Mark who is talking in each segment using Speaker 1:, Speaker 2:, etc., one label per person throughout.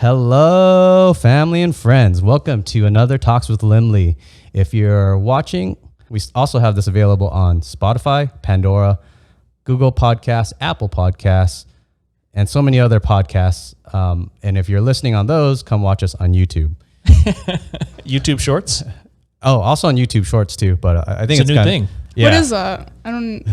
Speaker 1: Hello, family and friends. Welcome to another Talks with Lim. If you're watching, we also have this available on Spotify, Pandora, Google Podcasts, Apple Podcasts, and so many other podcasts. And if you're listening on those, come watch us on YouTube.
Speaker 2: YouTube Shorts?
Speaker 1: Oh, also on YouTube Shorts too, but I think
Speaker 2: it's a new thing.
Speaker 1: Yeah.
Speaker 3: What is that?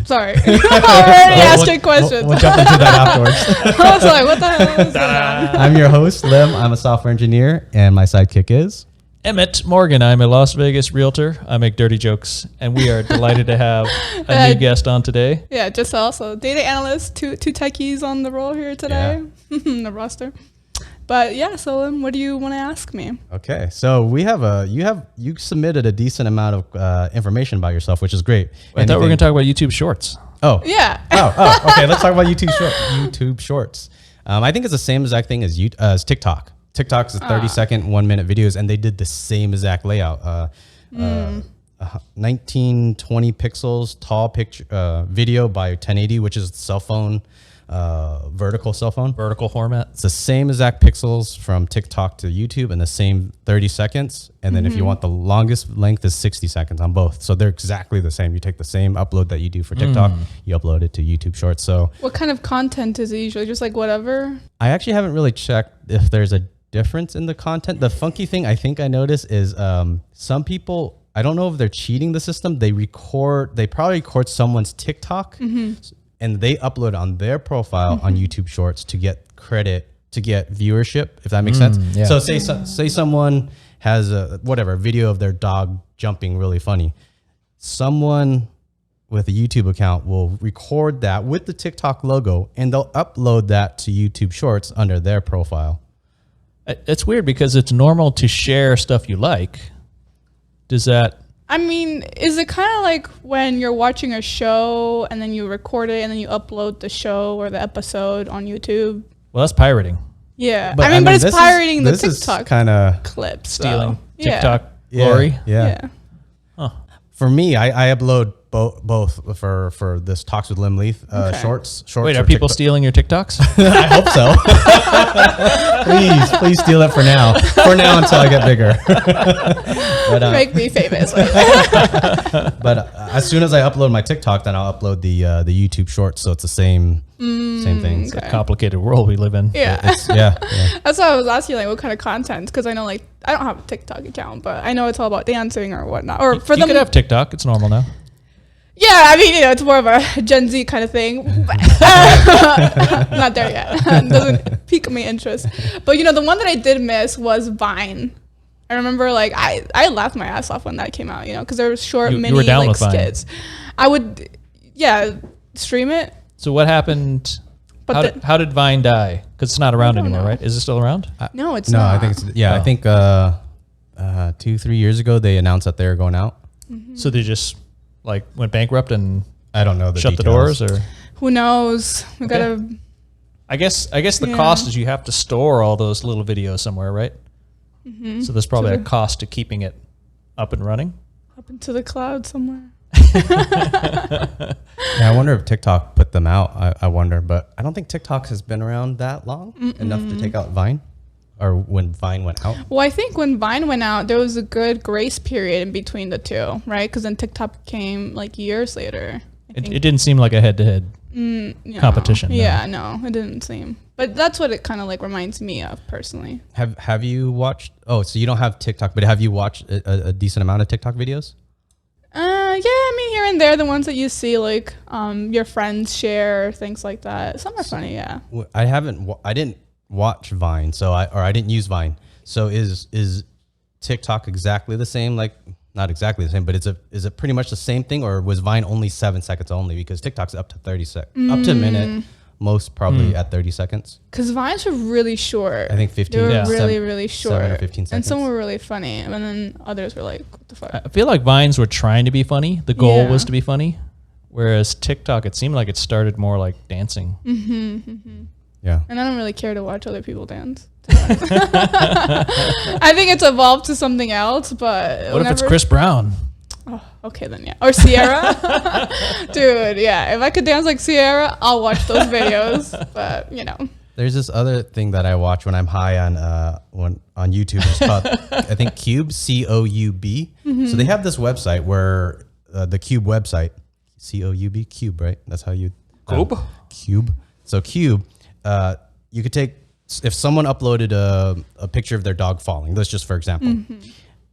Speaker 3: Sorry. I already asked a question.
Speaker 1: We'll jump into that afterwards.
Speaker 3: I was like, what the hell is that?
Speaker 1: I'm your host, Lim. I'm a software engineer, and my sidekick is...
Speaker 2: Emmett Morgan. I'm a Las Vegas realtor. I make dirty jokes, and we are delighted to have a new guest on today.
Speaker 3: Yeah, Gissel, so data analyst, two techies on the roll here today, the roster. But yeah, so what do you want to ask me?
Speaker 1: Okay, so we have you submitted a decent amount of information about yourself, which is great.
Speaker 2: I thought we were going to talk about YouTube Shorts.
Speaker 1: Oh
Speaker 3: yeah.
Speaker 1: Okay. Let's talk about YouTube Shorts. I think it's the same exact thing as TikTok. TikTok's 30-second, 1-minute videos, and they did the same exact layout. 1920 pixels tall picture video by 1080, which is cell phone. Vertical cell phone.
Speaker 2: Vertical format.
Speaker 1: It's the same exact pixels from TikTok to YouTube and the same 30 seconds. And then if you want the longest length is 60 seconds on both. So they're exactly the same. You take the same upload that you do for TikTok, you upload it to YouTube Shorts. So
Speaker 3: what kind of content is it usually? Just like whatever?
Speaker 1: I actually haven't really checked if there's a difference in the content. The funky thing I think I noticed is some people, I don't know if they're cheating the system. They probably record someone's TikTok and they upload on their profile on YouTube Shorts to get credit, to get viewership, if that makes sense. Yeah. So say someone has a video of their dog jumping really funny. Someone with a YouTube account will record that with the TikTok logo and they'll upload that to YouTube Shorts under their profile.
Speaker 2: It's weird because it's normal to share stuff you like. Does that...
Speaker 3: I mean, is it kind of like when you're watching a show and then you record it and then you upload the show or the episode on YouTube?
Speaker 2: Well, that's pirating.
Speaker 3: Yeah. But it's pirating the TikTok
Speaker 1: kind of
Speaker 3: clips.
Speaker 2: Stealing TikTok glory.
Speaker 1: Yeah. Huh. For me, I upload both for this Talks with Lim Leaf shorts.
Speaker 2: Wait, are people stealing your TikToks?
Speaker 1: I hope so. please steal it for now. For now until I get bigger. But,
Speaker 3: make me famous.
Speaker 1: But as soon as I upload my TikTok, then I'll upload the YouTube Shorts. So it's the same thing.
Speaker 2: It's a complicated world we live in.
Speaker 3: Yeah. That's why I was asking, like, what kind of content? Because I know, like, I don't have a TikTok account, but I know it's all about dancing or whatnot. Or for them,
Speaker 2: you could have TikTok. It's normal now.
Speaker 3: Yeah, I mean, it's more of a Gen Z kind of thing. Not there yet. It doesn't pique my interest. But, the one that I did miss was Vine. I remember, like, I laughed my ass off when that came out, because there was short, mini, like, skits. I would, stream it.
Speaker 2: So what happened? How did Vine die? Because it's not around anymore, right? Is it still around?
Speaker 3: No, it's not.
Speaker 1: I think it's, I think 2-3 years ago, they announced that they were going out.
Speaker 2: So they just... like went bankrupt and
Speaker 1: I don't know the
Speaker 2: shut
Speaker 1: details.
Speaker 2: the doors, or
Speaker 3: who knows? We gotta.
Speaker 2: I guess the cost is you have to store all those little videos somewhere, right? So there's probably a cost to keeping it up and running.
Speaker 3: Up into the cloud somewhere.
Speaker 1: I wonder if TikTok put them out. I wonder, but I don't think TikTok has been around that long enough to take out Vine. Or when Vine went out? Well,
Speaker 3: I think when Vine went out, there was a good grace period in between the two, right? Because then TikTok came like years later.
Speaker 2: It didn't seem like a head-to-head competition.
Speaker 3: Yeah, no, it didn't seem. But that's what it kind of like reminds me of personally.
Speaker 1: Have you watched? Oh, so you don't have TikTok, but have you watched a decent amount of TikTok videos?
Speaker 3: Yeah, I mean here and there, the ones that you see like your friends share, things like that. Some are funny, yeah.
Speaker 1: I didn't watch Vine, I didn't use Vine. So is TikTok exactly the same? Like, not exactly the same, but is it pretty much the same thing, or was Vine only 7 seconds only? Because TikTok's up to 30 seconds, up to a minute, most probably at 30 seconds. Because
Speaker 3: Vines were really short.
Speaker 1: I think 15.
Speaker 3: They were really short.
Speaker 1: 7 or 15 seconds.
Speaker 3: And some were really funny, and then others were like, what the fuck?
Speaker 2: I feel like Vines were trying to be funny. The goal was to be funny, whereas TikTok, it seemed like it started more like dancing.
Speaker 1: Yeah.
Speaker 3: And I don't really care to watch other people dance. I think it's evolved to something else, but...
Speaker 2: What if it's Chris Brown?
Speaker 3: Oh, okay then, yeah. Or Sierra. Dude, yeah. If I could dance like Sierra, I'll watch those videos. But,
Speaker 1: There's this other thing that I watch when I'm high on YouTube. It's called, I think, Coub, COUB. So they have this website where the Coub website, COUB, Coub, right? That's how you
Speaker 2: Coub?
Speaker 1: Coub. So Coub, you could take, if someone uploaded a picture of their dog falling, that's just for example,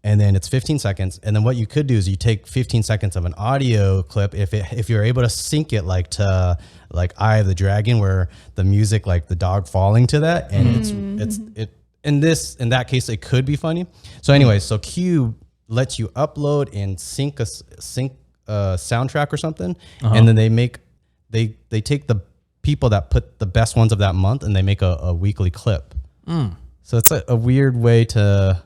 Speaker 1: and then it's 15 seconds. And then what you could do is you take 15 seconds of an audio clip. If you're able to sync it like to like Eye of the Dragon, where the music, like the dog falling to that. And it in that case, it could be funny. So anyway, so Coub lets you upload and sync a soundtrack or something. And then they take the people that put the best ones of that month and they make a weekly clip. So it's a weird way to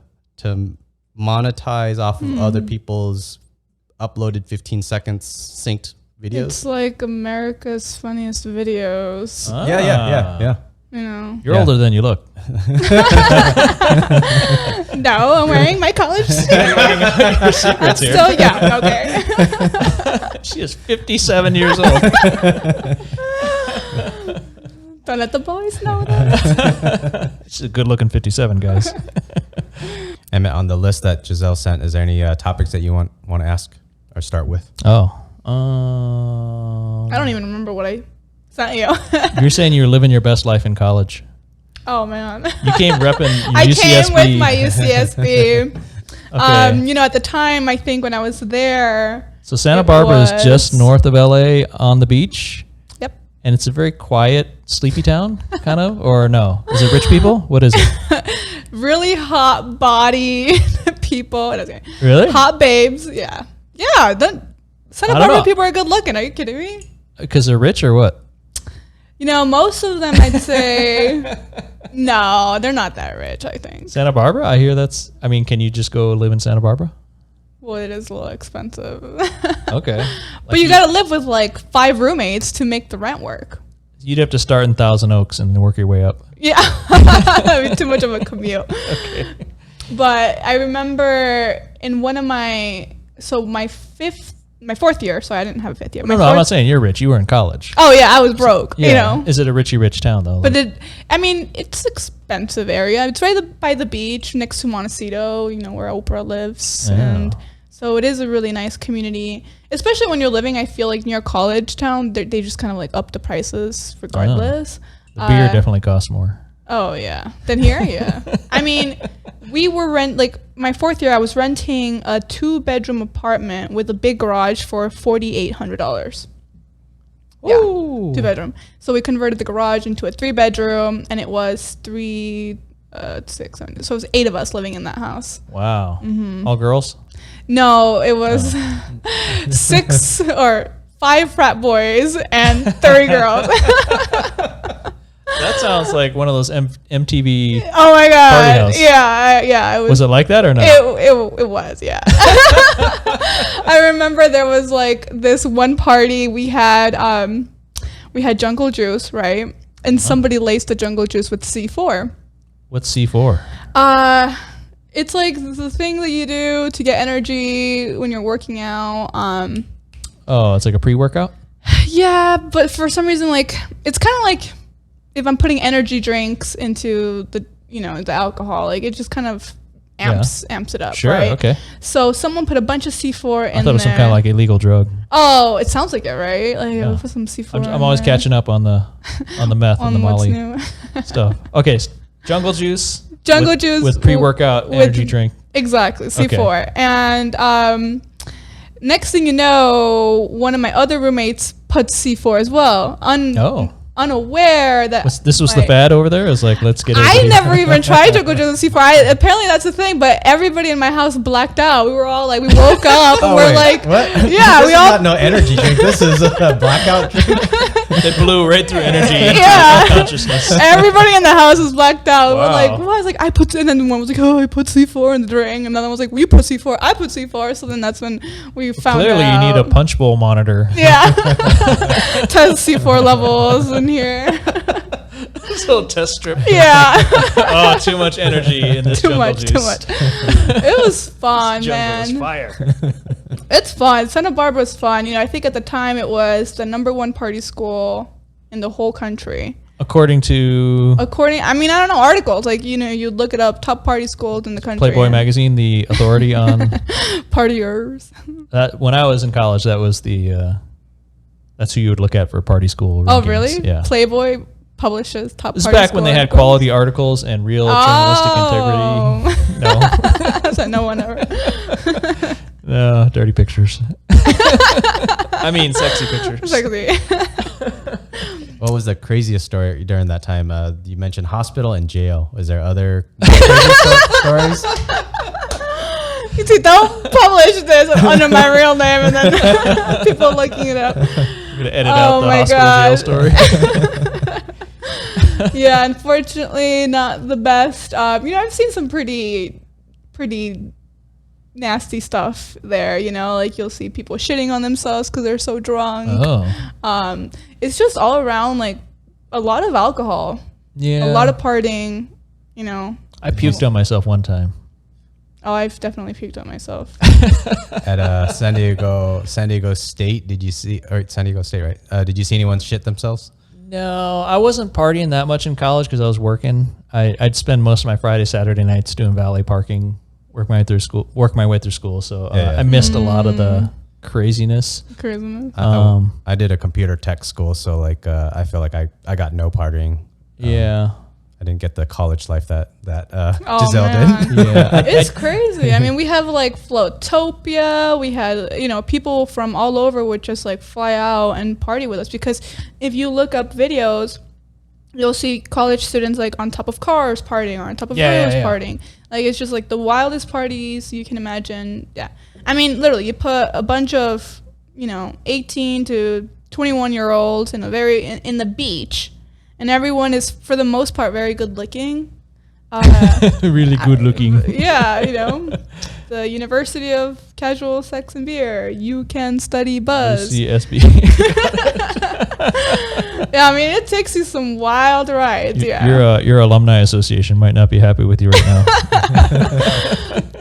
Speaker 1: monetize off of other people's uploaded 15 seconds synced videos.
Speaker 3: It's like America's Funniest Videos.
Speaker 1: Yeah.
Speaker 3: You know.
Speaker 2: You're older than you look.
Speaker 3: No, I'm wearing my college suit.
Speaker 2: Your secrets here.
Speaker 3: So yeah, okay.
Speaker 2: She is 57 years old.
Speaker 3: Don't let the boys know that.
Speaker 2: She's a good-looking 57, guys.
Speaker 1: And on the list that Gissel sent, is there any topics that you want to ask or start with?
Speaker 2: Oh.
Speaker 3: I don't even remember what I sent you.
Speaker 2: You're saying you're living your best life in college.
Speaker 3: Oh man.
Speaker 2: You came repping your
Speaker 3: I
Speaker 2: UCSB.
Speaker 3: came with my UCSB.
Speaker 2: Okay.
Speaker 3: At the time, I think when I was there.
Speaker 2: So Santa Barbara is just north of LA on the beach.
Speaker 3: Yep.
Speaker 2: And it's a very quiet, sleepy town, kind of, or no? Is it rich people? What is it?
Speaker 3: Really hot body people.
Speaker 2: Really?
Speaker 3: Hot babes. Yeah. Yeah. Santa Barbara people are good looking. Are you kidding me?
Speaker 2: Because they're rich or what?
Speaker 3: Most of them, I'd say, no, they're not that rich, I think.
Speaker 2: Santa Barbara? I hear can you just go live in Santa Barbara?
Speaker 3: Well, it is a little expensive.
Speaker 2: Okay.
Speaker 3: But you got to live with like 5 roommates to make the rent work.
Speaker 2: You'd have to start in Thousand Oaks and then work your way up.
Speaker 3: Yeah. That'd be too much of a commute.
Speaker 2: Okay.
Speaker 3: But I remember in one of my 4th year, so I didn't have a 5th year.
Speaker 2: No, I'm not saying you're rich. You were in college.
Speaker 3: Oh yeah, I was broke.
Speaker 2: Yeah. Is it a rich town though?
Speaker 3: But it's expensive area. It's right by the beach, next to Montecito. Where Oprah lives, and so it is a really nice community. Especially when you're living, I feel like near college town, they just kind of like up the prices regardless.
Speaker 2: The beer definitely costs more.
Speaker 3: Oh yeah, than here, yeah. We were my 4th year, I was renting a 2-bedroom apartment with a big garage for $4,800. Yeah, 2-bedroom. So we converted the garage into a 3-bedroom, and it was 3, 6, 7. So it was 8 of us living in that house.
Speaker 2: Wow. All girls?
Speaker 3: No, it was 6 or 5 frat boys and 30 girls.
Speaker 2: That sounds like one of those MTV.
Speaker 3: Oh my god!
Speaker 2: Party house.
Speaker 3: Yeah.
Speaker 2: Was it like that or no?
Speaker 3: It was, yeah. I remember there was like this one party we had jungle juice, right? And somebody laced the jungle juice with C4.
Speaker 2: What's C4?
Speaker 3: It's like the thing that you do to get energy when you're working out.
Speaker 2: It's like a pre-workout?
Speaker 3: Yeah, but for some reason, like it's kind of like if I'm putting energy drinks into the alcohol, like it just kind of amps it up,
Speaker 2: sure,
Speaker 3: right?
Speaker 2: Okay.
Speaker 3: So someone put a bunch of C4 in
Speaker 2: I thought it was some kind of like illegal drug.
Speaker 3: Oh, it sounds like it, right? Like I'll put some C4.
Speaker 2: I'm always catching up on the meth and the Molly stuff. Okay, jungle juice.
Speaker 3: Jungle juice
Speaker 2: with pre-workout energy drink.
Speaker 3: Exactly, C4. Okay. And next thing you know, one of my other roommates put C4 as well. Unaware that
Speaker 2: this was the fad over there. It was like, let's get it.
Speaker 3: I never even tried to go to the C4. Apparently that's the thing, but everybody in my house blacked out. We were all like, we woke up and we're like,
Speaker 1: what?
Speaker 3: Yeah,
Speaker 1: this
Speaker 3: we
Speaker 1: is
Speaker 3: all
Speaker 1: not no energy drink. This is a blackout drink.
Speaker 2: They blew right through energy into consciousness.
Speaker 3: Everybody in the house was blacked out.
Speaker 2: Wow.
Speaker 3: We're like, well, I was like, and then one was like, oh, I put C4 in the drink, and then I was like, well, you put C4, I put C4. So then that's when we found
Speaker 2: clearly
Speaker 3: out.
Speaker 2: You need a punch bowl monitor.
Speaker 3: Yeah. Test C4 levels in here.
Speaker 2: This little test strip.
Speaker 3: Yeah.
Speaker 2: Oh, too much energy in this jungle juice.
Speaker 3: Too much. It was fun,
Speaker 2: this
Speaker 3: man.
Speaker 2: jungle is fire.
Speaker 3: It's fun. Santa Barbara's fun. I think at the time it was the #1 party school in the whole country.
Speaker 2: According to
Speaker 3: I mean, I don't know, articles. Like, you know, you look it up, top party schools in the country.
Speaker 2: Playboy magazine, the authority on
Speaker 3: partiers.
Speaker 2: That when I was in college, that was the that's who you would look at for party school rankings.
Speaker 3: Oh, really?
Speaker 2: Yeah.
Speaker 3: Playboy publishes top.
Speaker 2: This is back when they had quality articles and real journalistic integrity. No,
Speaker 3: so no one ever.
Speaker 2: No, dirty pictures. I mean, sexy pictures.
Speaker 3: Sexy.
Speaker 1: What was the craziest story during that time? You mentioned hospital and jail. Was there other crazy stories?
Speaker 3: You see, don't publish this under my real name and then people looking it up.
Speaker 2: I'm gonna edit out the hospital jail story.
Speaker 3: Yeah, unfortunately, not the best. You know, I've seen some pretty nasty stuff there. You know, like you'll see people shitting on themselves because they're so drunk.
Speaker 2: Oh.
Speaker 3: It's just all around like a lot of alcohol.
Speaker 2: Yeah.
Speaker 3: A lot of partying. You know.
Speaker 2: I puked on myself one time.
Speaker 3: Oh, I've definitely puked on myself.
Speaker 1: At San Diego State, did you see, or San Diego State, right? Did you see anyone shit themselves?
Speaker 2: No, I wasn't partying that much in college because I was working. I'd spend most of my Friday, Saturday nights doing valet parking, work my way through school. So I missed a lot of the craziness.
Speaker 1: I did a computer tech school, so like I feel like I got no partying.
Speaker 2: Yeah.
Speaker 1: I didn't get the college life that
Speaker 3: Oh,
Speaker 1: Gissel
Speaker 3: man.
Speaker 1: did.
Speaker 2: Yeah.
Speaker 3: It's crazy. I mean, we have like Floatopia. We had, you know, people from all over would just like fly out and party with us, because if you look up videos, you'll see college students like on top of cars partying or on top of rails partying. Like, it's just like the wildest parties you can imagine. Yeah. I mean, literally, you put a bunch of, you know, 18 to 21-year-olds in in the beach, and everyone is, for the most part, very good looking.
Speaker 2: Really good looking.
Speaker 3: Yeah, you know, the University of Casual Sex and Beer. You can study buzz.
Speaker 2: UCSB.
Speaker 3: Yeah, I mean, it takes you some wild rides.
Speaker 2: Your alumni association might not be happy with you right now.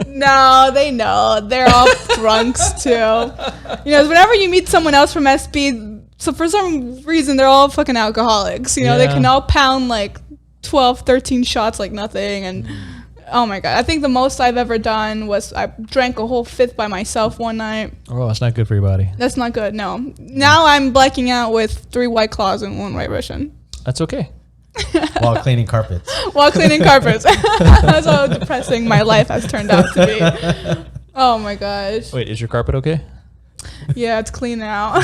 Speaker 3: No, they know. They're all drunks too. You know, whenever you meet someone else from SB, so for some reason they're all fucking alcoholics. You know, they can all pound like 12, 13 shots like nothing. And oh my God, I think the most I've ever done was I drank a whole fifth by myself one night.
Speaker 2: Oh, that's not good for your body.
Speaker 3: That's not good, no. Now I'm blacking out with 3 White Claws and 1 White Russian.
Speaker 2: That's okay.
Speaker 1: While cleaning carpets.
Speaker 3: While cleaning carpets. That's how depressing my life has turned out to be. Oh my gosh.
Speaker 2: Wait, is your carpet okay?
Speaker 3: Yeah, it's clean now.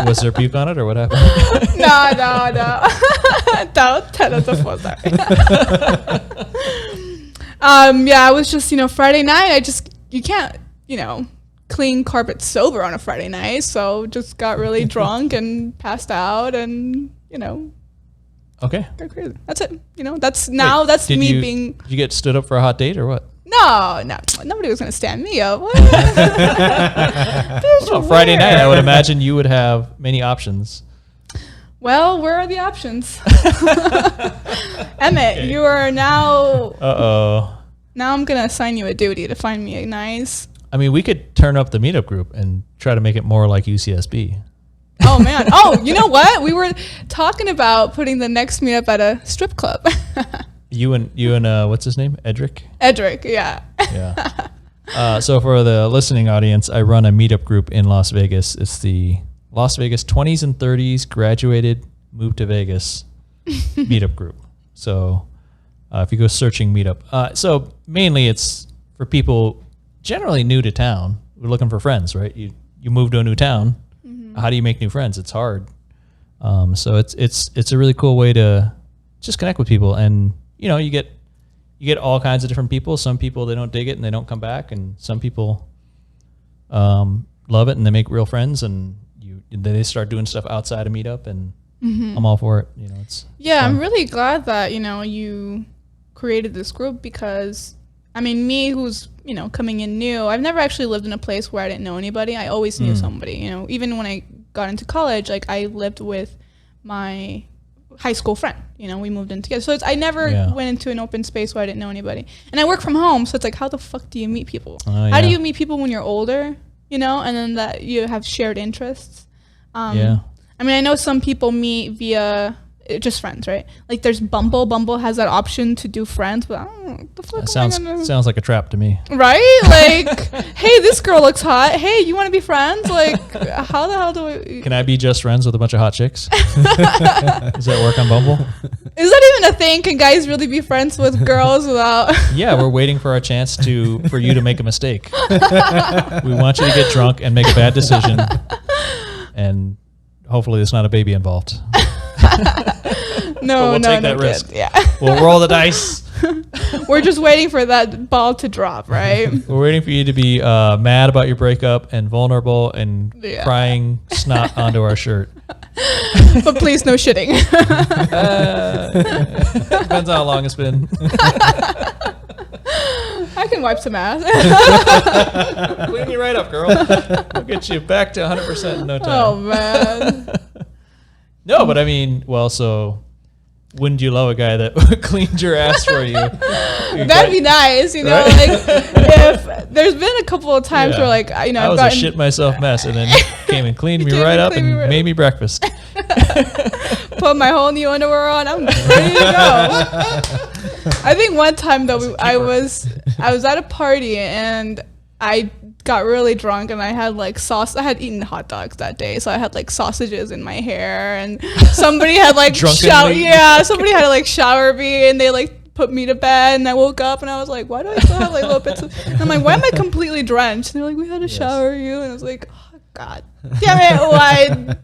Speaker 2: Was there puke on it or what happened?
Speaker 3: No. Don't tell us before, sorry. Yeah, it was just, you know, Friday night. You can't, you know, clean carpet sober on a Friday night. So just got really drunk and passed out and, you know.
Speaker 2: Okay.
Speaker 3: Got crazy. That's it. You know, that's
Speaker 2: Did
Speaker 3: me being.
Speaker 2: Did you get stood up for a hot date or what?
Speaker 3: No, nobody was gonna stand me up.
Speaker 2: Well, Friday night, I would imagine you would have many options.
Speaker 3: Well, where are the options? Emmett, you are now. Now I'm gonna assign you a duty to find me a nice.
Speaker 2: I mean, we could turn up the meetup group and try to make it more like UCSB.
Speaker 3: Oh man! Oh, you know what? We were talking about putting the next meetup at a strip club.
Speaker 2: You and what's his name? Edric?
Speaker 3: Edric, yeah.
Speaker 2: Yeah. So for the listening audience, I run a meetup group in Las Vegas. It's the Las Vegas 20s and 30s graduated, moved to Vegas meetup group. So if you go searching meetup. So mainly it's for people generally new to town. We're looking for friends, right? You move to a new town. Mm-hmm. How do you make new friends? It's hard. So it's a really cool way to just connect with people. And you know, you get all kinds of different people. Some people, they don't dig it and they don't come back, and some people love it and they make real friends, and they start doing stuff outside of meetup, and I'm all for it. You know, it's fun.
Speaker 3: I'm really glad that, you know, you created this group, because I mean, me who's, you know, coming in new, I've never actually lived in a place where I didn't know anybody. I always knew somebody. You know, even when I got into college, like I lived with my high school friend. You know, we moved in together. So I never went into an open space where I didn't know anybody. And I work from home, so it's like, how the fuck do you meet people? How do you meet people when you're older, you know, and then that you have shared interests? I mean, I know some people meet via just friends, right? Like there's Bumble. Bumble has that option to do friends, but I don't know what the fuck.
Speaker 2: That sounds like a trap to me.
Speaker 3: Right? Like, hey, this girl looks hot. Hey, you want to be friends? Like, how the hell do we?
Speaker 2: Can I be just friends with a bunch of hot chicks? Does that work on Bumble?
Speaker 3: Is that even a thing? Can guys really be friends with girls without?
Speaker 2: Yeah, we're waiting for our chance for you to make a mistake. We want you to get drunk and make a bad decision, and hopefully there's not a baby involved.
Speaker 3: No,
Speaker 2: we'll
Speaker 3: no,
Speaker 2: take
Speaker 3: no,
Speaker 2: that risk.
Speaker 3: Yeah.
Speaker 2: We'll roll the dice.
Speaker 3: We're just waiting for that ball to drop, right?
Speaker 2: We're waiting for you to be mad about your breakup and vulnerable and crying snot onto our shirt.
Speaker 3: But please, no shitting.
Speaker 2: Depends on how long it's been.
Speaker 3: I can wipe some ass.
Speaker 2: Clean you right up, girl. We'll get you back to 100% in no time.
Speaker 3: Oh, man.
Speaker 2: No, but I mean, well, so wouldn't you love a guy that cleaned your ass for you?
Speaker 3: That'd be nice, you know.
Speaker 2: Right?
Speaker 3: Like, if there's been a couple of times where, like, you know,
Speaker 2: I was a shit myself mess, and then came and cleaned me right up and made me breakfast.
Speaker 3: Put my whole new underwear on. I'm ready to go. I think one time though, I was at a party and I got really drunk and I had like sauce. I had eaten hot dogs that day, so I had like sausages in my hair, and somebody had like somebody had to like shower me, and they like put me to bed, and I woke up and I was like, why do I still have like little bits of, and I'm like, why am I completely drenched? And they're like, we had to shower you, and I was like, oh god damn it, why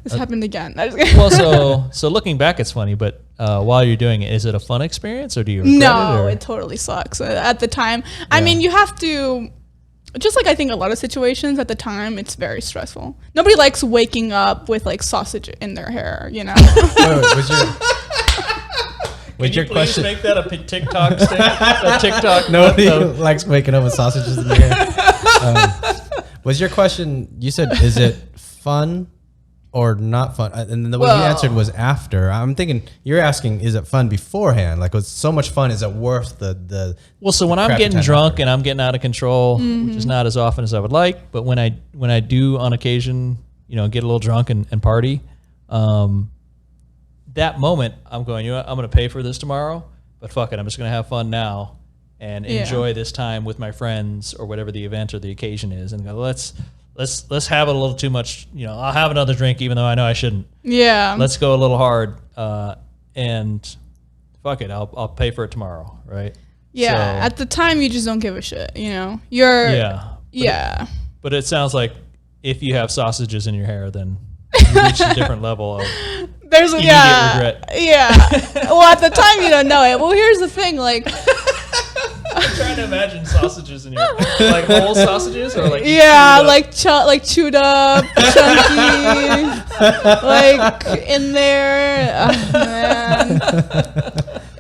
Speaker 3: this happened again.
Speaker 2: Well, so looking back, it's funny, but while you're doing it, is it a fun experience or do you regret it?
Speaker 3: No, it totally sucks. At the time, I mean, you have to, just like I think a lot of situations at the time, it's very stressful. Nobody likes waking up with like sausage in their hair, you know?
Speaker 2: Can you please make that a TikTok stick? A TikTok.
Speaker 1: Nobody likes waking up with sausages in their hair. Was your question, you said, is it fun or not fun? And the way you answered was after. I'm thinking you're asking, is it fun beforehand? Like, was so much fun? Is it worth the
Speaker 2: Well, so when I'm getting drunk and I'm getting out of control, which is not as often as I would like, but when I do on occasion, you know, get a little drunk and party, that moment I'm going, you know what, I'm going to pay for this tomorrow, but fuck it, I'm just going to have fun now and enjoy this time with my friends or whatever the event or the occasion is, and go, let's have it a little too much. You know, I'll have another drink even though I know I shouldn't. Yeah. Let's go a little hard, and fuck it, I'll pay for it tomorrow, right?
Speaker 3: Yeah. So, at the time, you just don't give a shit. You know,
Speaker 2: But it sounds like if you have sausages in your hair, then you reach a different level of
Speaker 3: there's
Speaker 2: immediate regret.
Speaker 3: Yeah. Well, at the time, you don't know it. Well, here's the thing, like.
Speaker 2: I'm trying to imagine sausages in your, like whole sausages or like
Speaker 3: like chewed up, chunky, like in there. Oh, man.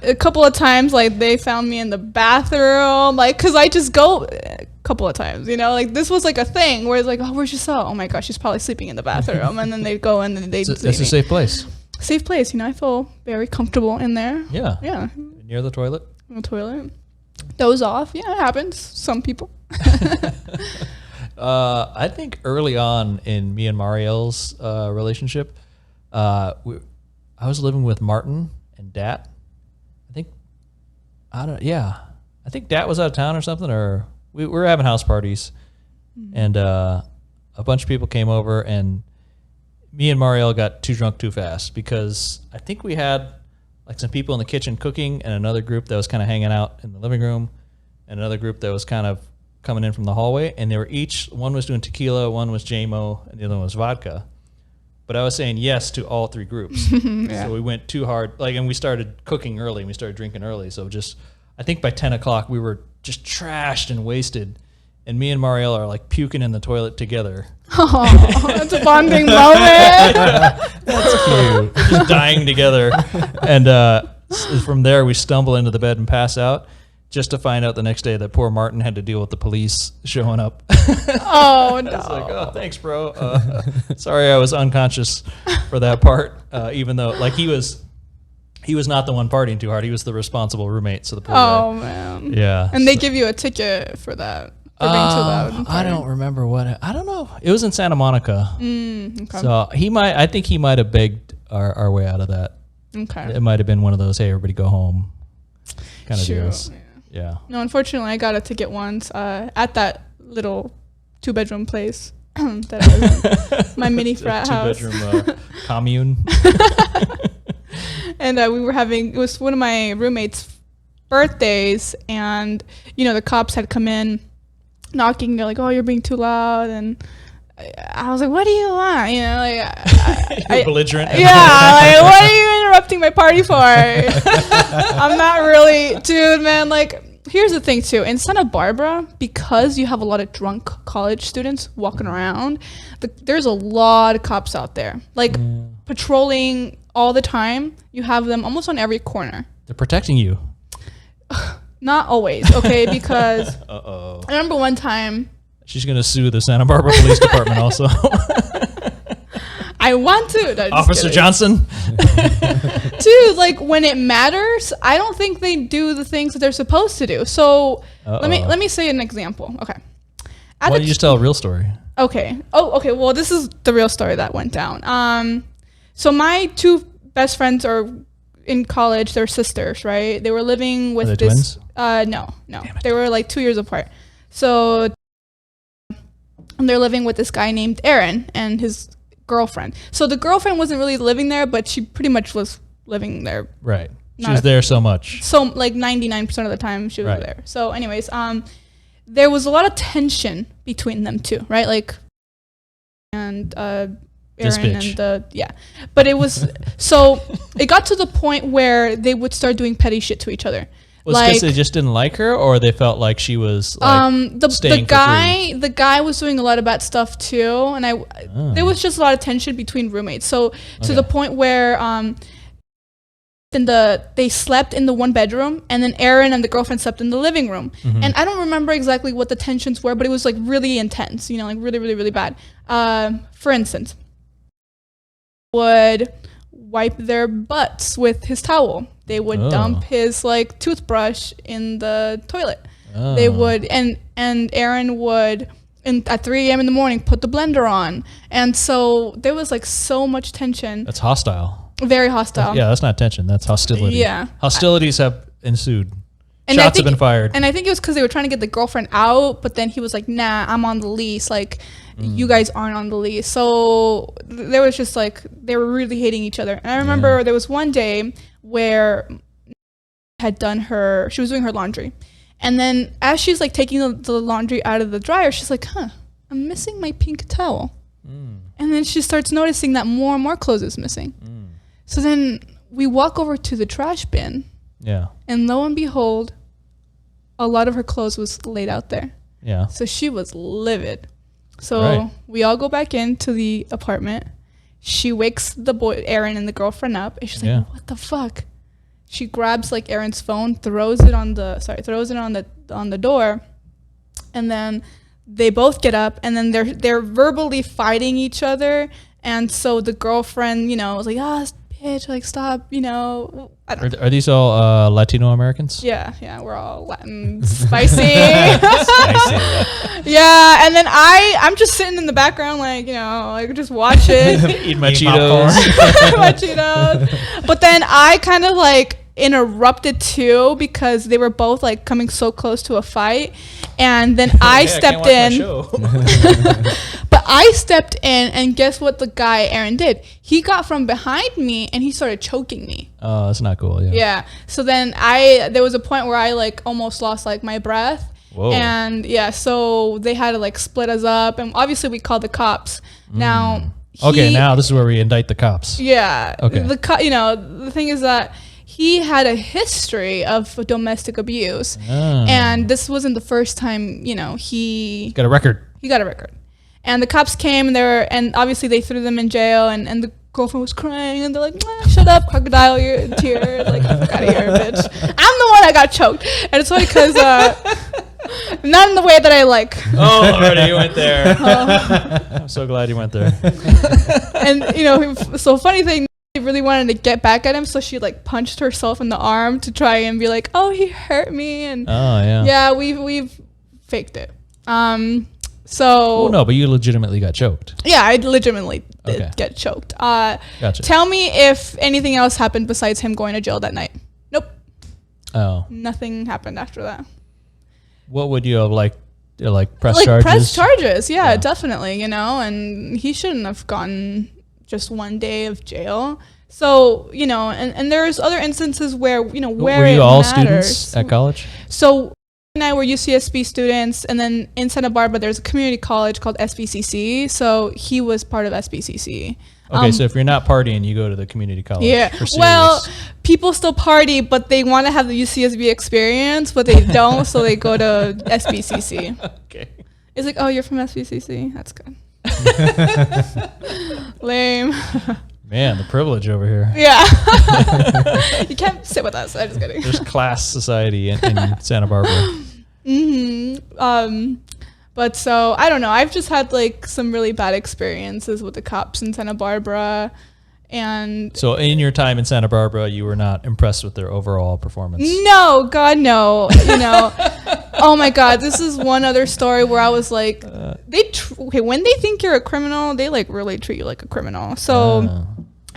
Speaker 3: A couple of times, like they found me in the bathroom, like because I just go a couple of times, you know, like this was like a thing where it's like, oh, where's Gissel? Oh my gosh, she's probably sleeping in the bathroom, and then they go in and it's
Speaker 2: a safe place.
Speaker 3: Safe place, you know. I feel very comfortable in there. Yeah.
Speaker 2: Near the toilet.
Speaker 3: The toilet. Doze off. Yeah, it happens. Some people.
Speaker 2: I think early on in me and Mariel's relationship, I was living with Martin and Dat. I think Dat was out of town or something, or we were having house parties, and a bunch of people came over, and me and Mariel got too drunk too fast because I think we had like some people in the kitchen cooking and another group that was kind of hanging out in the living room and another group that was kind of coming in from the hallway, and they were one was doing tequila, one was JMO, and the other one was vodka. But I was saying yes to all three groups. So we went too hard, and we started cooking early and we started drinking early. So I think by 10 o'clock we were just trashed and wasted. And me and Mariel are like puking in the toilet together.
Speaker 3: Oh, that's a bonding moment.
Speaker 2: That's cute. We're just dying together. And from there, we stumble into the bed and pass out, just to find out the next day that poor Martin had to deal with the police showing up.
Speaker 3: Oh, no.
Speaker 2: I was like, oh, thanks, bro. Sorry I was unconscious for that part, even though like he was not the one partying too hard. He was the responsible roommate. So the poor guy.
Speaker 3: Man.
Speaker 2: Yeah.
Speaker 3: And they give you a ticket for that. For being too loud.
Speaker 2: I don't remember I don't know. It was in Santa Monica.
Speaker 3: Okay.
Speaker 2: So I think he might have begged our way out of that.
Speaker 3: Okay.
Speaker 2: It might have been one of those, hey, everybody go home kind of
Speaker 3: Sure.
Speaker 2: deals. Yeah.
Speaker 3: No, unfortunately, I got a ticket once at that little 2-bedroom place that I was in, my mini frat house.
Speaker 2: 2-bedroom commune.
Speaker 3: And we were having, it was one of my roommates' birthdays, and, the cops had come in knocking. They're like, oh, you're being too loud. And I was like, what do you want?
Speaker 2: You're belligerent.
Speaker 3: Yeah, like, what are you interrupting my party for? I'm not really, dude, man, like, here's the thing too, in Santa Barbara, because you have a lot of drunk college students walking around, there's a lot of cops out there, like patrolling all the time. You have them almost on every corner.
Speaker 2: They're protecting you.
Speaker 3: Not always, okay, because
Speaker 2: Uh-oh.
Speaker 3: I remember one time,
Speaker 2: She's going to sue the Santa Barbara Police Department also.
Speaker 3: I want to. No,
Speaker 2: Officer Johnson.
Speaker 3: Dude, like, when it matters, I don't think they do the things that they're supposed to do. So let me say an example. Okay.
Speaker 2: Why don't you just tell a real story?
Speaker 3: Okay. Oh, okay. Well, this is the real story that went down. So my 2 best friends are in college. They're sisters, right? They were living with
Speaker 2: Are they
Speaker 3: this.
Speaker 2: twins?
Speaker 3: No. They were like 2 years apart. So they're living with this guy named Aaron and his girlfriend. So the girlfriend wasn't really living there, but she pretty much was living there.
Speaker 2: Right. She was there so much.
Speaker 3: So like 99% of the time she was
Speaker 2: Right.
Speaker 3: there. So anyways, there was a lot of tension between them two, right? Like, and Aaron and yeah. But it was, so it got to the point where they would start doing petty shit to each other.
Speaker 2: Was it because they just didn't like her, or they felt like she was like
Speaker 3: the guy was doing a lot of bad stuff too, and there was just a lot of tension between roommates. So to the point where they slept in the 1 bedroom, and then Aaron and the girlfriend slept in the living room. Mm-hmm. And I don't remember exactly what the tensions were, but it was like really intense, like really, really, really bad. For instance, would wipe their butts with his towel. They would dump his like toothbrush in the toilet. They would, and Aaron would, at 3 a.m. in the morning, put the blender on. And so there was like so much tension.
Speaker 2: That's hostile.
Speaker 3: Very hostile.
Speaker 2: That's not tension. That's hostility.
Speaker 3: Yeah.
Speaker 2: Hostilities have ensued.
Speaker 3: And
Speaker 2: Shots have been fired.
Speaker 3: And I think it was because they were trying to get the girlfriend out, but then he was like, nah, I'm on the lease. Like, you guys aren't on the lease. So there was just like, they were really hating each other. And I remember there was one day where she was doing her laundry. And then as she's like taking the laundry out of the dryer, she's like, I'm missing my pink towel. And then she starts noticing that more and more clothes is missing. So then we walk over to the trash bin.
Speaker 2: Yeah.
Speaker 3: And lo and behold, a lot of her clothes was laid out there.
Speaker 2: Yeah.
Speaker 3: So she was livid. So we all go back into the apartment. She wakes the boy, Aaron, and the girlfriend up, and she's like, "What the fuck?" She grabs like Aaron's phone, throws it on the door, and then they both get up, and then they're verbally fighting each other. And so the girlfriend, was like, bitch, like, stop,
Speaker 2: Are these all Latino Americans?
Speaker 3: Yeah, we're all Latin, spicy. Yeah, and then I'm just sitting in the background, like, like just watching.
Speaker 2: Eat my Cheetos.
Speaker 3: My Cheetos. But then I kind of like interrupted too, because they were both like coming so close to a fight. And then I stepped in. But I stepped in, and guess what the guy Aaron did? He got from behind me and he started choking me.
Speaker 2: Oh, that's not cool.
Speaker 3: Yeah. So then there was a point where I like almost lost like my breath.
Speaker 2: Whoa.
Speaker 3: And so they had to like split us up, and obviously we called the cops. Now.
Speaker 2: Now this is where we indict the cops.
Speaker 3: Yeah.
Speaker 2: Okay.
Speaker 3: The thing is that he had a history of domestic abuse, and this wasn't the first time. He
Speaker 2: got a record.
Speaker 3: He got a record, and the cops came, and obviously they threw them in jail, and the girlfriend was crying, and they're like, "Shut up, crocodile, you're in tears, like, fuck out of here, bitch." I'm the one that got choked, and it's funny because not in the way that I like.
Speaker 2: Oh, already you went there. I'm so glad you went there.
Speaker 3: And so funny thing. Really wanted to get back at him, so she like punched herself in the arm to try and be like, "Oh, he hurt me." And we've faked it. So
Speaker 2: Well, no, but you legitimately got choked.
Speaker 3: yeah, I legitimately did
Speaker 2: Okay.
Speaker 3: get choked.
Speaker 2: Gotcha.
Speaker 3: Tell me if anything else happened besides him going to jail that night. Nope.
Speaker 2: Oh.
Speaker 3: Nothing happened after that.
Speaker 2: What would you have press
Speaker 3: Like
Speaker 2: charges?
Speaker 3: press charges, yeah,
Speaker 2: Yeah.
Speaker 3: definitely, and he shouldn't have gotten just 1 day of jail. So, and there's other instances where, where
Speaker 2: Were you
Speaker 3: it
Speaker 2: all
Speaker 3: matters.
Speaker 2: students at college?
Speaker 3: So and I were UCSB students, and then in Santa Barbara there's a community college called SBCC. So he was part of SBCC.
Speaker 2: Okay, so if you're not partying, you go to the community college.
Speaker 3: Yeah.
Speaker 2: For serious.
Speaker 3: Well, people still party, but they want to have the UCSB experience, but they don't, so they go to SBCC.
Speaker 2: Okay.
Speaker 3: It's like, oh, you're from SBCC? That's good. Lame.
Speaker 2: Man, the privilege over here.
Speaker 3: Yeah. You can't sit with us. I'm just kidding.
Speaker 2: There's class society in Santa Barbara.
Speaker 3: But so I don't know. I've just had some really bad experiences with the cops in Santa Barbara, and
Speaker 2: So in your time in Santa Barbara, you were not impressed with their overall performance.
Speaker 3: no, God, no. Oh my God, this is one other story where I was like, when they think you're a criminal, they really treat you like a criminal. So,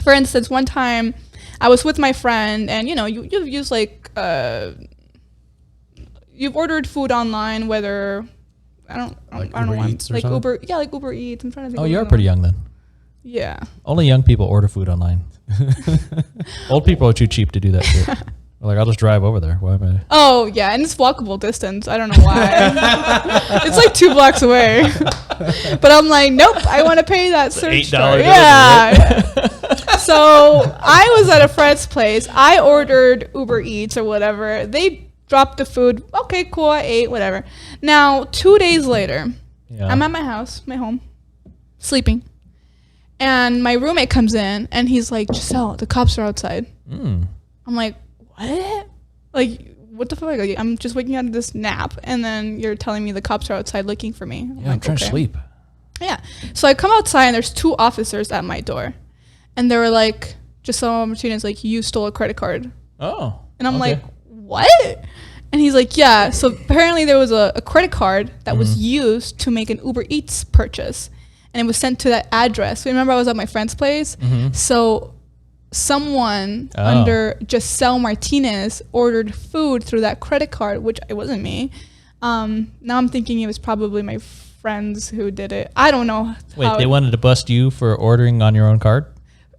Speaker 3: for instance, one time I was with my friend, and you've used you've ordered food online, whether I don't know,
Speaker 1: Uber Eats or
Speaker 3: like
Speaker 1: something?
Speaker 3: Uber Eats. I'm trying to think.
Speaker 2: Oh,
Speaker 3: of
Speaker 2: you're
Speaker 3: another
Speaker 2: pretty
Speaker 3: one.
Speaker 2: young then.
Speaker 3: Yeah.
Speaker 2: Only young people order food online. Old people are too cheap to do that shit. They're like, I'll just drive over there. Why am I?
Speaker 3: Oh yeah, and it's walkable distance. I don't know why. It's 2 blocks away. But I'm like, nope. I want to pay that surge
Speaker 2: $8
Speaker 3: charge.
Speaker 2: delivery,
Speaker 3: Yeah. So I was at a friend's place. I ordered Uber Eats or whatever. They dropped the food. Okay, cool. I ate whatever. Now 2 days later,
Speaker 2: Yeah.
Speaker 3: I'm at my house, my home, sleeping, and my roommate comes in and he's like, Gissel, the cops are outside. I'm like, what? What the fuck? I'm just waking out of this nap, and then you're telling me the cops are outside looking for me.
Speaker 2: I'm trying to
Speaker 3: okay.
Speaker 2: sleep.
Speaker 3: Yeah. So I come outside, and there's 2 officers at my door, and they were like, Gissel Martinez, you stole a credit card.
Speaker 2: Oh.
Speaker 3: And I'm
Speaker 2: okay.
Speaker 3: like, what? And he's like, yeah. So apparently there was a credit card that was used to make an Uber Eats purchase, and it was sent to that address. So remember, I was at my friend's place. So someone under Gissel Martinez ordered food through that credit card, which it wasn't me. Now I'm thinking it was probably my friends who did it. I don't know.
Speaker 2: Wait, they wanted to bust you for ordering on your own card?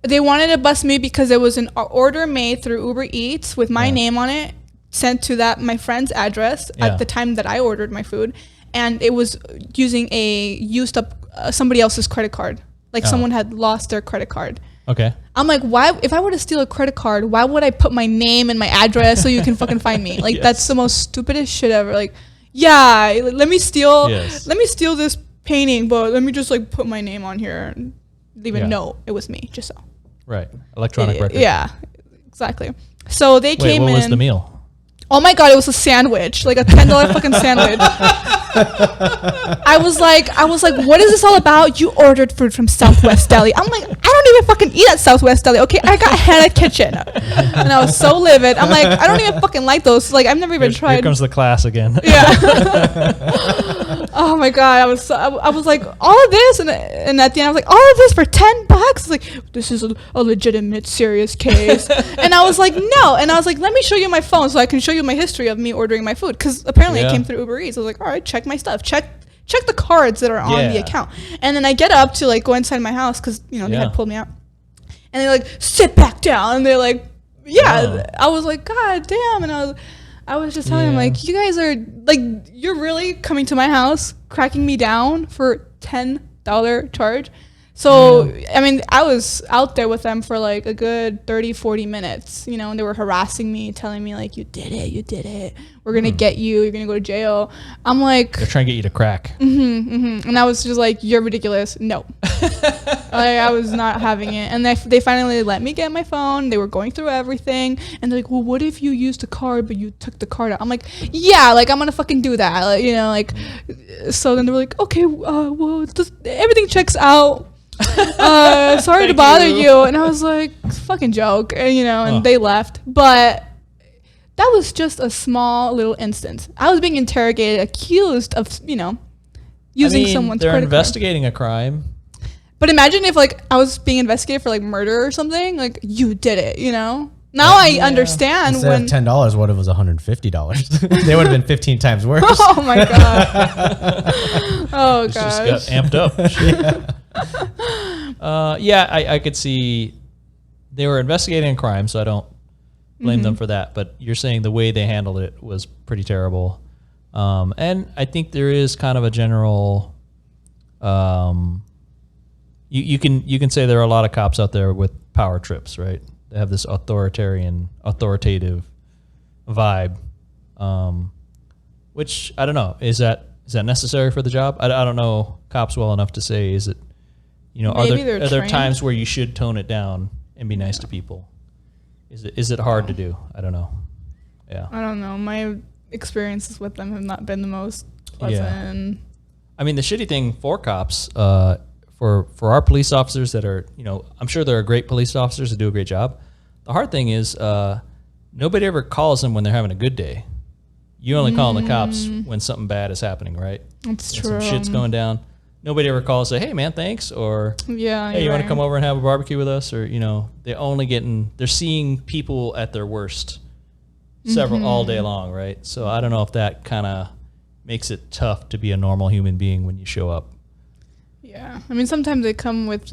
Speaker 3: They wanted to bust me because there was an order made through Uber Eats with my name on it, sent to my friend's address at the time that I ordered my food, and it was using a used up somebody else's credit card. Someone had lost their credit card.
Speaker 2: Okay.
Speaker 3: I'm like, why? If I were to steal a credit card, why would I put my name and my address so you can fucking find me? That's the most stupidest shit ever. Let me steal this painting, but let me just put my name on here and leave a note. It was me, just so.
Speaker 2: Right. Electronic record.
Speaker 3: Yeah, exactly. So they came in.
Speaker 2: What was the meal?
Speaker 3: Oh my God, it was a sandwich, a $10 fucking sandwich. I was like, what is this all about? You ordered food from Southwest Deli. I'm like, I don't even fucking eat at Southwest Deli. Okay, I got Hannah Kitchen, and I was so livid. I'm like, I don't even fucking like those. I've never even tried.
Speaker 2: Here comes the class again.
Speaker 3: Yeah. Oh my God, I was like, all of this, and at the end I was like, all of this for $10? This is a legitimate, serious case. And I was like, no. And I was like, let me show you my phone so I can show you my history of me ordering my food, because apparently it came through Uber Eats. I was like, all right, check my stuff, check the cards that are on the account. And then I get up to go inside my house because they had pulled me out, and they're like, sit back down, and they're like, I was like, God damn. And I was just telling them, you guys are you're really coming to my house, cracking me down for $10 charge. So, I mean, I was out there with them for a good 30, 40 minutes, and they were harassing me, telling me you did it. We're going to get you. You're going to go to jail. I'm like,
Speaker 2: they're trying to get you to crack.
Speaker 3: And I was just like, you're ridiculous. No. I was not having it. And they finally let me get my phone. They were going through everything. And they're like, well, what if you used a card, but you took the card out? I'm like, yeah, I'm going to fucking do that. So then they were like, okay, well, everything checks out. Sorry to bother you. And I was like, fucking joke. And they left. But that was just a small little instance. I was being interrogated, accused of, using someone's
Speaker 2: they're
Speaker 3: credit
Speaker 2: investigating a crime.
Speaker 3: But imagine if like I was being investigated for like murder or something, like you did it, you know? Now I understand
Speaker 1: Instead
Speaker 3: when
Speaker 1: of $10, what if it was $150? They would have been 15 times worse.
Speaker 3: Oh my god. Oh gosh.
Speaker 2: Just got amped up. I could see they were investigating a crime, so I don't blame them for that. But you're saying the way they handled it was pretty terrible. And I think there is kind of a general you can say there are a lot of cops out there with power trips, right? They have this authoritative vibe, which I don't know. Is that necessary for the job? I don't know cops well enough to say, is it, are there times where you should tone it down and be nice to people? Is it hard to do? I don't know. Yeah.
Speaker 3: I don't know. My experiences with them have not been the most pleasant.
Speaker 2: Yeah. I mean, the shitty thing for cops, for our police officers that are, I'm sure there are great police officers that do a great job. The hard thing is nobody ever calls them when they're having a good day. You only call the cops when something bad is happening, right?
Speaker 3: That's
Speaker 2: when
Speaker 3: true.
Speaker 2: Some shit's going down. Nobody ever calls and say, hey, man, thanks. Or, hey, you want to come over and have a barbecue with us? Or, they're seeing people at their worst all day long, right? So I don't know if that kind of makes it tough to be a normal human being when you show up.
Speaker 3: Yeah. I mean, sometimes they come with,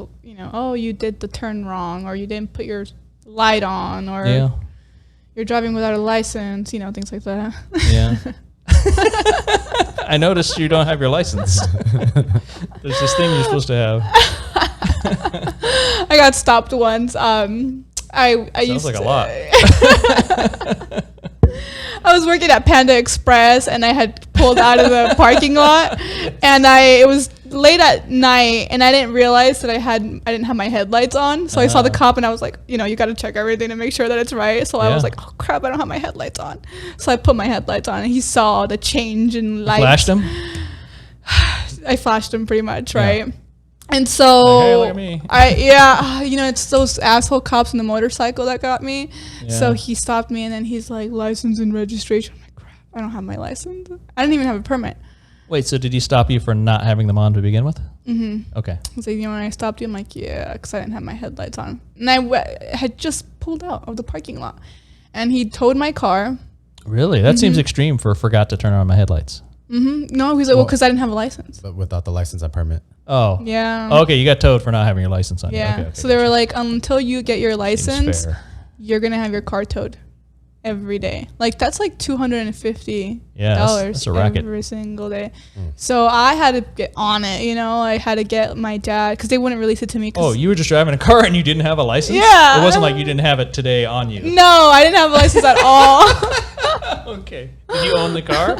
Speaker 3: oh, you did the turn wrong, or you didn't put your light on, or you're driving without a license, things like that.
Speaker 2: Yeah. I noticed you don't have your license. There's this thing you're supposed to have.
Speaker 3: I got stopped once. I
Speaker 2: Sounds like a lot.
Speaker 3: I was working at Panda Express, and I had pulled out of the parking lot, and it was late at night, and I didn't realize that I didn't have my headlights on. So I saw the cop, and I was like, you got to check everything to make sure that it's right. So I was like, oh crap, I don't have my headlights on. So I put my headlights on, and he saw the change in lights.
Speaker 2: Flashed him?
Speaker 3: I flashed him pretty much, right? Yeah. And so,
Speaker 2: hey, look at me.
Speaker 3: It's those asshole cops on the motorcycle that got me. Yeah. So he stopped me, and then he's like, license and registration. I'm like, crap, I don't have my license. I didn't even have a permit.
Speaker 2: Wait, so did he stop you for not having them on to begin with?
Speaker 3: Mm-hmm.
Speaker 2: Okay.
Speaker 3: He's like, when I stopped you, I'm like, yeah, because I didn't have my headlights on. And I had just pulled out of the parking lot. And he towed my car.
Speaker 2: Really? That seems extreme for forgot to turn on my headlights.
Speaker 3: Mm-hmm. No, he's like, because I didn't have a license.
Speaker 1: But without the license and permit.
Speaker 2: Oh.
Speaker 3: Yeah.
Speaker 2: Okay, you got towed for not having your license on.
Speaker 3: Yeah.
Speaker 2: Okay,
Speaker 3: so they were like, until you get your license, you're going to have your car towed every day. Like, that's like $250
Speaker 2: that's a racket.
Speaker 3: Every single day. So I had to get on it, I had to get my dad, because they wouldn't release it to me.
Speaker 2: Oh, you were just driving a car and you didn't have a license?
Speaker 3: Yeah.
Speaker 2: It wasn't like you didn't have it today on you.
Speaker 3: No, I didn't have a license at all.
Speaker 2: Okay. Did you own the car?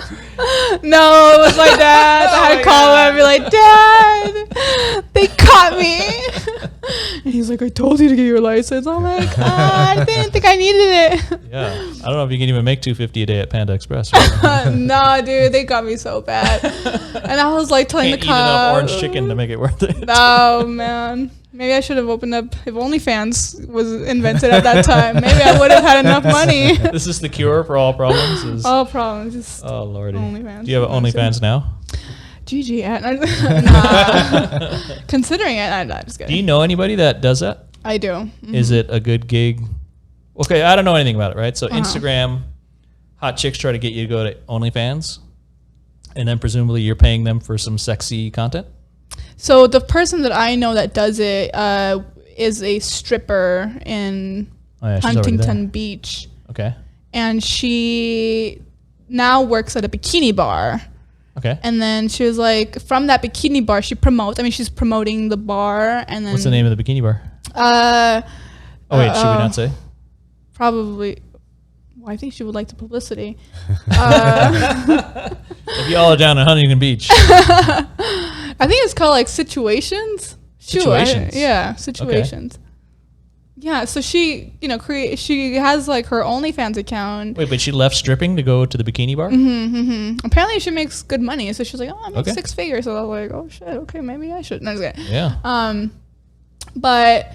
Speaker 3: No, it was my dad. I had to call him and be like, Dad, they caught me. And he's like, I told you to get your license. I'm like, I didn't think I needed it.
Speaker 2: Yeah. I don't know if you can even make $250 a day at Panda Express. Right?
Speaker 3: No, dude, they got me so bad. And I was like telling the cop.
Speaker 2: Can't eat enough orange chicken to make it worth it.
Speaker 3: Oh, man. Maybe I should have opened up, if OnlyFans was invented at that time, maybe I would have had enough money.
Speaker 2: This is the cure for all problems?
Speaker 3: All problems.
Speaker 2: Oh, Lordy.
Speaker 3: OnlyFans.
Speaker 2: Do you have OnlyFans now?
Speaker 3: GG. Nah. Considering it, I'm not just kidding.
Speaker 2: Do you know anybody that does that?
Speaker 3: I do. Mm-hmm.
Speaker 2: Is it a good gig? Okay, I don't know anything about it, right? So Instagram, hot chicks try to get you to go to OnlyFans, and then presumably you're paying them for some sexy content?
Speaker 3: So the person that I know that does it is a stripper in Huntington Beach.
Speaker 2: Okay.
Speaker 3: And she now works at a bikini bar.
Speaker 2: Okay.
Speaker 3: And then she was like, from that bikini bar, she's promoting the bar. And then
Speaker 2: what's the name of the bikini bar? Should we not say?
Speaker 3: Probably. Well, I think she would like the publicity.
Speaker 2: If y'all are down in Huntington Beach.
Speaker 3: I think it's called like Situations.
Speaker 2: Situations.
Speaker 3: Situations. Okay. Yeah, so she, she has like her OnlyFans account.
Speaker 2: Wait, but she left stripping to go to the bikini bar?
Speaker 3: Apparently she makes good money. So she's like, oh, I make 6 figures. So I was like, oh shit, okay, maybe I should. No,
Speaker 2: yeah.
Speaker 3: But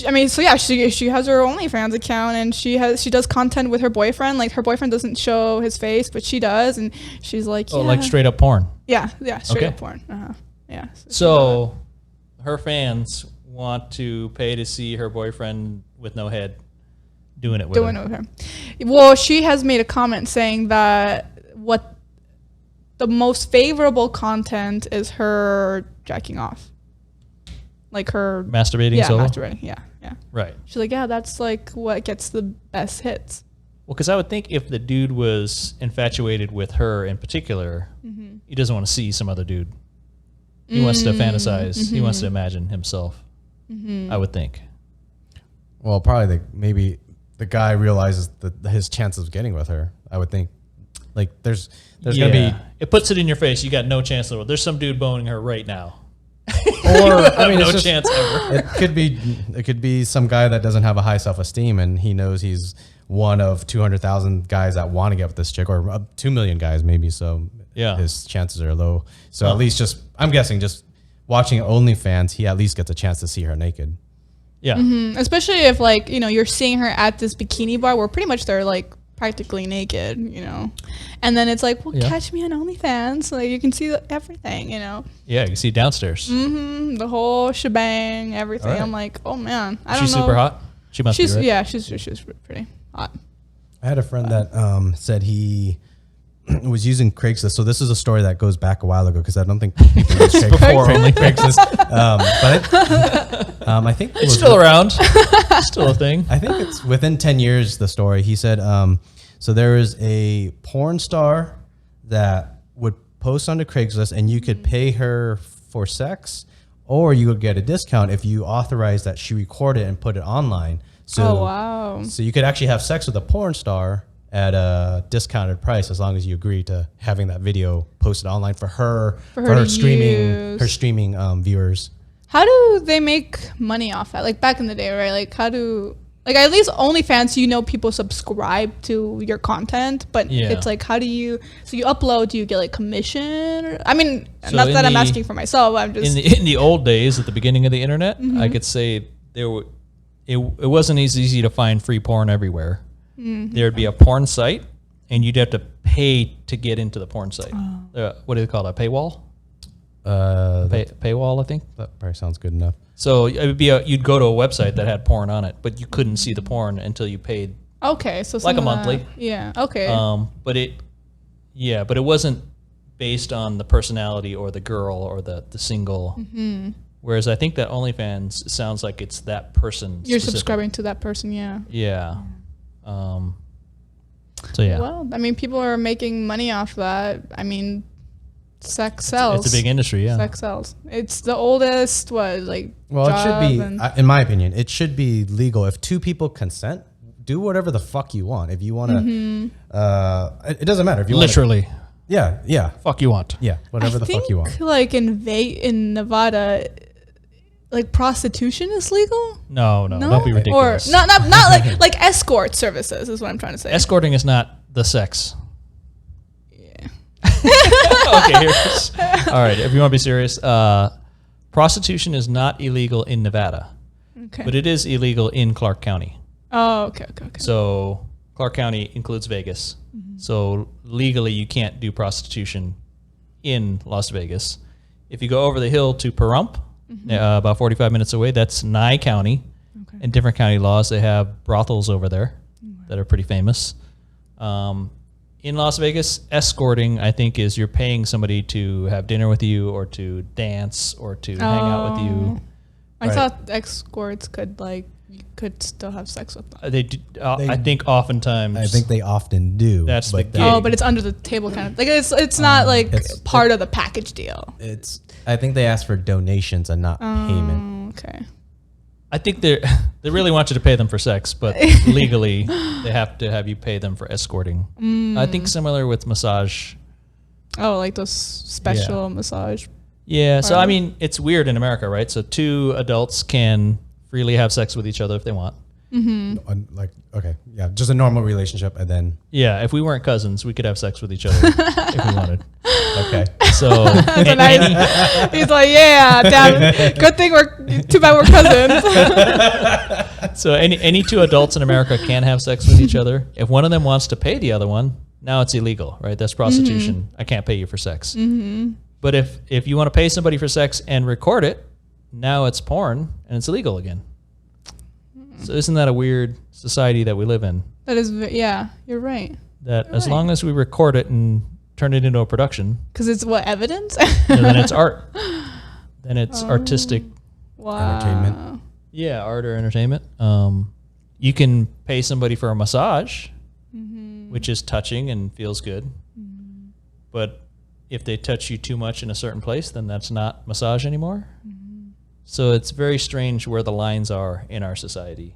Speaker 3: I mean, so yeah, she has her OnlyFans account, and she does content with her boyfriend. Like her boyfriend doesn't show his face, but she does, and she's like,
Speaker 2: Oh, like straight up porn.
Speaker 3: yeah, straight
Speaker 2: Okay.
Speaker 3: up porn. Yeah.
Speaker 2: So her fans want to pay to see her boyfriend with no head doing it with her.
Speaker 3: Well, she has made a comment saying that what the most favorable content is her jacking off. Like her
Speaker 2: Masturbating solo?
Speaker 3: Masturbating, yeah.
Speaker 2: Right.
Speaker 3: She's like, yeah, that's like what gets the best hits.
Speaker 2: Well, because I would think if the dude was infatuated with her in particular, he doesn't want to see some other dude. He wants to fantasize. He wants to imagine himself, I would think.
Speaker 1: Well, probably maybe the guy realizes his chances of getting with her. I would think, like there's gonna be.
Speaker 2: It puts it in your face. You got no chance in the world. There's some dude boning her right now.
Speaker 1: Or I mean,
Speaker 2: No
Speaker 1: it's
Speaker 2: chance ever.
Speaker 1: It could be some guy that doesn't have a high self-esteem, and he knows he's one of 200,000 guys that want to get with this chick, or 2 million guys maybe. So
Speaker 2: Yeah.
Speaker 1: his chances are low. So at least I'm guessing just watching OnlyFans, he at least gets a chance to see her naked.
Speaker 2: Yeah.
Speaker 3: Especially if like, you're seeing her at this bikini bar where pretty much they're like practically naked, and then it's like, well, catch me on OnlyFans, so like, you can see everything,
Speaker 2: Yeah, you can see downstairs.
Speaker 3: the whole shebang, everything.
Speaker 2: All right.
Speaker 3: I'm like, oh man, I don't
Speaker 2: She's
Speaker 3: know.
Speaker 2: super hot. She must be, right?
Speaker 3: Yeah, she's pretty hot.
Speaker 1: I had a friend that said he was using Craigslist. So this is a story that goes back a while ago because I don't think people use
Speaker 2: Before
Speaker 1: Craigslist. But I think
Speaker 2: It's still around. Still a thing.
Speaker 1: I think it's within 10 years, the story. He said, so there is a porn star that would post onto Craigslist and you could pay her for sex, or you would get a discount if you authorize that she record it and put it online. So,
Speaker 3: Oh, wow.
Speaker 1: So you could actually have sex with a porn star at a discounted price as long as you agree to having that video posted online for her
Speaker 3: to
Speaker 1: streaming viewers.
Speaker 3: How do they make money off that? Like back in the day, right? Like at least OnlyFans, people subscribe to your content, but it's like, how do you upload, do you get like commission? Or, I mean,
Speaker 2: So
Speaker 3: not that I'm asking for myself, I'm just.
Speaker 2: In the old days, at the beginning of the internet, I could say it wasn't as easy to find free porn everywhere. There'd be a porn site, and you'd have to pay to get into the porn site. What do they call it? A paywall? Paywall, I think.
Speaker 1: That probably sounds good enough.
Speaker 2: So it would be you'd go to a website that had porn on it, but you couldn't see the porn until you paid.
Speaker 3: Okay, so
Speaker 2: like a monthly.
Speaker 3: Yeah. Okay.
Speaker 2: But it wasn't based on the personality or the girl or the single. Whereas I think that OnlyFans sounds like it's that person.
Speaker 3: You're
Speaker 2: specific.
Speaker 3: subscribing to that person, yeah.
Speaker 2: Yeah. So yeah.
Speaker 3: Well, I mean, people are making money off that. I mean, sex sells.
Speaker 2: It's a big industry, yeah.
Speaker 3: Sex sells. It's the oldest,
Speaker 1: Well, it should be, in my opinion, it should be legal. If two people consent, do whatever the fuck you want. If you want to, it doesn't matter. If you
Speaker 2: Literally.
Speaker 1: Yeah.
Speaker 2: Fuck you want.
Speaker 1: Yeah, whatever the fuck you want.
Speaker 3: Like in Nevada, like prostitution is legal?
Speaker 2: No, don't be ridiculous.
Speaker 3: Or not like escort services is what I'm trying to say.
Speaker 2: Escorting is not the sex.
Speaker 3: Yeah.
Speaker 2: Okay, all right, if you want to be serious, prostitution is not illegal in Nevada,
Speaker 3: Okay.
Speaker 2: but it is illegal in Clark County.
Speaker 3: Oh, okay.
Speaker 2: So Clark County includes Vegas. So legally you can't do prostitution in Las Vegas. If you go over the hill to Pahrump, about 45 minutes away, that's Nye County.
Speaker 3: Okay.
Speaker 2: In different county laws, they have brothels over there that are pretty famous. In Las Vegas, escorting, I think, is you're paying somebody to have dinner with you or to dance or to hang out with you.
Speaker 3: I thought escorts could still have sex with them.
Speaker 2: They do, I think oftentimes.
Speaker 1: I think they often do.
Speaker 2: That's the gig.
Speaker 3: But it's under the table kind of like it's not like part of the package deal.
Speaker 1: I think they ask for donations and not payment.
Speaker 3: Okay.
Speaker 2: I think they really want you to pay them for sex, but legally they have to have you pay them for escorting. I think similar with massage.
Speaker 3: Oh, like those special massage.
Speaker 2: Yeah. So I mean, it's weird in America, right? So two adults can freely have sex with each other if they want.
Speaker 1: Just a normal relationship, and then
Speaker 2: Yeah, if we weren't cousins, we could have sex with each other if we wanted.
Speaker 1: okay.
Speaker 2: So
Speaker 3: That's a nice, he's like, yeah, damn, good thing too bad we're cousins.
Speaker 2: So any two adults in America can have sex with each other. If one of them wants to pay the other one, now it's illegal, right? That's prostitution.
Speaker 3: Mm-hmm.
Speaker 2: I can't pay you for sex. But if you want to pay somebody for sex and record it, now it's porn and it's illegal again. So isn't that a weird society that we live in?
Speaker 3: That is, yeah, you're right.
Speaker 2: That as long as we record it and turn it into a production,
Speaker 3: Because it's what, evidence?
Speaker 2: then it's art. Then it's artistic.
Speaker 3: Wow.
Speaker 1: Entertainment.
Speaker 2: Yeah, art or entertainment. You can pay somebody for a massage, which is touching and feels good. But if they touch you too much in a certain place, then that's not massage anymore. So it's very strange where the lines are in our society.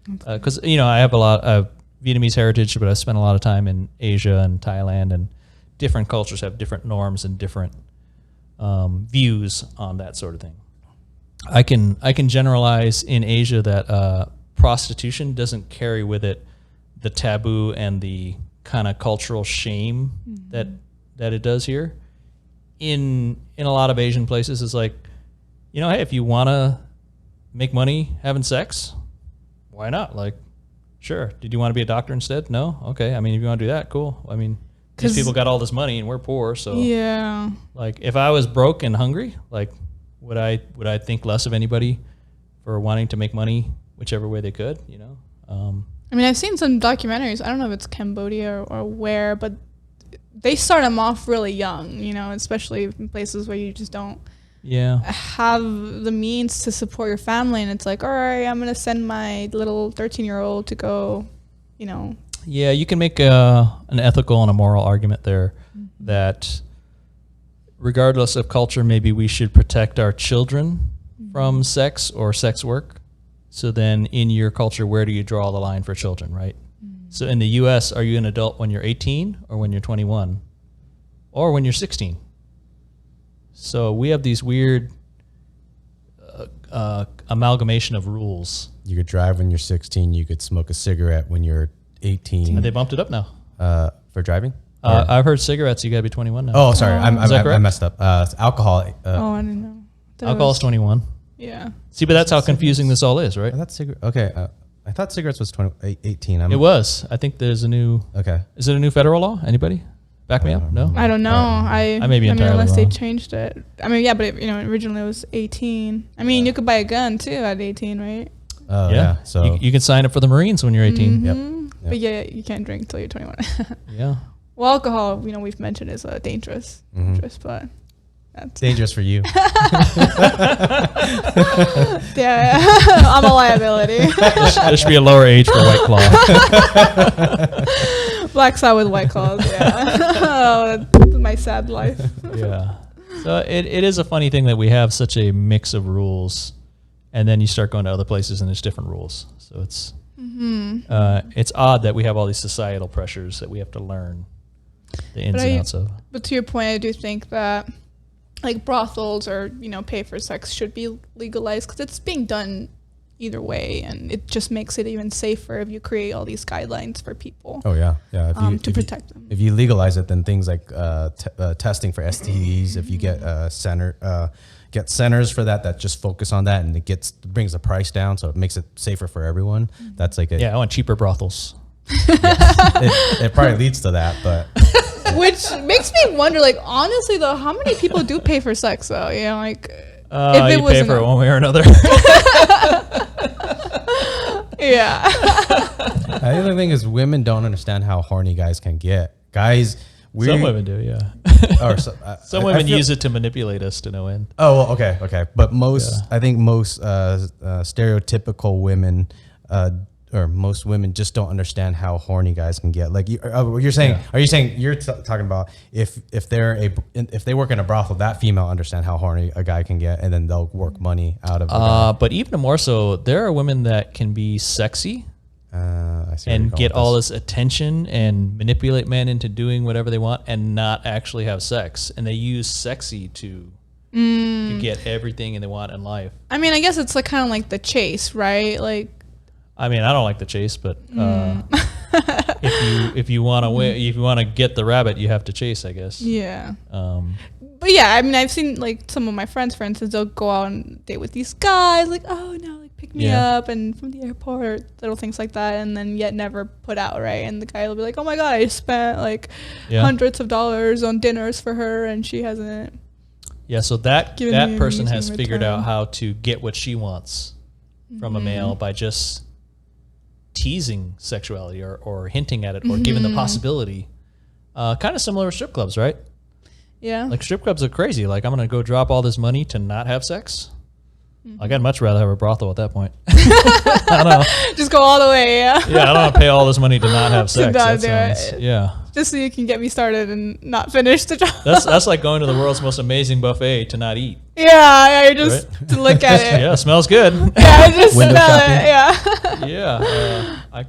Speaker 2: Because, I have a lot of Vietnamese heritage, but I spent a lot of time in Asia and Thailand, and different cultures have different norms and different views on that sort of thing. I can generalize in Asia that prostitution doesn't carry with it the taboo and the kind of cultural shame that it does here. In a lot of Asian places, it's like, hey, if you want to make money having sex, why not? Like, sure. Did you want to be a doctor instead? No? Okay. I mean, if you want to do that, cool. I mean, these people got all this money and we're poor, so
Speaker 3: yeah.
Speaker 2: Like, if I was broke and hungry, like, would I think less of anybody for wanting to make money whichever way they could?
Speaker 3: I mean, I've seen some documentaries. I don't know if it's Cambodia or where, but they start them off really young, especially in places where you just don't have the means to support your family. And it's like, all right, I'm going to send my little 13-year-old to go,
Speaker 2: Yeah, you can make an ethical and a moral argument there that regardless of culture, maybe we should protect our children from sex or sex work. So then in your culture, where do you draw the line for children, right? So in the U.S., are you an adult when you're 18 or when you're 21 or when you're 16? So we have these weird amalgamation of rules.
Speaker 1: You could drive when you're 16. You could smoke a cigarette when you're 18.
Speaker 2: And they bumped it up now.
Speaker 1: For driving?
Speaker 2: I've heard cigarettes, you got to be 21 now.
Speaker 1: Oh, sorry. I messed up. Alcohol.
Speaker 3: I didn't know.
Speaker 2: Alcohol's 21.
Speaker 3: Yeah.
Speaker 2: See, but that's how confusing this all is, right?
Speaker 1: I thought I thought cigarettes was 18.
Speaker 2: It was. I think there's a new...
Speaker 1: Okay.
Speaker 2: Is it a new federal law? Anybody? Back me up? No?
Speaker 3: I don't know. I
Speaker 2: may be entirely
Speaker 3: unless
Speaker 2: wrong.
Speaker 3: they changed it. I mean, yeah, but originally it was 18. I mean, you could buy a gun too at 18, right?
Speaker 1: Oh, yeah. So
Speaker 2: you can sign up for the Marines when you're 18.
Speaker 1: Yep.
Speaker 3: But yeah, you can't drink until you're 21.
Speaker 2: Yeah.
Speaker 3: Well, alcohol, we've mentioned is dangerous, but that's
Speaker 1: dangerous for you.
Speaker 3: yeah, I'm a liability.
Speaker 2: There should be a lower age for White Claw.
Speaker 3: Black side with White Claws, yeah. Oh, that's my sad life.
Speaker 2: Yeah. So it is a funny thing that we have such a mix of rules, and then you start going to other places and there's different rules. So it's odd that we have all these societal pressures that we have to learn the ins and outs of. But
Speaker 3: to your point, I do think that like brothels or pay for sex should be legalized because it's being done either way, and it just makes it even safer if you create all these guidelines for people.
Speaker 1: Oh yeah.
Speaker 3: To protect them.
Speaker 1: If you legalize it, then things like testing for STDs. If you get get centers for that just focus on that, and it brings the price down, so it makes it safer for everyone. That's like
Speaker 2: I want cheaper brothels.
Speaker 1: It probably leads to that, but
Speaker 3: which makes me wonder, like, honestly though, how many people do pay for sex though? If it
Speaker 2: you pay for it one way or another.
Speaker 3: Yeah.
Speaker 1: The other thing is women don't understand how horny guys can get. Guys,
Speaker 2: some women do, yeah. Some women use it to manipulate us to no end.
Speaker 1: Oh, well, okay. But I think most stereotypical women, or most women just don't understand how horny guys can get. Like you're saying, are you saying you're talking about if they work in a brothel, that female understand how horny a guy can get, and then they'll work money out of it.
Speaker 2: But even more so, there are women that can be sexy and get all this attention and manipulate men into doing whatever they want and not actually have sex. And they use sexy to get everything they want in life. I
Speaker 3: mean, I guess it's like kind of like the chase, right? Like,
Speaker 2: I mean, I don't like the chase, but if you want to win, if you want to get the rabbit, you have to chase, I guess.
Speaker 3: Yeah. But yeah, I mean, I've seen like some of my friends, for instance, they'll go out and date with these guys, like, oh no, like pick me up and from the airport, little things like that, and then yet never put out, right? And the guy will be like, oh my god, I spent like hundreds of dollars on dinners for her, and she hasn't.
Speaker 2: Yeah, so that person has
Speaker 3: return.
Speaker 2: figured out how to get what she wants from a male by just teasing sexuality or hinting at it or giving the possibility. Kind of similar to strip clubs, right?
Speaker 3: Yeah.
Speaker 2: Like strip clubs are crazy. Like, I'm going to go drop all this money to not have sex. Like, I'd much rather have a brothel at that point. I don't know.
Speaker 3: Just go all the way, yeah.
Speaker 2: Yeah, I don't want to pay all this money to not have sex.
Speaker 3: not
Speaker 2: That
Speaker 3: do
Speaker 2: sounds,
Speaker 3: it.
Speaker 2: yeah.
Speaker 3: Just so you can get me started and not finish the job.
Speaker 2: That's like going to the world's most amazing buffet to not eat.
Speaker 3: Yeah, just to look at it.
Speaker 2: Yeah, smells good.
Speaker 3: Yeah, just
Speaker 1: Window
Speaker 3: smell
Speaker 1: shopping.
Speaker 3: it. Yeah.
Speaker 2: Yeah, I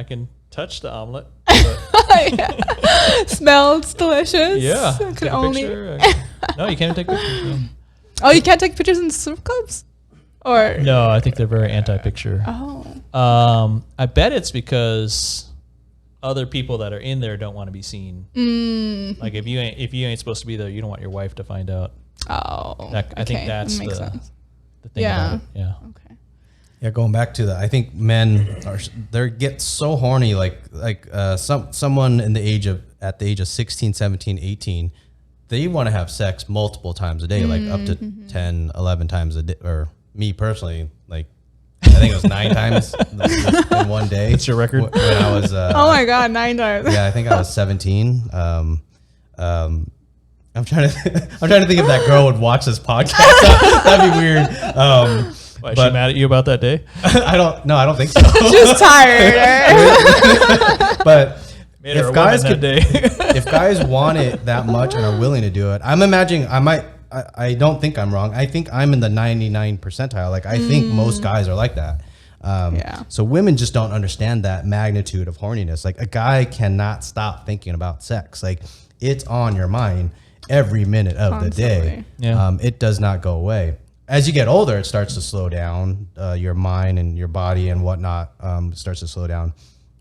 Speaker 2: can touch the omelet. But
Speaker 3: Smells delicious.
Speaker 2: yeah,
Speaker 3: Could
Speaker 2: take a
Speaker 3: only.
Speaker 2: picture. No, you can't take pictures. No.
Speaker 3: Oh, you can't take pictures in strip clubs? Or
Speaker 2: No, I think they're very anti-picture.
Speaker 3: oh.
Speaker 2: I bet it's because other people that are in there don't want to be seen. Like if you ain't supposed to be there, you don't want your wife to find out.
Speaker 3: Oh.
Speaker 2: I think that's
Speaker 3: that makes
Speaker 2: the
Speaker 3: sense.
Speaker 2: thing about it. Yeah.
Speaker 3: Okay.
Speaker 1: Yeah, going back to that, I think men they get so horny, someone at the age of 16, 17, 18, they want to have sex multiple times a day, like up to 10, 11 times a day. Or me personally, like I think it was 9 times in one day.
Speaker 2: That's your record?
Speaker 1: When I was
Speaker 3: Oh my god, 9 times.
Speaker 1: yeah, I think I was 17. I'm trying to think if that girl would watch this podcast. That'd be weird.
Speaker 2: Why, is she mad at you about that day?
Speaker 1: I don't think so.
Speaker 3: Just tired.
Speaker 1: But
Speaker 2: Made her a
Speaker 1: if guys
Speaker 2: woman that day.
Speaker 1: if guys want it that much and are willing to do it, I'm imagining I don't think I'm wrong. I think I'm in the 99 percentile. Like I think most guys are like that.
Speaker 3: Yeah.
Speaker 1: So women just don't understand that magnitude of horniness. Like a guy cannot stop thinking about sex. Like it's on your mind every minute of the day.
Speaker 3: Constantly.
Speaker 2: Yeah.
Speaker 1: It does not go away. As you get older, it starts to slow down. Your mind and your body and whatnot starts to slow down.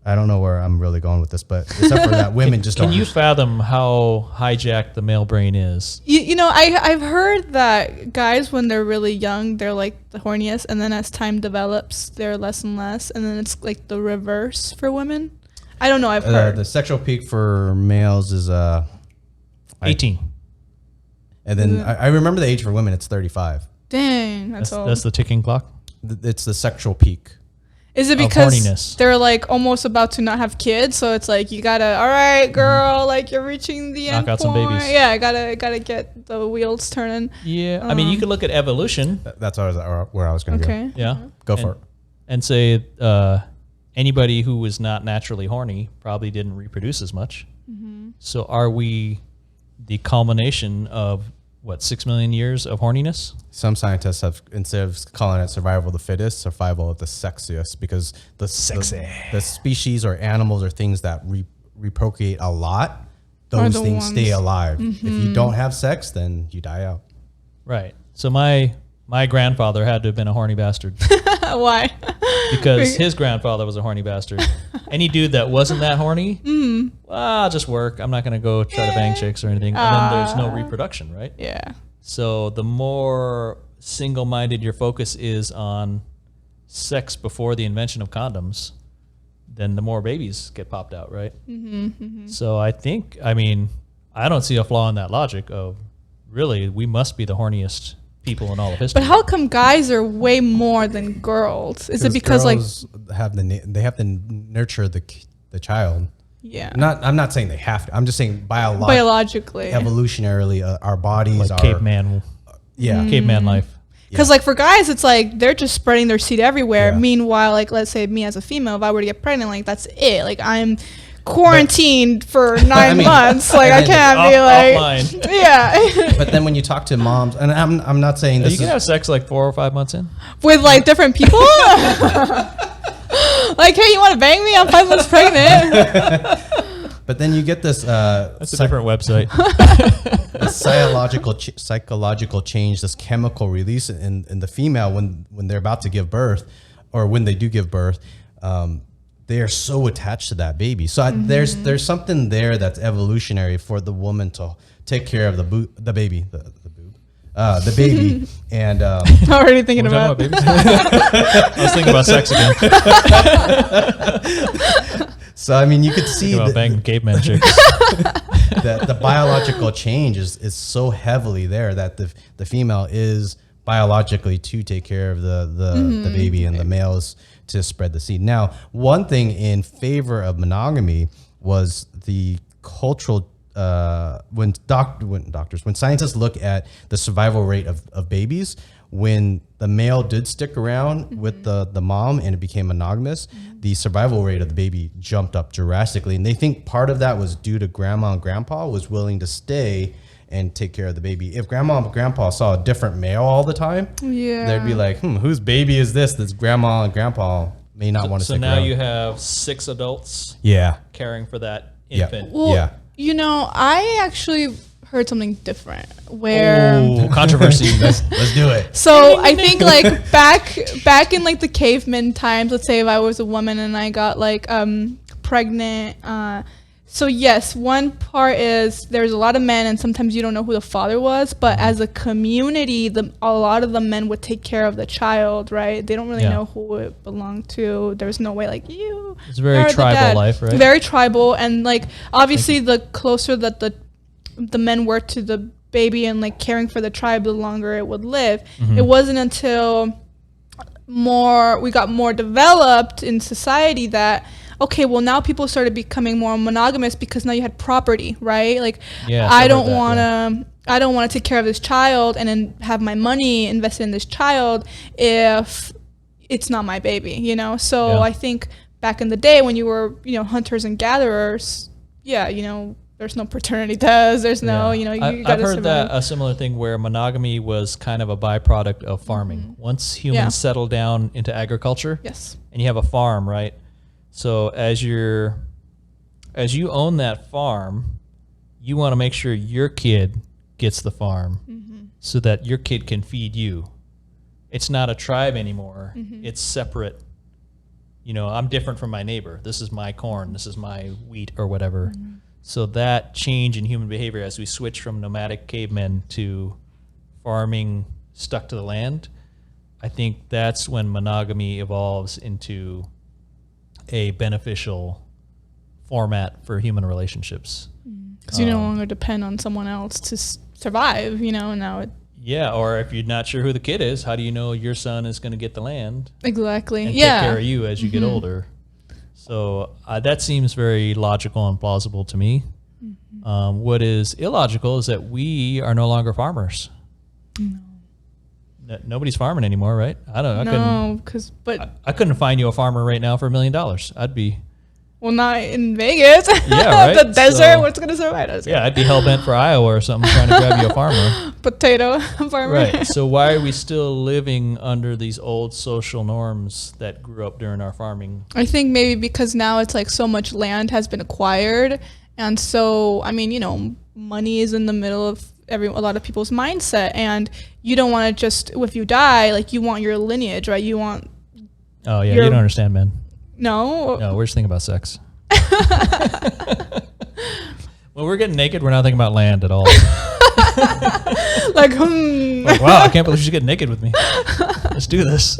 Speaker 1: I don't know where I'm really going with this, but except for that, women just don't.
Speaker 2: Can you fathom how hijacked the male brain is?
Speaker 3: You know, I've heard that guys, when they're really young, they're like the horniest, and then as time develops, they're less and less, and then it's like the reverse for women. I don't know. I've heard
Speaker 1: the sexual peak for males is
Speaker 2: 18.
Speaker 1: And then I remember the age for women. It's 35.
Speaker 3: Dang, that's old.
Speaker 2: That's the ticking clock.
Speaker 1: It's the sexual peak.
Speaker 3: Is it
Speaker 2: of
Speaker 3: because
Speaker 2: horniness.
Speaker 3: they're like almost about to not have kids, so it's like you gotta, all right, girl, like you're reaching the end
Speaker 2: Knock out some
Speaker 3: point.
Speaker 2: babies.
Speaker 3: Yeah, gotta get the wheels turning.
Speaker 2: Yeah. I mean, you could look at evolution.
Speaker 1: That's where I was going to
Speaker 3: Okay.
Speaker 2: Yeah.
Speaker 1: go. Go for it.
Speaker 2: And say anybody who was not naturally horny probably didn't reproduce as much. So are we the culmination of, 6 million years of horniness?
Speaker 1: Some scientists have, instead of calling it survival of the fittest, survival of the sexiest, because the species or animals or things that reprocreate a lot, those
Speaker 3: the
Speaker 1: things stay
Speaker 3: ones.
Speaker 1: alive. If you don't have sex, then you die out.
Speaker 2: Right. So my grandfather had to have been a horny bastard
Speaker 3: Why?
Speaker 2: because his grandfather was a horny bastard. Any dude that wasn't that horny, I'll just work. I'm not going to go try to bang chicks or anything. And then there's no reproduction, right?
Speaker 3: Yeah.
Speaker 2: So the more single-minded your focus is on sex before the invention of condoms, then the more babies get popped out, right? So I don't see a flaw in that logic of, really, we must be the horniest people in all of history.
Speaker 3: But how come guys are way more than girls? Is it because
Speaker 1: girls have they have to nurture the child?
Speaker 3: yeah,
Speaker 1: I'm not saying they have to. I'm just saying
Speaker 3: biologically,
Speaker 1: evolutionarily, our bodies
Speaker 2: like
Speaker 1: are
Speaker 2: caveman, caveman life.
Speaker 3: Because like for guys, it's like they're just spreading their seed everywhere.
Speaker 1: Yeah.
Speaker 3: Meanwhile, like let's say me as a female, if I were to get pregnant, like that's it. Like I'm quarantined for 9 months. Like I can't be like,
Speaker 2: offline.
Speaker 3: yeah,
Speaker 1: But then when you talk to moms, and I'm not saying this
Speaker 2: You can have sex like 4 or 5 months in.
Speaker 3: with like different people. Like, hey, you want to bang me? I'm 5 months pregnant.
Speaker 1: But then you get this
Speaker 2: That's a different website.
Speaker 1: psychological change, this chemical release in the female when they're about to give birth, or when they do give birth. They are so attached to that baby. So there's something there that's evolutionary for the woman to take care of the baby, the baby, and
Speaker 3: Already thinking about
Speaker 2: babies? I was thinking about sex again.
Speaker 1: So I mean, you could see
Speaker 2: About banging caveman chicks.
Speaker 1: that the biological change is so heavily there that the female is biologically to take care of the baby, and the males to spread the seed. Now, one thing in favor of monogamy was the cultural. When scientists look at the survival rate of babies, when the male did stick around with the mom and it became monogamous, the survival rate of the baby jumped up drastically. And they think part of that was due to grandma and grandpa was willing to stay and take care of the baby. If grandma and grandpa saw a different male all the time, they'd be like, whose baby is this? This grandma and grandpa may not want to stick around.
Speaker 2: So now you have 6 adults caring for that infant.
Speaker 3: Well, you know, I actually heard something different where
Speaker 2: controversy.
Speaker 1: Let's do it.
Speaker 3: So I think like back in like the caveman times, let's say if I was a woman and I got like pregnant, so yes, one part is there's a lot of men and sometimes you don't know who the father was, but as a community, a lot of the men would take care of the child, right? They don't really know who it belonged to. There's no way like you.
Speaker 2: It's very tribal life, right?
Speaker 3: Very tribal, and like obviously the closer that the men were to the baby and like caring for the tribe, the longer it would live. It wasn't until we got more developed in society that okay, well now people started becoming more monogamous because now you had property, right? Like I don't want to take care of this child and then have my money invested in this child if it's not my baby, you know? So I think back in the day when you were, you know, hunters and gatherers, you know, there's no paternity test, there's no, you know, you gotta
Speaker 2: I've heard
Speaker 3: survive.
Speaker 2: that a similar thing where monogamy was kind of a byproduct of farming. Once humans settle down into agriculture, and you have a farm, right? So as you own that farm, you want to make sure your kid gets the farm so that your kid can feed you. It's not a tribe anymore. It's separate. You know, I'm different from my neighbor. This is my corn. This is my wheat or whatever. So that change in human behavior as we switch from nomadic cavemen to farming stuck to the land, I think that's when monogamy evolves into a beneficial format for human relationships.
Speaker 3: Because you no longer depend on someone else to survive, you know, and now it...
Speaker 2: Yeah, or if you're not sure who the kid is, how do you know your son is going to get the land?
Speaker 3: Exactly.
Speaker 2: And take care of you as you get older. So that seems very logical and plausible to me. What is illogical is that we are no longer farmers. Nobody's farming anymore, right? I couldn't find you a farmer right now for $1 million. I'd be...
Speaker 3: Well, not in Vegas.
Speaker 2: Yeah, right?
Speaker 3: The desert, what's going to survive us?
Speaker 2: Yeah, I'd be hell-bent for Iowa or something trying to grab you a farmer.
Speaker 3: Potato farmer.
Speaker 2: Right. So why are we still living under these old social norms that grew up during our farming?
Speaker 3: I think maybe because now it's like so much land has been acquired. And so, I mean, you know, money is in the middle of a lot of people's mindset. And you don't want to just, if you die, like you want your lineage, right? You want...
Speaker 2: Oh, yeah. You don't understand, man.
Speaker 3: No,
Speaker 2: we're just thinking about sex. When we're getting naked, we're not thinking about land at all.
Speaker 3: like,
Speaker 2: wow, I can't believe she's getting naked with me. Let's do this.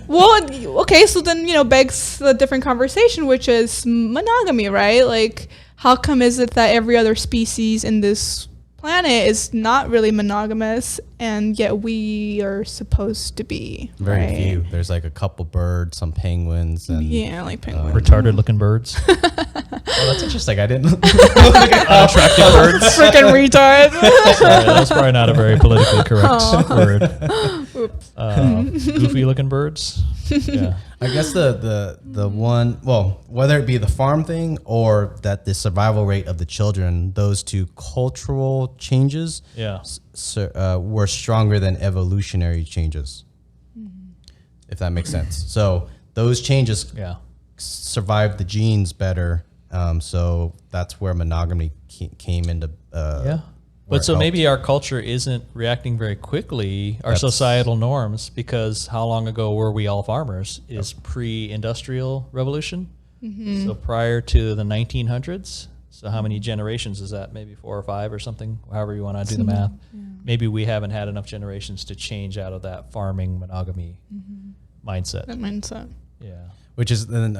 Speaker 3: Well, okay, so then, you know, begs a different conversation, which is monogamy, right? Like, how come is it that every other species in this planet is not really monogamous, and yet we are supposed to be?
Speaker 1: Very few. There's like a couple birds, some penguins, and
Speaker 3: like penguins.
Speaker 2: Retarded looking birds.
Speaker 1: Oh, that's interesting. I didn't.
Speaker 2: Unattractive birds.
Speaker 3: Freaking retard.
Speaker 2: Sorry, that's probably not a very politically correct word. Goofy looking birds. Yeah.
Speaker 1: I guess the one, well, whether it be the farm thing or that the survival rate of the children, those two cultural changes were stronger than evolutionary changes, if that makes sense. So those changes survived the genes better. So that's where monogamy came into
Speaker 2: But so maybe our culture isn't reacting very quickly, our societal norms, because how long ago were we all farmers? Is pre-industrial revolution. So prior to the 1900s. So how many generations is that? Maybe 4 or 5 or something, however you want to do the math.
Speaker 3: Yeah.
Speaker 2: Maybe we haven't had enough generations to change out of that farming monogamy mindset.
Speaker 3: That mindset.
Speaker 2: Yeah.
Speaker 1: Which is then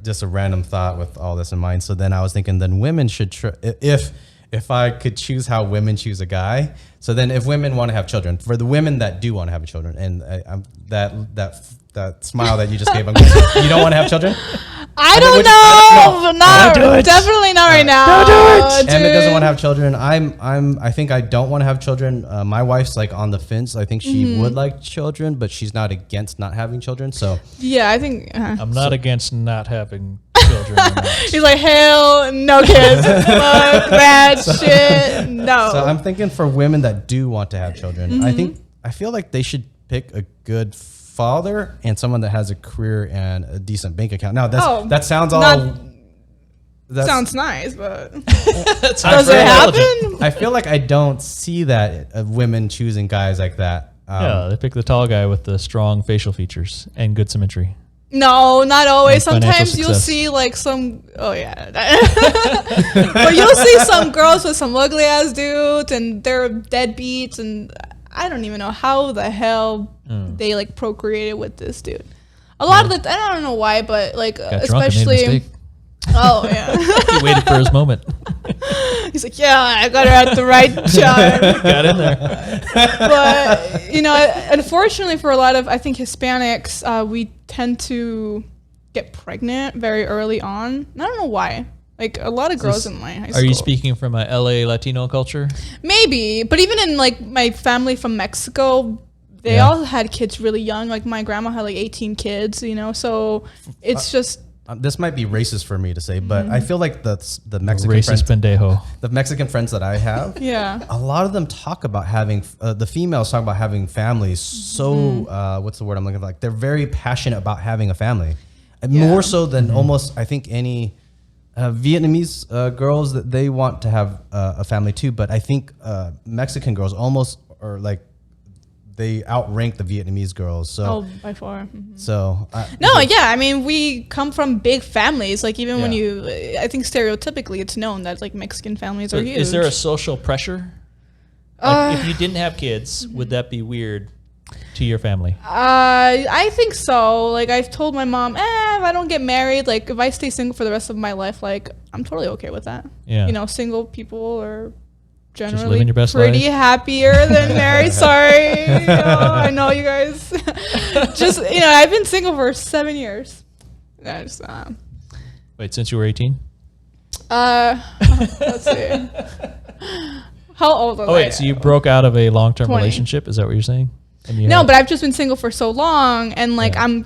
Speaker 1: just a random thought with all this in mind. So then I was thinking, then women should if I could choose how women choose a guy. So then if women want to have children, for the women that do want to have children, and that smile that you just gave, you don't want to have children?
Speaker 3: I don't know. Definitely not right now.
Speaker 2: Don't do it.
Speaker 1: Emmett doesn't want to have children. I think I don't want to have children. My wife's like on the fence. I think she would like children, but she's not against not having children. So
Speaker 3: yeah, I think
Speaker 2: I'm not against not having children.
Speaker 3: he's like, hell no kids. Fuck that shit. No.
Speaker 1: So I'm thinking for women that do want to have children, I feel like they should pick a good father and someone that has a career and a decent bank account. Now that sounds
Speaker 3: sounds nice, but
Speaker 2: Does
Speaker 3: it happen?
Speaker 1: I feel like I don't see that of women choosing guys like that.
Speaker 2: Yeah, they pick the tall guy with the strong facial features and good symmetry.
Speaker 3: No, not always.
Speaker 2: And financial
Speaker 3: Sometimes you'll
Speaker 2: success.
Speaker 3: see like some. Oh yeah, but you'll see some girls with some ugly ass dudes, and they're deadbeats, and I don't even know how the hell they like procreated with this dude. A lot of the I don't know why, but like
Speaker 2: Got drunk and made a
Speaker 3: especially.
Speaker 2: mistake.
Speaker 3: Oh yeah.
Speaker 2: He waited for his moment.
Speaker 3: He's like, yeah, I got her at the right time.
Speaker 2: Got in there.
Speaker 3: But you know, unfortunately for a lot of I think Hispanics, we tend to get pregnant very early on. I don't know why. Like a lot of girls in my high school.
Speaker 2: Are you speaking from a LA Latino culture?
Speaker 3: Maybe, but even in like my family from Mexico, they all had kids really young. Like my grandma had like 18 kids, you know. So it's just
Speaker 1: this might be racist for me to say, but I feel like the Mexican
Speaker 2: Racist pendejo.
Speaker 1: the Mexican friends that I have,
Speaker 3: yeah.
Speaker 1: a lot of them talk about having the females talk about having families. So what's the word I'm looking for? Like they're very passionate about having a family, and more so than almost I think any Vietnamese girls that they want to have a family too. But I think Mexican girls almost are like they outrank the Vietnamese girls. So
Speaker 3: by far.
Speaker 1: so
Speaker 3: No, yeah. I mean, we come from big families. Like even when
Speaker 1: Yeah.
Speaker 3: I think stereotypically, it's known that like Mexican families are huge.
Speaker 2: Is there a social pressure? Like if you didn't have kids, would that be weird to your family?
Speaker 3: I think so. Like I've told my mom, if I don't get married, like if I stay single for the rest of my life, like I'm totally okay with that.
Speaker 2: Yeah.
Speaker 3: You know, single people are generally
Speaker 2: living your best
Speaker 3: pretty
Speaker 2: life.
Speaker 3: happier than married. Sorry. You know, I know you guys. Just, you know, I've been single for 7 years. That's,
Speaker 2: Wait, since you were 18?
Speaker 3: let's see. How old was I?
Speaker 2: Oh, wait, so you broke out of a long-term
Speaker 3: 20.
Speaker 2: relationship? Is that what you're saying? And you
Speaker 3: No,
Speaker 2: had-
Speaker 3: but I've just been single for so long, and like
Speaker 2: Yeah.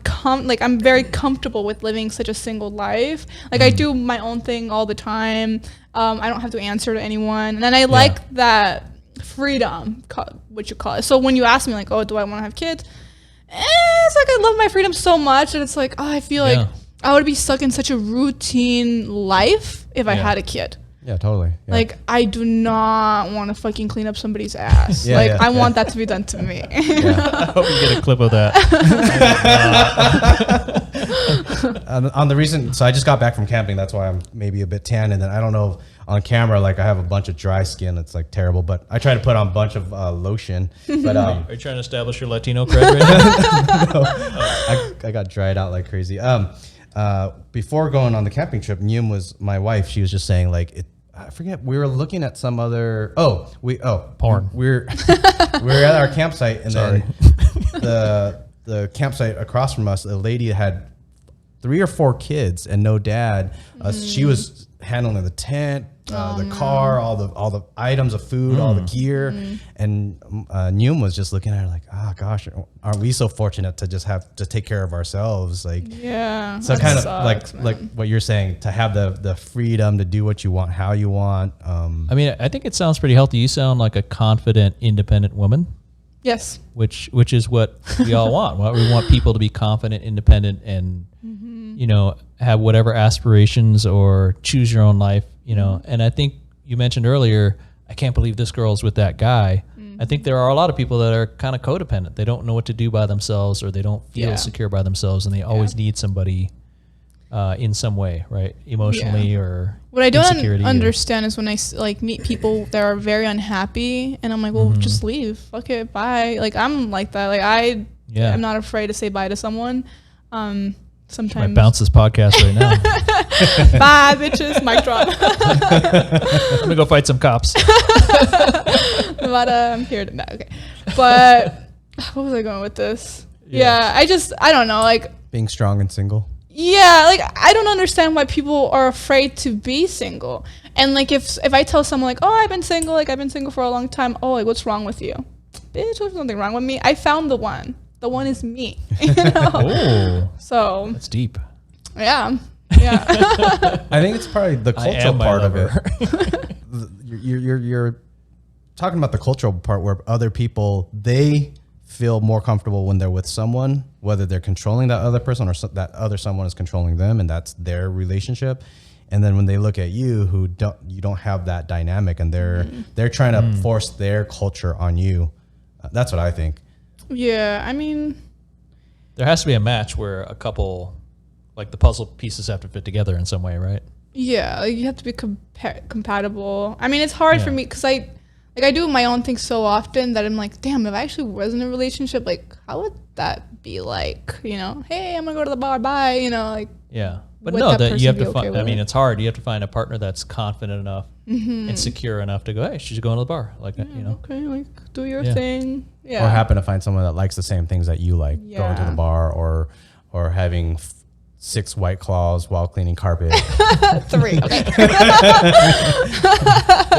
Speaker 3: I'm very comfortable with living such a single life. Like I do my own thing all the time. I don't have to answer to anyone, and then I like that freedom, what you call it. So when you ask me like, oh, do I want to have kids? It's like I love my freedom so much, and it's like, oh, I feel like I would be stuck in such a routine life if I had a kid.
Speaker 1: yeah, totally. Yeah.
Speaker 3: Like, I do not want to fucking clean up somebody's ass.
Speaker 1: Yeah,
Speaker 3: like,
Speaker 1: yeah,
Speaker 3: I want that to be done to me.
Speaker 2: I hope you get a clip of that.
Speaker 1: On the recent, so I just got back from camping. That's why I'm maybe a bit tan. And then I don't know on camera, like I have a bunch of dry skin. It's like terrible, but I try to put on a bunch of lotion. But
Speaker 2: Are you trying to establish your Latino cred right now?
Speaker 1: I got dried out like crazy. Before going on the camping trip, Liem was my wife. She was just saying like I forget. We were looking at some other.
Speaker 2: Porn.
Speaker 1: We're at our campsite, and
Speaker 2: Sorry.
Speaker 1: then the campsite across from us, a lady had 3 or 4 kids and no dad. She was handling the tent, the car, all the items of food, all the gear, and Liem was just looking at her like, oh gosh, aren't we so fortunate to just have to take care of ourselves? Like,
Speaker 3: Yeah.
Speaker 1: so
Speaker 3: that
Speaker 1: kind of
Speaker 3: sucks, man.
Speaker 1: like what you're saying, to have the freedom to do what you want, how you want.
Speaker 2: I mean, I think it sounds pretty healthy. You sound like a confident, independent woman,
Speaker 3: Yes.
Speaker 2: which is what we all want. We want people to be confident, independent, and you know, have whatever aspirations or choose your own life. You know, and I think you mentioned earlier, I can't believe this girl's with that guy. I think there are a lot of people that are kind of codependent. They don't know what to do by themselves, or they don't feel secure by themselves, and they always need somebody in some way, right? Emotionally or
Speaker 3: what I don't
Speaker 2: insecurity
Speaker 3: understand is when I like meet people that are very unhappy, and I'm like, well, just leave. Fuck it, bye. Like I'm like that. Like I'm not afraid to say bye to someone. Sometimes
Speaker 2: I might bounce this podcast right now.
Speaker 3: Bye, bitches. Mic drop.
Speaker 2: I'm gonna go fight some cops.
Speaker 3: But I'm here to okay. But what was I going with this? Yeah, I don't know. Like
Speaker 1: Being strong and single.
Speaker 3: Yeah, like I don't understand why people are afraid to be single. And like if I tell someone like, oh, I've been single for a long time. Oh, like what's wrong with you? Bitch, there's nothing wrong with me. I found the one. The one is me. You know?
Speaker 2: Oh,
Speaker 3: so
Speaker 2: that's deep.
Speaker 3: Yeah.
Speaker 1: I think it's probably the cultural part of it. You're talking about the cultural part where other people, they feel more comfortable when they're with someone, whether they're controlling that other person or that other someone is controlling them, and that's their relationship. And then when they look at you, you don't have that dynamic, and they're trying to force their culture on you. That's what I think.
Speaker 3: Yeah, I mean,
Speaker 2: there has to be a match where a couple, like the puzzle pieces have to fit together in some way, right?
Speaker 3: Yeah, like you have to be compatible. I mean, it's hard for me because I do my own thing so often that I'm like, damn, if I actually was in a relationship, like, how would that be like? You know, hey, I'm gonna go to the bar, bye. You know, like.
Speaker 2: Yeah, but no, that you have to find. I mean, it's hard. You have to find a partner that's confident enough and secure enough to go, hey, she's going to the bar, like you know.
Speaker 3: Okay, like do your thing. Yeah.
Speaker 1: Or happen to find someone that likes the same things that you like, going to the bar or having 6 White Claws while cleaning carpet.
Speaker 3: 3. Okay.
Speaker 2: Good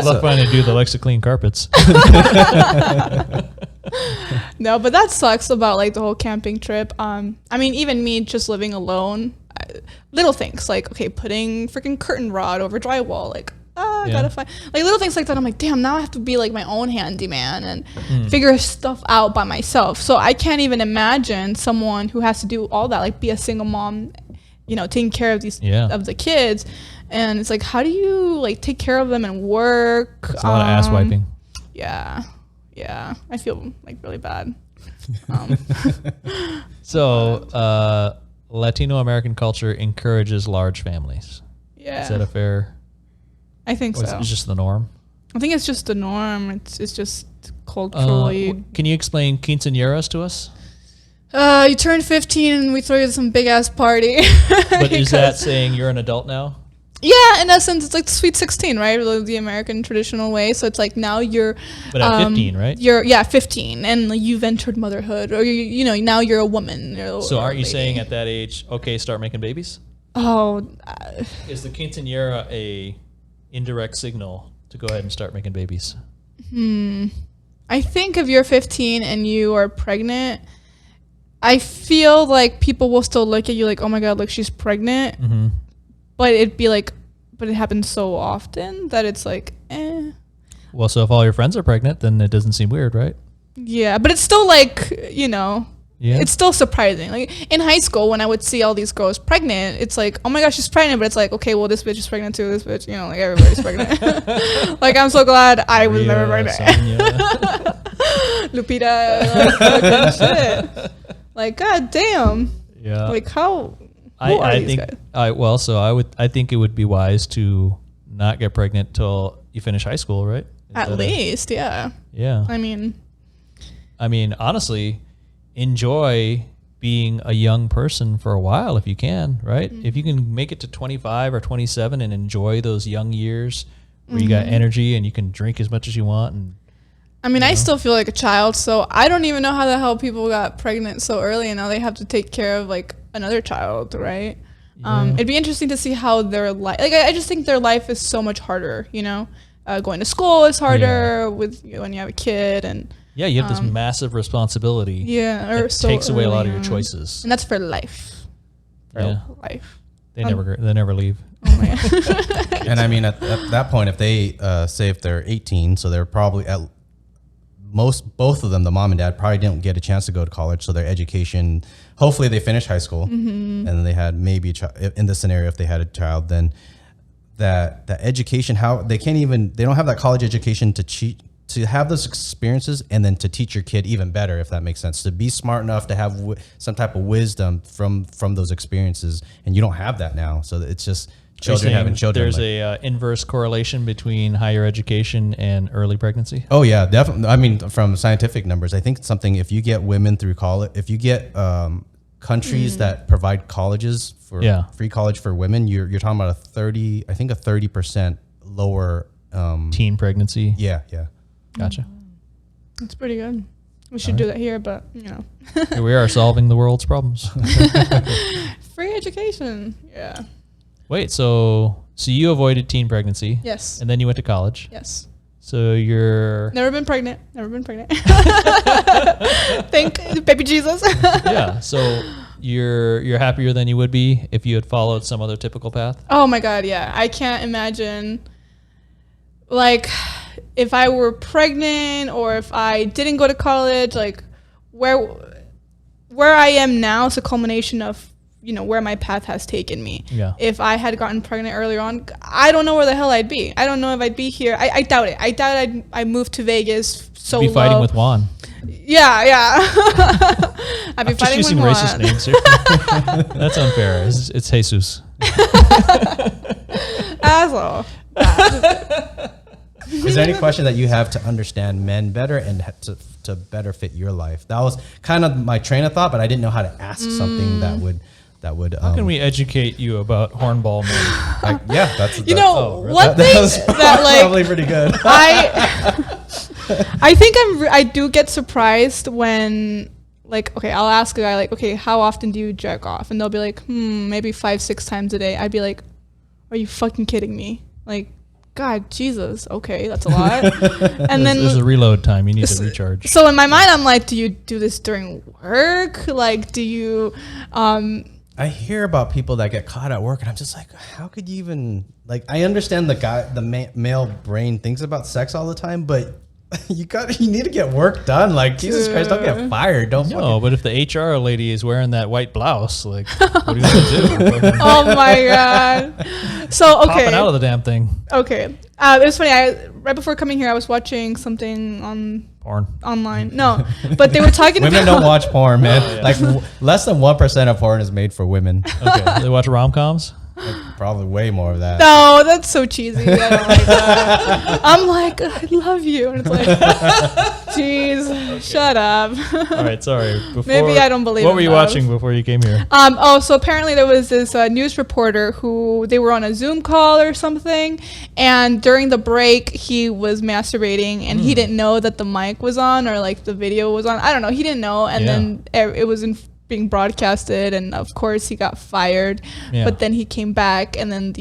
Speaker 2: luck finding a dude that likes to clean carpets.
Speaker 3: No, but that sucks about like the whole camping trip. I mean, even me just living alone, little things like, okay, putting freaking curtain rod over drywall, like, I gotta find like little things like that. I'm like, damn, now I have to be like my own handyman and figure stuff out by myself. So I can't even imagine someone who has to do all that, like be a single mom, you know, taking care of these of the kids. And it's like, how do you like take care of them and work?
Speaker 2: It's a lot of ass wiping.
Speaker 3: Yeah. I feel like really bad.
Speaker 2: So Latino American culture encourages large families.
Speaker 3: Yeah.
Speaker 2: Is that a fair?
Speaker 3: I think so.
Speaker 2: It's just the norm.
Speaker 3: I think it's just the norm. It's just culturally.
Speaker 2: Can you explain quinceañeras to us?
Speaker 3: You turn 15 and we throw you some big ass party.
Speaker 2: But is that saying you're an adult now?
Speaker 3: Yeah, in essence, it's like the sweet 16, right? The American traditional way. So it's like now you're.
Speaker 2: But at 15, right?
Speaker 3: You're 15, and like, you've entered motherhood, or you know now you're a woman.
Speaker 2: So aren't you saying at that age, okay, start making babies?
Speaker 3: Oh.
Speaker 2: Is the quinceañera a indirect signal to go ahead and start making babies?
Speaker 3: I think if you're 15 and you are pregnant, I feel like people will still look at you like, oh my god, look, she's pregnant. But it'd be like, but it happens so often that it's like, eh.
Speaker 2: Well, so if all your friends are pregnant, then it doesn't seem weird, right?
Speaker 3: Yeah, but it's still like, you know, it's still surprising. Like in high school, when I would see all these girls pregnant, it's like, oh my gosh, she's pregnant. But it's like, okay, well, this bitch is pregnant too. This bitch, you know, like everybody's pregnant. Like, I'm so glad I was never pregnant. Lupita, like, shit. Like, god damn.
Speaker 2: Yeah.
Speaker 3: Like, how?
Speaker 2: I think it would be wise to not get pregnant till you finish high school, right?
Speaker 3: At least, yeah.
Speaker 2: Yeah.
Speaker 3: I mean,
Speaker 2: honestly, enjoy being a young person for a while if you can, right? If you can make it to 25 or 27 and enjoy those young years where you got energy and you can drink as much as you want. And
Speaker 3: I mean, I still feel like a child, so I don't even know how the hell people got pregnant so early and now they have to take care of like another child, right? It'd be interesting to see how their life, like I just think their life is so much harder, you know? Going to school is harder with when you have a kid, and
Speaker 2: you have this massive responsibility.
Speaker 3: Yeah,
Speaker 2: or so takes away a lot of your choices,
Speaker 3: and that's for life. Life.
Speaker 2: They never leave.
Speaker 3: Oh my God.
Speaker 1: And I mean, at that point, if they say if they're 18, so they're probably both of them, the mom and dad, probably didn't get a chance to go to college, so their education, hopefully they finished high school, and then they had maybe a child. In this scenario, if they had a child, then that education, how they don't have that college education to to have those experiences and then to teach your kid even better, if that makes sense, to be smart enough to have some type of wisdom from those experiences. And you don't have that now. So it's just children having children.
Speaker 2: There's a inverse correlation between higher education and early pregnancy.
Speaker 1: Oh yeah, definitely. I mean, from scientific numbers, I think it's something, if you get women through college, if you get countries that provide colleges for free college for women, you're talking about a 30% lower
Speaker 2: teen pregnancy.
Speaker 1: Yeah.
Speaker 2: Gotcha.
Speaker 3: That's pretty good. We should do that here, but
Speaker 2: Here we are solving the world's problems.
Speaker 3: free education. Yeah.
Speaker 2: Wait, so you avoided teen pregnancy.
Speaker 3: Yes.
Speaker 2: And then you went to college.
Speaker 3: Yes.
Speaker 2: So you're
Speaker 3: Never been pregnant. Thank baby Jesus.
Speaker 2: yeah. So you're happier than you would be if you had followed some other typical path.
Speaker 3: Oh my God, yeah. I can't imagine, like, if I were pregnant or if I didn't go to college, like where I am now is a culmination of, where my path has taken me.
Speaker 2: Yeah.
Speaker 3: If I had gotten pregnant earlier on, I don't know where the hell I'd be. I don't know if I'd be here. I doubt it. I doubt I moved to Vegas solo.
Speaker 2: Be fighting with Juan.
Speaker 3: Yeah. I'd be fighting with Juan.
Speaker 2: I'm just using racist names here. That's unfair. It's Jesus.
Speaker 3: Asshole.
Speaker 1: Is there any question that you have to understand men better and to better fit your life? That was kind of my train of thought, but I didn't know how to ask something that would.
Speaker 2: How can we educate you about hornball men?
Speaker 1: That's
Speaker 3: one thing that like
Speaker 1: probably pretty good.
Speaker 3: I think I do get surprised when, like, okay, I'll ask a guy, like, okay, how often do you jerk off? And they'll be like, maybe 5-6 times a day. I'd be like, are you fucking kidding me? Like, God, Jesus, okay, that's a lot. And then
Speaker 2: there's a reload time. You need to recharge.
Speaker 3: So in my mind, I'm like, do you do this during work? Like, do you?
Speaker 1: I hear about people that get caught at work, and I'm just like, how could you even, like, I understand the male brain thinks about sex all the time, but you need to get work done. Like, Jesus Christ, don't get fired.
Speaker 2: But if the HR lady is wearing that white blouse, like, what are you gonna do?
Speaker 3: Oh my God. So okay,
Speaker 2: popping out of the damn thing.
Speaker 3: Okay, it was funny. Right before coming here, I was watching something on
Speaker 2: porn
Speaker 3: online. No, but they were talking
Speaker 1: women
Speaker 3: about
Speaker 1: don't watch porn, man. Like less than 1% of porn is made for women.
Speaker 2: Okay, they watch rom-coms.
Speaker 1: Like, probably way more of that.
Speaker 3: No, that's so cheesy. I don't like that. I'm like, I love you, and it's like, jeez, shut up.
Speaker 2: All right, sorry.
Speaker 3: Maybe I don't believe.
Speaker 2: What were you watching before you came here?
Speaker 3: So apparently there was this news reporter who they were on a Zoom call or something, and during the break he was masturbating, and he didn't know that the mic was on or like the video was on. I don't know. He didn't know, and then it was being broadcasted, and of course he got fired. But then he came back, and then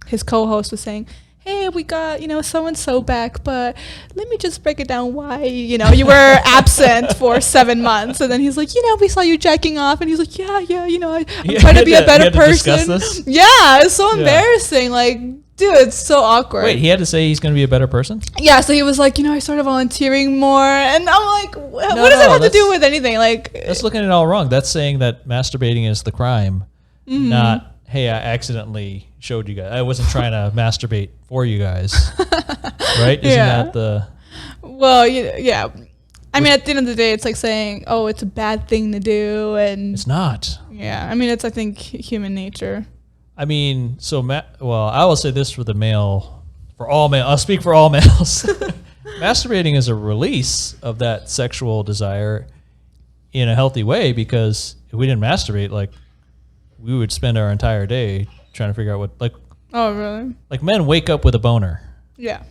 Speaker 3: his co-host was saying, hey, we got so and so back, but let me just break it down why you were absent for 7 months. And then he's like, we saw you jacking off, and he's like, I'm trying to be a better person. Yeah, it's so embarrassing. Like, dude, it's so awkward.
Speaker 2: Wait, he had to say he's going to be a better person?
Speaker 3: Yeah, so he was like, I started volunteering more, and I'm like, what does that have to do with anything? Like,
Speaker 2: that's looking at it all wrong. That's saying that masturbating is the crime, not, hey, I accidentally showed you guys. I wasn't trying to masturbate for you guys. Right? Isn't that the...
Speaker 3: Well, yeah. I mean, at the end of the day, it's like saying, oh, it's a bad thing to do, and...
Speaker 2: It's not.
Speaker 3: Yeah, I mean, it's, I think, human nature.
Speaker 2: I mean, I will say this for all male. I'll speak for all males. Masturbating is a release of that sexual desire in a healthy way, because if we didn't masturbate, like, we would spend our entire day trying to figure out what, like...
Speaker 3: Oh, really?
Speaker 2: Like, men wake up with a boner.
Speaker 3: Yeah.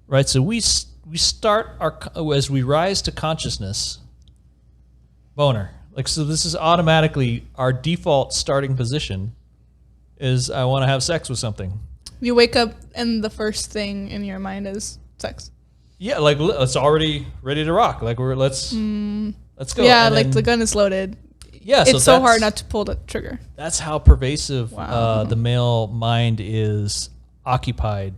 Speaker 2: Right? So we start as we rise to consciousness, boner. Like, so this is automatically our default starting position is I want to have sex with something.
Speaker 3: You wake up and the first thing in your mind is sex.
Speaker 2: Yeah, like it's already ready to rock. Like let's go.
Speaker 3: Yeah, like the gun is loaded.
Speaker 2: Yeah,
Speaker 3: it's so hard not to pull the trigger.
Speaker 2: That's how pervasive the male mind is occupied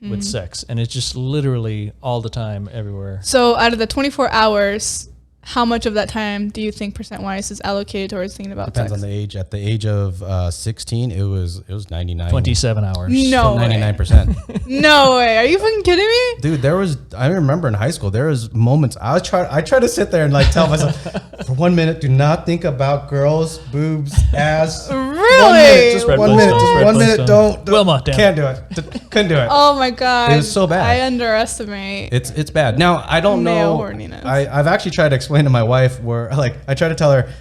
Speaker 2: with sex, and it's just literally all the time, everywhere.
Speaker 3: So out of the 24 hours, how much of that time do you think percent-wise is allocated towards thinking about
Speaker 1: Depends
Speaker 3: sex?
Speaker 1: on the age. At the age of 16, it was 99.
Speaker 2: 27 hours.
Speaker 3: No way.
Speaker 1: 99%.
Speaker 3: No way. Are you fucking kidding me?
Speaker 1: Dude, I remember in high school, there was moments I try to sit there and like tell myself, for 1 minute, do not think about girls, boobs, ass.
Speaker 3: Really?
Speaker 2: Just red
Speaker 1: 1
Speaker 2: blood
Speaker 1: minute,
Speaker 2: cells,
Speaker 1: just
Speaker 2: red
Speaker 1: 1
Speaker 2: blood
Speaker 1: minute,
Speaker 2: cells.
Speaker 1: don't.
Speaker 2: Wilma, damn
Speaker 1: Can't do it. Couldn't do it.
Speaker 3: Oh my god.
Speaker 1: It was so bad.
Speaker 3: I underestimate.
Speaker 1: It's bad. Now, I don't
Speaker 3: Male
Speaker 1: know.
Speaker 3: horniness.
Speaker 1: I've actually tried to explain to my wife where, like, I try to tell her,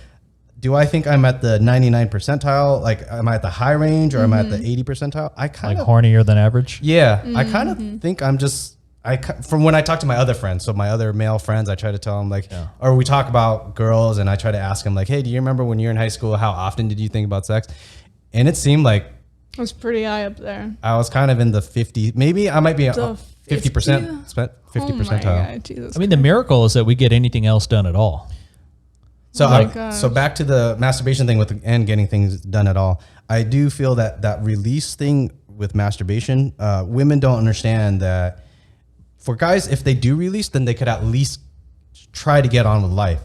Speaker 1: do I think I'm at the 99 percentile? Like, am I at the high range or am I at the 80 percentile? I kind
Speaker 2: Like
Speaker 1: of,
Speaker 2: hornier than average.
Speaker 1: yeah, I kind of think I'm just, from when I talk to my other friends, so my other male friends, I try to tell them like, or we talk about girls and I try to ask them like, hey, do you remember when you're in high school, how often did you think about sex? And it seemed like
Speaker 3: It was pretty high up there.
Speaker 1: I was kind of in the 50, maybe I might be
Speaker 3: The
Speaker 1: 50%, 50
Speaker 3: Oh my
Speaker 1: percentile.
Speaker 3: god, Jesus.
Speaker 2: I mean, the miracle is that we get anything else done at all.
Speaker 1: So,
Speaker 3: Oh my gosh.
Speaker 1: so back to the masturbation thing and getting things done at all. I do feel that release thing with masturbation, women don't understand that for guys, if they do release, then they could at least try to get on with life.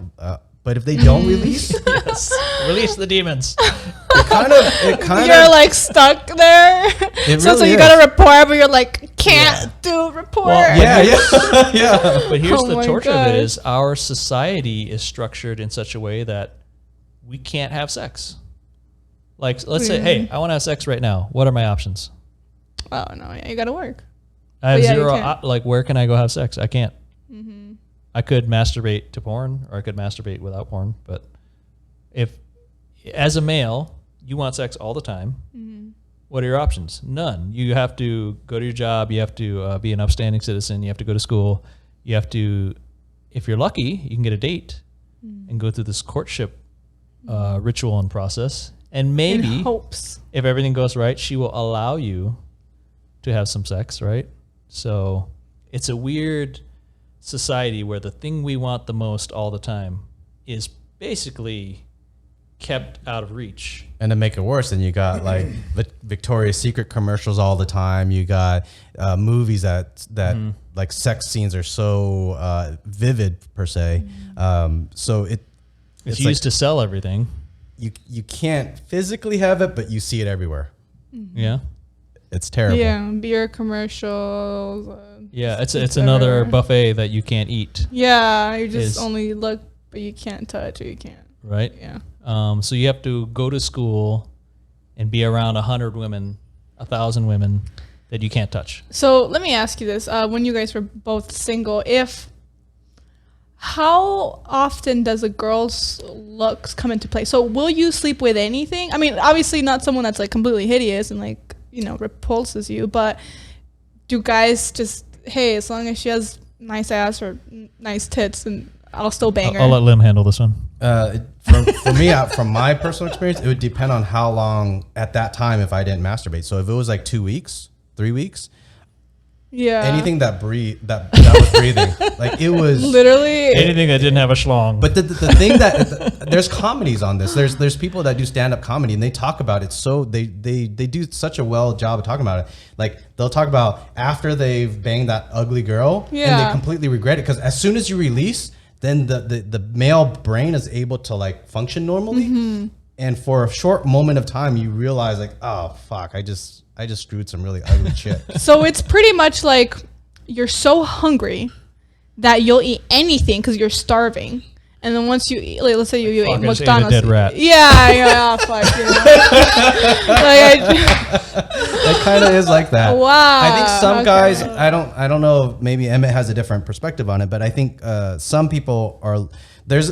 Speaker 1: But if they don't release,
Speaker 2: Yes. Release the demons.
Speaker 1: it kind
Speaker 3: You're
Speaker 1: of
Speaker 3: like stuck there. So
Speaker 1: really
Speaker 3: you
Speaker 1: is.
Speaker 3: got a report, but you're like, can't do a report.
Speaker 2: Well,
Speaker 1: yeah.
Speaker 2: But here's
Speaker 3: Oh
Speaker 2: the
Speaker 3: my
Speaker 2: torture of it
Speaker 3: gosh.
Speaker 2: is our society is structured in such a way that we can't have sex. Like, let's say, hey, I want to have sex right now. What are my options?
Speaker 3: Oh no, yeah, you gotta work.
Speaker 2: I have
Speaker 3: But yeah, you
Speaker 2: zero.
Speaker 3: can't.
Speaker 2: Like, where can I go have sex? I can't. I could masturbate to porn, or I could masturbate without porn. But if, as a male, you want sex all the time, what are your options? None. You have to go to your job. You have to be an upstanding citizen. You have to go to school. You have to, if you're lucky, you can get a date and go through this courtship ritual and process. And maybe,
Speaker 3: In hopes.
Speaker 2: if everything goes right, she will allow you to have some sex, right? So it's a weird society where the thing we want the most all the time is basically kept out of reach.
Speaker 1: And to make it worse, then you got like Victoria's Secret commercials all the time. You got movies that like sex scenes are so vivid per se. So
Speaker 2: It's
Speaker 1: it's
Speaker 2: used
Speaker 1: like
Speaker 2: to sell everything.
Speaker 1: you can't physically have it, but you see it everywhere.
Speaker 2: Yeah.
Speaker 1: It's terrible.
Speaker 3: Yeah, beer commercials.
Speaker 2: Yeah, it's
Speaker 3: It's
Speaker 2: another
Speaker 3: everywhere.
Speaker 2: buffet that you can't eat,
Speaker 3: Yeah, you just
Speaker 2: Is-
Speaker 3: only look, but you can't touch or you can't.
Speaker 2: right?
Speaker 3: Yeah.
Speaker 2: So you have to go to school and be around 100 women, 1,000 women that you can't touch.
Speaker 3: So let me ask you this: when you guys were both single, how often does a girl's looks come into play? So will you sleep with anything? I mean, obviously not someone that's like completely hideous and like, you know, repulses you, but do guys just, hey, as long as she has nice ass or nice tits, and I'll still bang her?
Speaker 2: I'll let Liem handle this one.
Speaker 1: For me, from my personal experience, it would depend on how long at that time if I didn't masturbate. So if it was like 2 weeks, 3 weeks,
Speaker 3: Yeah.
Speaker 1: anything that was breathing, like it was
Speaker 3: Literally.
Speaker 2: Anything that didn't have a schlong.
Speaker 1: But the thing that there's comedies on this. There's people that do stand up comedy and they talk about it. So they do such a well job of talking about it. Like they'll talk about after they've banged that ugly girl and
Speaker 3: Yeah.
Speaker 1: they completely regret it because as soon as you release, then the male brain is able to like function normally. And for a short moment of time, you realize like, oh fuck, I just screwed some really ugly shit.
Speaker 3: So it's pretty much like you're so hungry that you'll eat anything because you're starving. And then once you eat, like, let's say you
Speaker 2: Fuck,
Speaker 3: ate
Speaker 2: I just ate a
Speaker 3: McDonald's.
Speaker 2: dead rat.
Speaker 3: Yeah, fuck. You know.
Speaker 1: It kind of is like that.
Speaker 3: Wow.
Speaker 1: I think some
Speaker 3: okay.
Speaker 1: guys, I don't know, maybe Emmett has a different perspective on it, but I think some people are, there's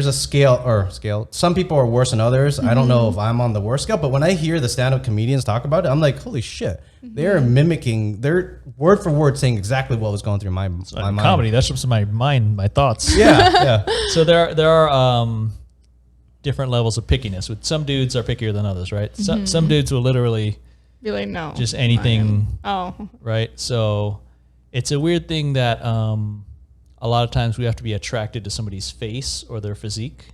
Speaker 1: a scale. Some people are worse than others. I don't know if I'm on the worst scale, but when I hear the stand-up comedians talk about it, I'm like, holy shit. They're mimicking, they're word for word saying exactly what was going through my mind.
Speaker 2: Comedy, that's just my mind, my thoughts.
Speaker 1: Yeah.
Speaker 2: So there are different levels of pickiness. With some dudes are pickier than others, right? Some dudes will literally
Speaker 3: Be like, no.
Speaker 2: just anything,
Speaker 3: Oh.
Speaker 2: right? So it's a weird thing that a lot of times we have to be attracted to somebody's face or their physique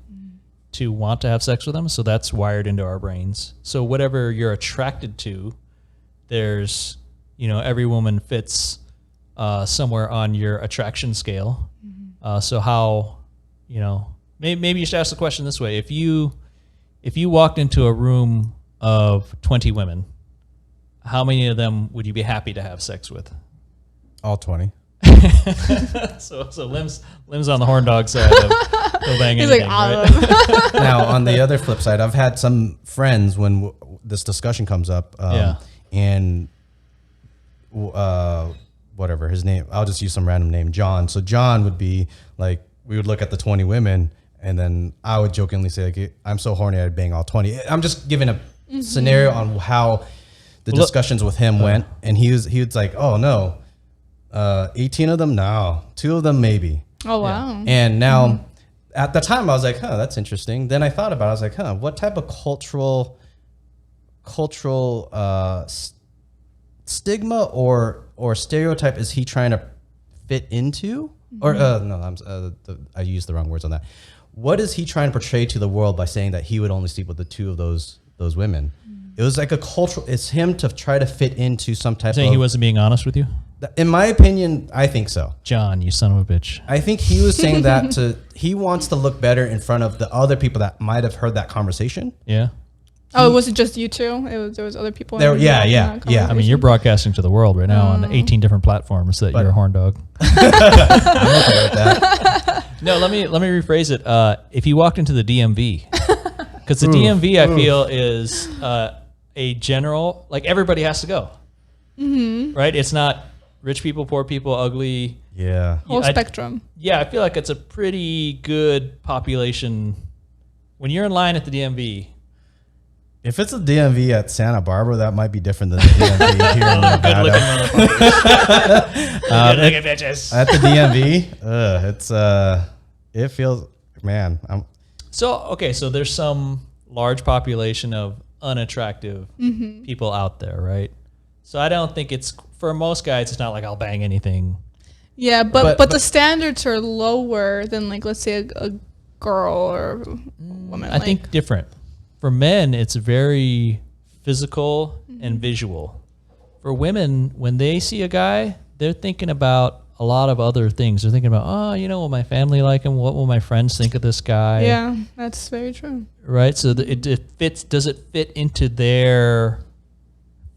Speaker 2: to want to have sex with them. So that's wired into our brains. So whatever you're attracted to, there's, every woman fits somewhere on your attraction scale. So how you know, maybe you should ask the question this way: if you walked into a room of 20 women, how many of them would you be happy to have sex with?
Speaker 1: All 20.
Speaker 2: So Liem's on the horn dog side of he'll bang
Speaker 3: He's
Speaker 2: anything,
Speaker 3: like, all
Speaker 2: right?
Speaker 3: of them.
Speaker 1: Now, on the other flip side, I've had some friends when this discussion comes up, and whatever his name, I'll just use some random name, John. So John would be like, we would look at the 20 women, and then I would jokingly say, like, I'm so horny I'd bang all 20. I'm just giving a scenario on how the discussions with him went, and he was like, oh no, 18 of them, no, 2 of them maybe.
Speaker 3: Oh wow.
Speaker 1: And now at the time I was like, that's interesting. Then I thought about it, I was like, what type of cultural stigma or stereotype is he trying to fit into? Or I used the wrong words on that. What is he trying to portray to the world by saying that he would only sleep with the 2 of those women? It was like a cultural. It's him to try to fit into some type.
Speaker 2: Saying he wasn't being honest with you?
Speaker 1: In my opinion, I think so.
Speaker 2: John, you son of a bitch.
Speaker 1: I think he was saying that he wants to look better in front of the other people that might have heard that conversation.
Speaker 2: Yeah.
Speaker 3: Oh, it wasn't just you two. There was other people.
Speaker 1: There, yeah.
Speaker 2: I mean, you're broadcasting to the world right now on 18 different platforms that you're a horn dog.
Speaker 1: I'm okay with that.
Speaker 2: No, let me rephrase it. If you walked into the DMV, because the DMV I feel is a general, like everybody has to go, right? It's not rich people, poor people, ugly.
Speaker 1: Yeah.
Speaker 3: Whole spectrum.
Speaker 2: I feel like it's a pretty good population. When you're in line at the DMV.
Speaker 1: If it's a DMV at Santa Barbara, that might be different than the DMV here in Nevada.
Speaker 2: Good-looking bitches.
Speaker 1: At the DMV, it feels, man.
Speaker 2: So there's some large population of unattractive people out there, right? So I don't think it's, for most guys, it's not like I'll bang anything.
Speaker 3: Yeah, but the standards are lower than, like, let's say a girl or a woman.
Speaker 2: I think different. For men, it's very physical and visual. For women, when they see a guy, they're thinking about a lot of other things. They're thinking about, will my family like him? What will my friends think of this guy?
Speaker 3: Yeah, that's very true.
Speaker 2: Right? So it fits. Does it fit into their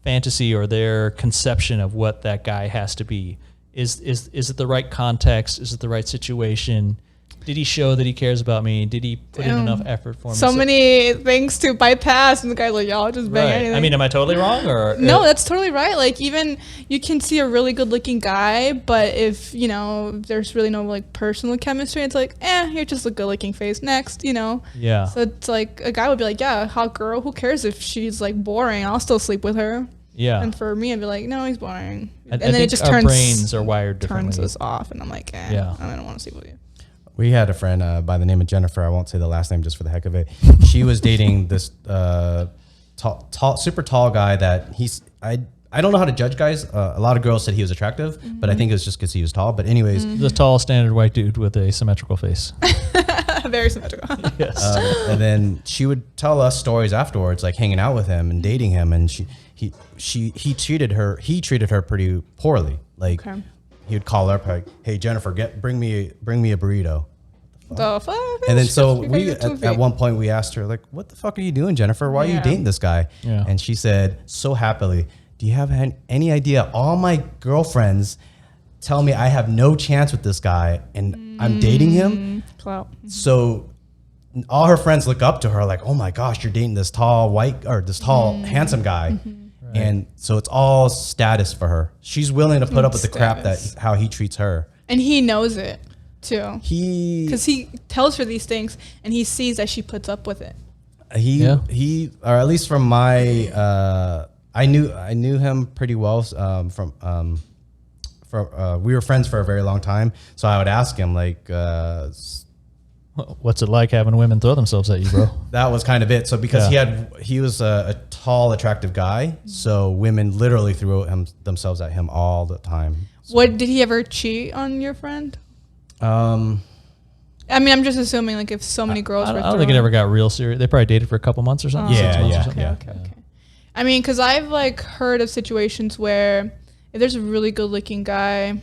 Speaker 2: fantasy or their conception of what that guy has to be? Is it the right context? Is it the right situation? Did he show that he cares about me? Did he put in enough effort for me?
Speaker 3: So many things to bypass, and the guy's like, y'all just bang anything.
Speaker 2: I mean, am I totally wrong? Or
Speaker 3: no, that's totally right. Like, even you can see a really good looking guy, but if, there's really no, like, personal chemistry, it's like, you're just a good looking face. Next,
Speaker 2: Yeah.
Speaker 3: So it's like, a guy would be like, yeah, hot girl, who cares if she's, like, boring? I'll still sleep with her.
Speaker 2: Yeah.
Speaker 3: And for me, I'd be like, no, he's boring.
Speaker 2: And then it just our brains are wired differently.
Speaker 3: Turns us off, and I'm like, I don't want to sleep with you.
Speaker 1: We had a friend by the name of Jennifer. I won't say the last name just for the heck of it. She was dating this tall, super tall guy that I don't know how to judge guys. A lot of girls said he was attractive, but I think it was just because he was tall. But anyways.
Speaker 2: The tall, standard white dude with a symmetrical face.
Speaker 3: Very symmetrical.
Speaker 2: Yes.
Speaker 1: And then she would tell us stories afterwards, like hanging out with him and dating him. And he treated her pretty poorly. Like, he would call her up like, "Hey Jennifer, bring me a burrito."
Speaker 3: The fuck?
Speaker 1: And then so we at one point we asked her, like, "What the fuck are you doing, Jennifer? Why are you dating this guy?"
Speaker 2: Yeah.
Speaker 1: And she said so happily, "Do you have any idea? All my girlfriends tell me I have no chance with this guy, and I'm dating him."
Speaker 3: Clout.
Speaker 1: So all her friends look up to her like, "Oh my gosh, you're dating this tall handsome guy." And so it's all status for her. She's willing to put up with the crap how he treats her. And
Speaker 3: he knows it too.
Speaker 1: Because
Speaker 3: he tells her these things, and he sees that she puts up with it.
Speaker 1: He or at least from my I knew him pretty well we were friends for a very long time. So I would ask him like,
Speaker 2: what's it like having women throw themselves at you, bro?
Speaker 1: That was kind of it. So because he was a tall, attractive guy, so women literally threw themselves at him all the time. So.
Speaker 3: What, did he ever cheat on your friend?
Speaker 1: I
Speaker 3: mean, I'm just assuming, like, if so many girls
Speaker 2: I don't think it ever got real serious. They probably dated for a couple months or something.
Speaker 1: Yeah.
Speaker 3: Okay. I mean, because I've, like, heard of situations where if there's a really good looking guy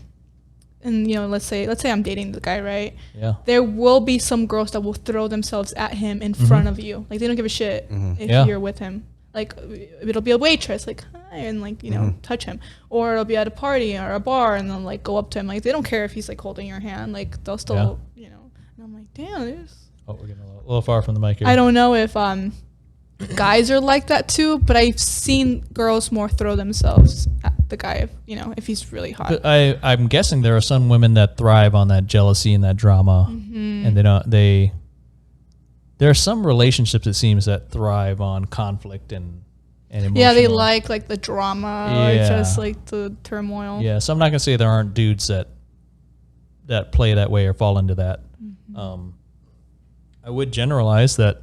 Speaker 3: and let's say I'm dating the guy, right?
Speaker 2: Yeah.
Speaker 3: There will be some girls that will throw themselves at him in front of you. Like, they don't give a shit if you're with him. Like, it'll be a waitress, like, hi, and like, touch him. Or it'll be at a party or a bar, and they'll like go up to him. Like, they don't care if he's like holding your hand. Like, they'll still, And I'm like, damn,
Speaker 2: we're getting a little far from the mic here.
Speaker 3: I don't know if guys are like that too, but I've seen girls more throw themselves at the guy if he's really hot.
Speaker 2: But I'm guessing there are some women that thrive on that jealousy and that drama, and there are some relationships, it seems, that thrive on conflict and emotional.
Speaker 3: Yeah, they like the drama or just like the turmoil.
Speaker 2: Yeah, so I'm not gonna say there aren't dudes that play that way or fall into that. I would generalize that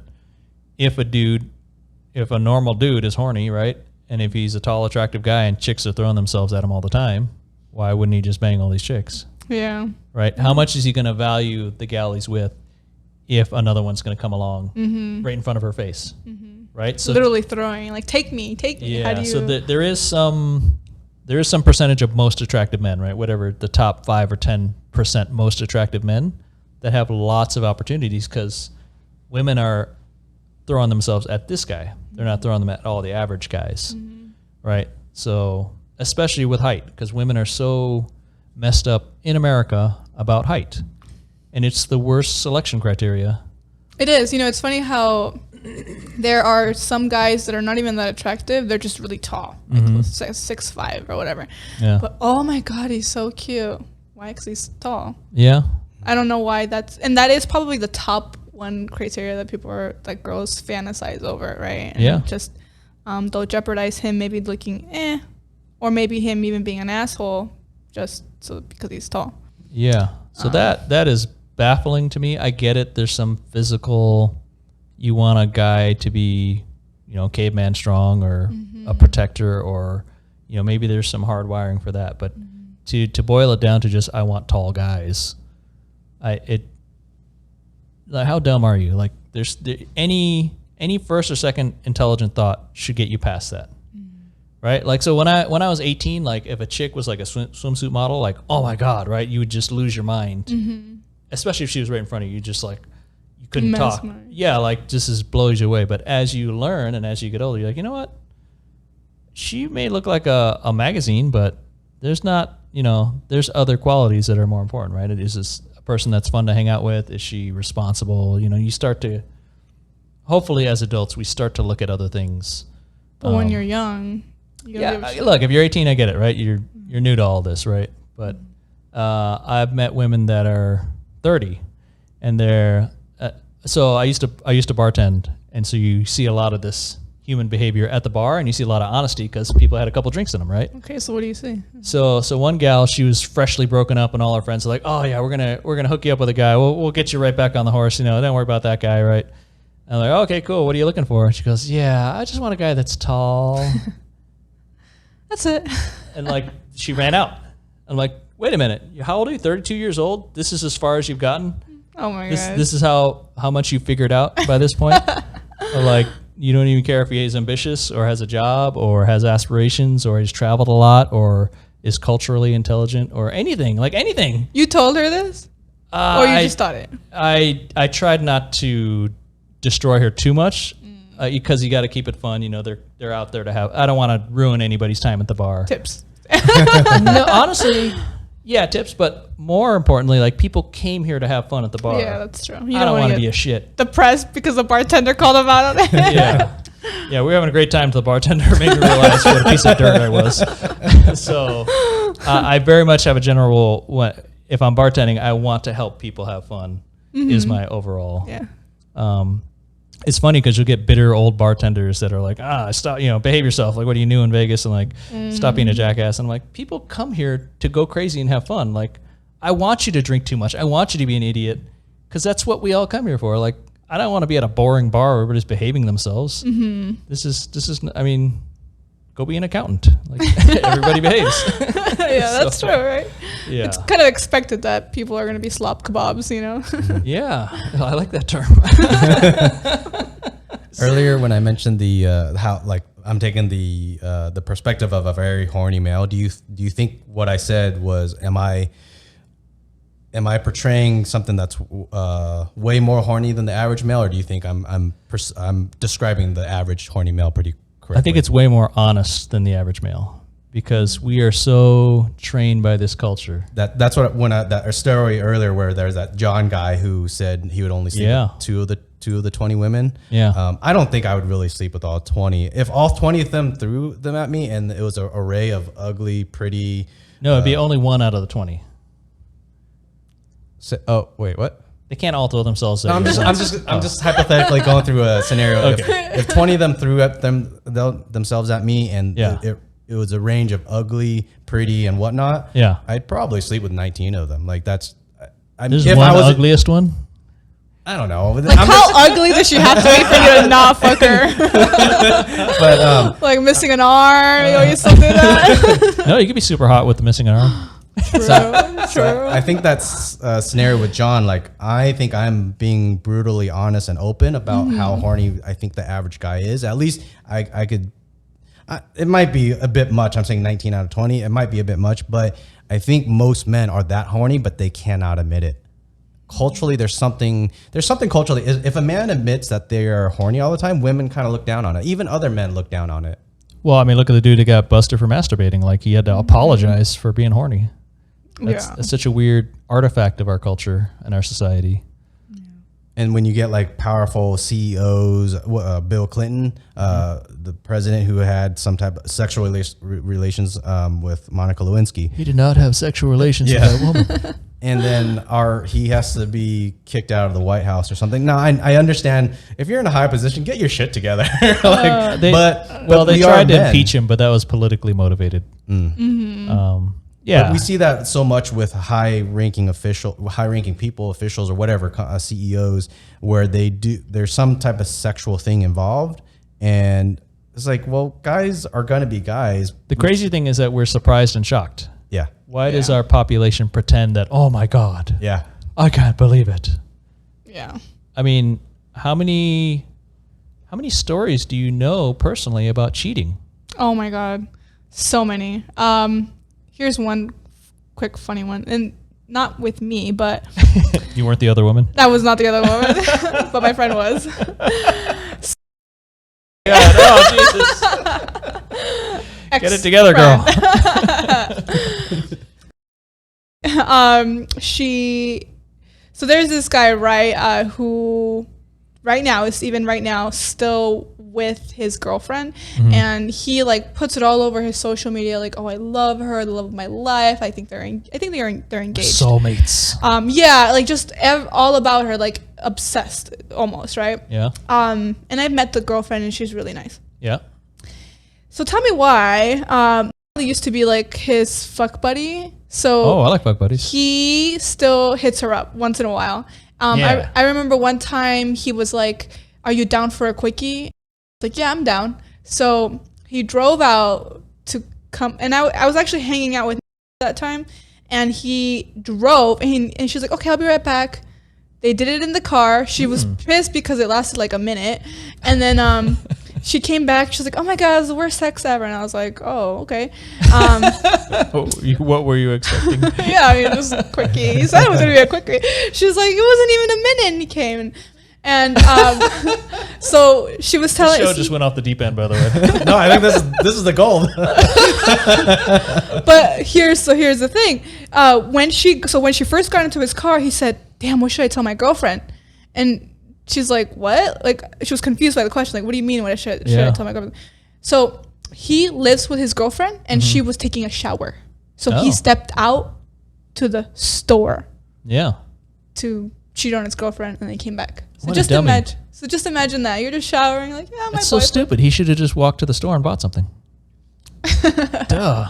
Speaker 2: if a normal dude is horny, right, and if he's a tall, attractive guy and chicks are throwing themselves at him all the time, why wouldn't he just bang all these chicks?
Speaker 3: Yeah.
Speaker 2: Right? How much is he going to value the gal he's with if another one's going to come along right in front of her face? Right? So
Speaker 3: literally throwing, like, take me.
Speaker 2: Yeah.
Speaker 3: How do you...
Speaker 2: So there is some percentage of most attractive men, right? Whatever the top 5 or 10% most attractive men that have lots of opportunities, because women are throwing themselves at this guy. They're not throwing them at all the average guys, right? So especially with height, because women are so messed up in America about height, and it's the worst selection criteria.
Speaker 3: It is. It's funny how there are some guys that are not even that attractive. They're just really tall, like 6'5" or whatever.
Speaker 2: Yeah.
Speaker 3: But oh my God, he's so cute. Why? Because he's tall.
Speaker 2: Yeah.
Speaker 3: I don't know why and that is probably the top one criteria that people are, like, girls fantasize over, right? And
Speaker 2: yeah.
Speaker 3: Just they'll jeopardize him maybe looking or maybe him even being an asshole just because he's tall.
Speaker 2: Yeah. So that is baffling to me. I get it. There's some physical, you want a guy to be, caveman strong or a protector, or, maybe there's some hard wiring for that. But to boil it down to just, I want tall guys. Like, how dumb are you? Like, any first or second intelligent thought should get you past that, right? Like, so when I was 18, like, if a chick was like a swimsuit model, like, oh my God, right? You would just lose your mind, especially if she was right in front of you. Just like, you couldn't talk. Yeah, like, just blows you away. But as you learn and as you get older, you're like, you know what? She may look like a magazine, but there's not, there's other qualities that are more important, right? It is this person that's fun to hang out with. Is she responsible? You start to, hopefully as adults, we start to look at other things.
Speaker 3: But when you're young,
Speaker 2: look, if you're 18, I get it, right? You're new to all this, right? But I've met women that are 30, and they're so I used to bartend, and so you see a lot of this human behavior at the bar, and you see a lot of honesty because people had a couple drinks in them, right?
Speaker 3: Okay, so what do you see?
Speaker 2: So one gal, she was freshly broken up, and all her friends are like, "Oh yeah, we're gonna hook you up with a guy. We'll get you right back on the horse. Don't worry about that guy, right?" And I'm like, "Okay, cool. What are you looking for?" She goes, "Yeah, I just want a guy that's tall."
Speaker 3: That's it.
Speaker 2: And like, she ran out. I'm like, "Wait a minute. How old are you? 32 years old? This is as far as you've gotten?
Speaker 3: Oh my God.
Speaker 2: This is how much you figured out by this point?" Or like, you don't even care if he is ambitious or has a job or has aspirations or he's traveled a lot or is culturally intelligent or anything, like anything.
Speaker 3: You told her this? Or you just thought it?
Speaker 2: I tried not to destroy her too much because you got to keep it fun. They're out there to have, I don't want to ruin anybody's time at the bar.
Speaker 3: Tips.
Speaker 2: No, honestly, yeah, tips, but more importantly, like, people came here to have fun at the bar.
Speaker 3: Yeah, that's true.
Speaker 2: I don't want to be a shit.
Speaker 3: Depressed because the bartender called him out on it.
Speaker 2: Yeah, we were having a great time. The bartender made me realize what a piece of dirt I was. So I very much have a general rule. If I'm bartending, I want to help people have fun. Is my overall.
Speaker 3: Yeah.
Speaker 2: It's funny because you'll get bitter old bartenders that are like, stop, behave yourself. Like, what are you new in Vegas? And like, stop being a jackass. And I'm like, people come here to go crazy and have fun. Like, I want you to drink too much. I want you to be an idiot because that's what we all come here for. Like, I don't want to be at a boring bar where everybody's behaving themselves. This is, I mean, go be an accountant. Like, everybody behaves.
Speaker 3: Yeah, that's true, right?
Speaker 2: Yeah.
Speaker 3: It's kind of expected that people are going to be slop kebabs,
Speaker 2: Yeah, I like that term.
Speaker 1: Earlier, when I mentioned the how, like, I'm taking the perspective of a very horny male, do you think what I said was, am I am I portraying something that's way more horny than the average male, or do you think I'm describing the average horny male pretty correctly?
Speaker 2: I think it's way more honest than the average male because we are so trained by this culture.
Speaker 1: That's what that story earlier where there's that John guy who said he would only sleep with two of the 20 women.
Speaker 2: Yeah.
Speaker 1: I don't think I would really sleep with all 20. If all 20 of them threw them at me and it was an array of ugly, pretty.
Speaker 2: No, it'd be only 1 out of the 20.
Speaker 1: Oh wait, what?
Speaker 2: They can't all throw themselves.
Speaker 1: No, I'm just hypothetically going through a scenario.
Speaker 2: Okay.
Speaker 1: If 20 of them threw up themselves at me, and it was a range of ugly, pretty, and whatnot.
Speaker 2: Yeah,
Speaker 1: I'd probably sleep with 19 of them. Like that's.
Speaker 2: There's one ugliest one.
Speaker 1: I don't know.
Speaker 3: Like how ugly does she have to be for you to not fuck her?
Speaker 1: But
Speaker 3: like missing an arm, you still do that?
Speaker 2: No, you could be super hot with the missing an arm.
Speaker 1: So I think that's a scenario with John. Like, I think I'm being brutally honest and open about how horny I think the average guy is. At least I could. It might be a bit much. I'm saying 19 out of 20. It might be a bit much, but I think most men are that horny, but they cannot admit it. Culturally, there's something culturally. If a man admits that they are horny all the time, women kind of look down on it. Even other men look down on it.
Speaker 2: Well, I mean, look at the dude who got busted for masturbating. Like, he had to apologize for being horny. That's such a weird artifact of our culture and our society.
Speaker 1: And when you get like powerful CEOs, Bill Clinton, the president who had some type of sexual relations with Monica Lewinsky.
Speaker 2: He did not have sexual relations with that woman.
Speaker 1: And then he has to be kicked out of the White House or something. Now, I understand if you're in a high position, get your shit together.
Speaker 2: They tried to impeach him, but that was politically motivated. Yeah,
Speaker 1: but we see that so much with high-ranking people, officials, or whatever, CEOs, where there's some type of sexual thing involved, and it's like, well, guys are gonna be guys.
Speaker 2: The crazy thing is that we're surprised and shocked.
Speaker 1: Yeah.
Speaker 2: Why does our population pretend that? Oh my God.
Speaker 1: Yeah.
Speaker 2: I can't believe it.
Speaker 3: Yeah.
Speaker 2: I mean, how many stories do you know personally about cheating?
Speaker 3: Oh my God, so many. Here's one quick funny one, and not with me, but
Speaker 2: you weren't the other woman.
Speaker 3: That was not the other woman, but my friend was.
Speaker 2: God, oh Jesus! Get it together, girl.
Speaker 3: So there's this guy, right, who right now still with his girlfriend, and he like puts it all over his social media, like, oh, I love her, the love of my life. I think they're engaged,
Speaker 2: soulmates.
Speaker 3: Yeah, like just all about her, like obsessed almost, right?
Speaker 2: Yeah.
Speaker 3: And I've met the girlfriend, and she's really nice.
Speaker 2: Yeah.
Speaker 3: So tell me why. He used to be like his fuck buddy. So
Speaker 2: I like fuck buddies.
Speaker 3: He still hits her up once in a while. I remember one time he was like, "Are you down for a quickie?" Like, yeah, I'm down. So he drove out to come, and I was actually hanging out with him that time, and he drove, and she was like, okay, I'll be right back. They did it in the car. She was pissed because it lasted like a minute, and then she came back. She was like, oh my God, it's the worst sex ever. And I was like, oh, okay.
Speaker 2: What were you expecting?
Speaker 3: Yeah, I mean, just a quickie. He said it was going to be a quickie. She was like, it wasn't even a minute, and he came. And so she was telling.
Speaker 2: The show just went off the deep end, by the way.
Speaker 1: No, I think this is the gold.
Speaker 3: But here's the thing. When she first got into his car, he said, "Damn, what should I tell my girlfriend?" And she's like, "What?" Like, she was confused by the question. Like, what do you mean? What should I tell my girlfriend? So he lives with his girlfriend, and she was taking a shower. So he stepped out to the store.
Speaker 2: Yeah.
Speaker 3: To cheat on his girlfriend, and they came back. So
Speaker 2: just
Speaker 3: imagine that you're just showering, like, yeah, my
Speaker 2: That's so stupid. He should have just walked to the store and bought something. Duh.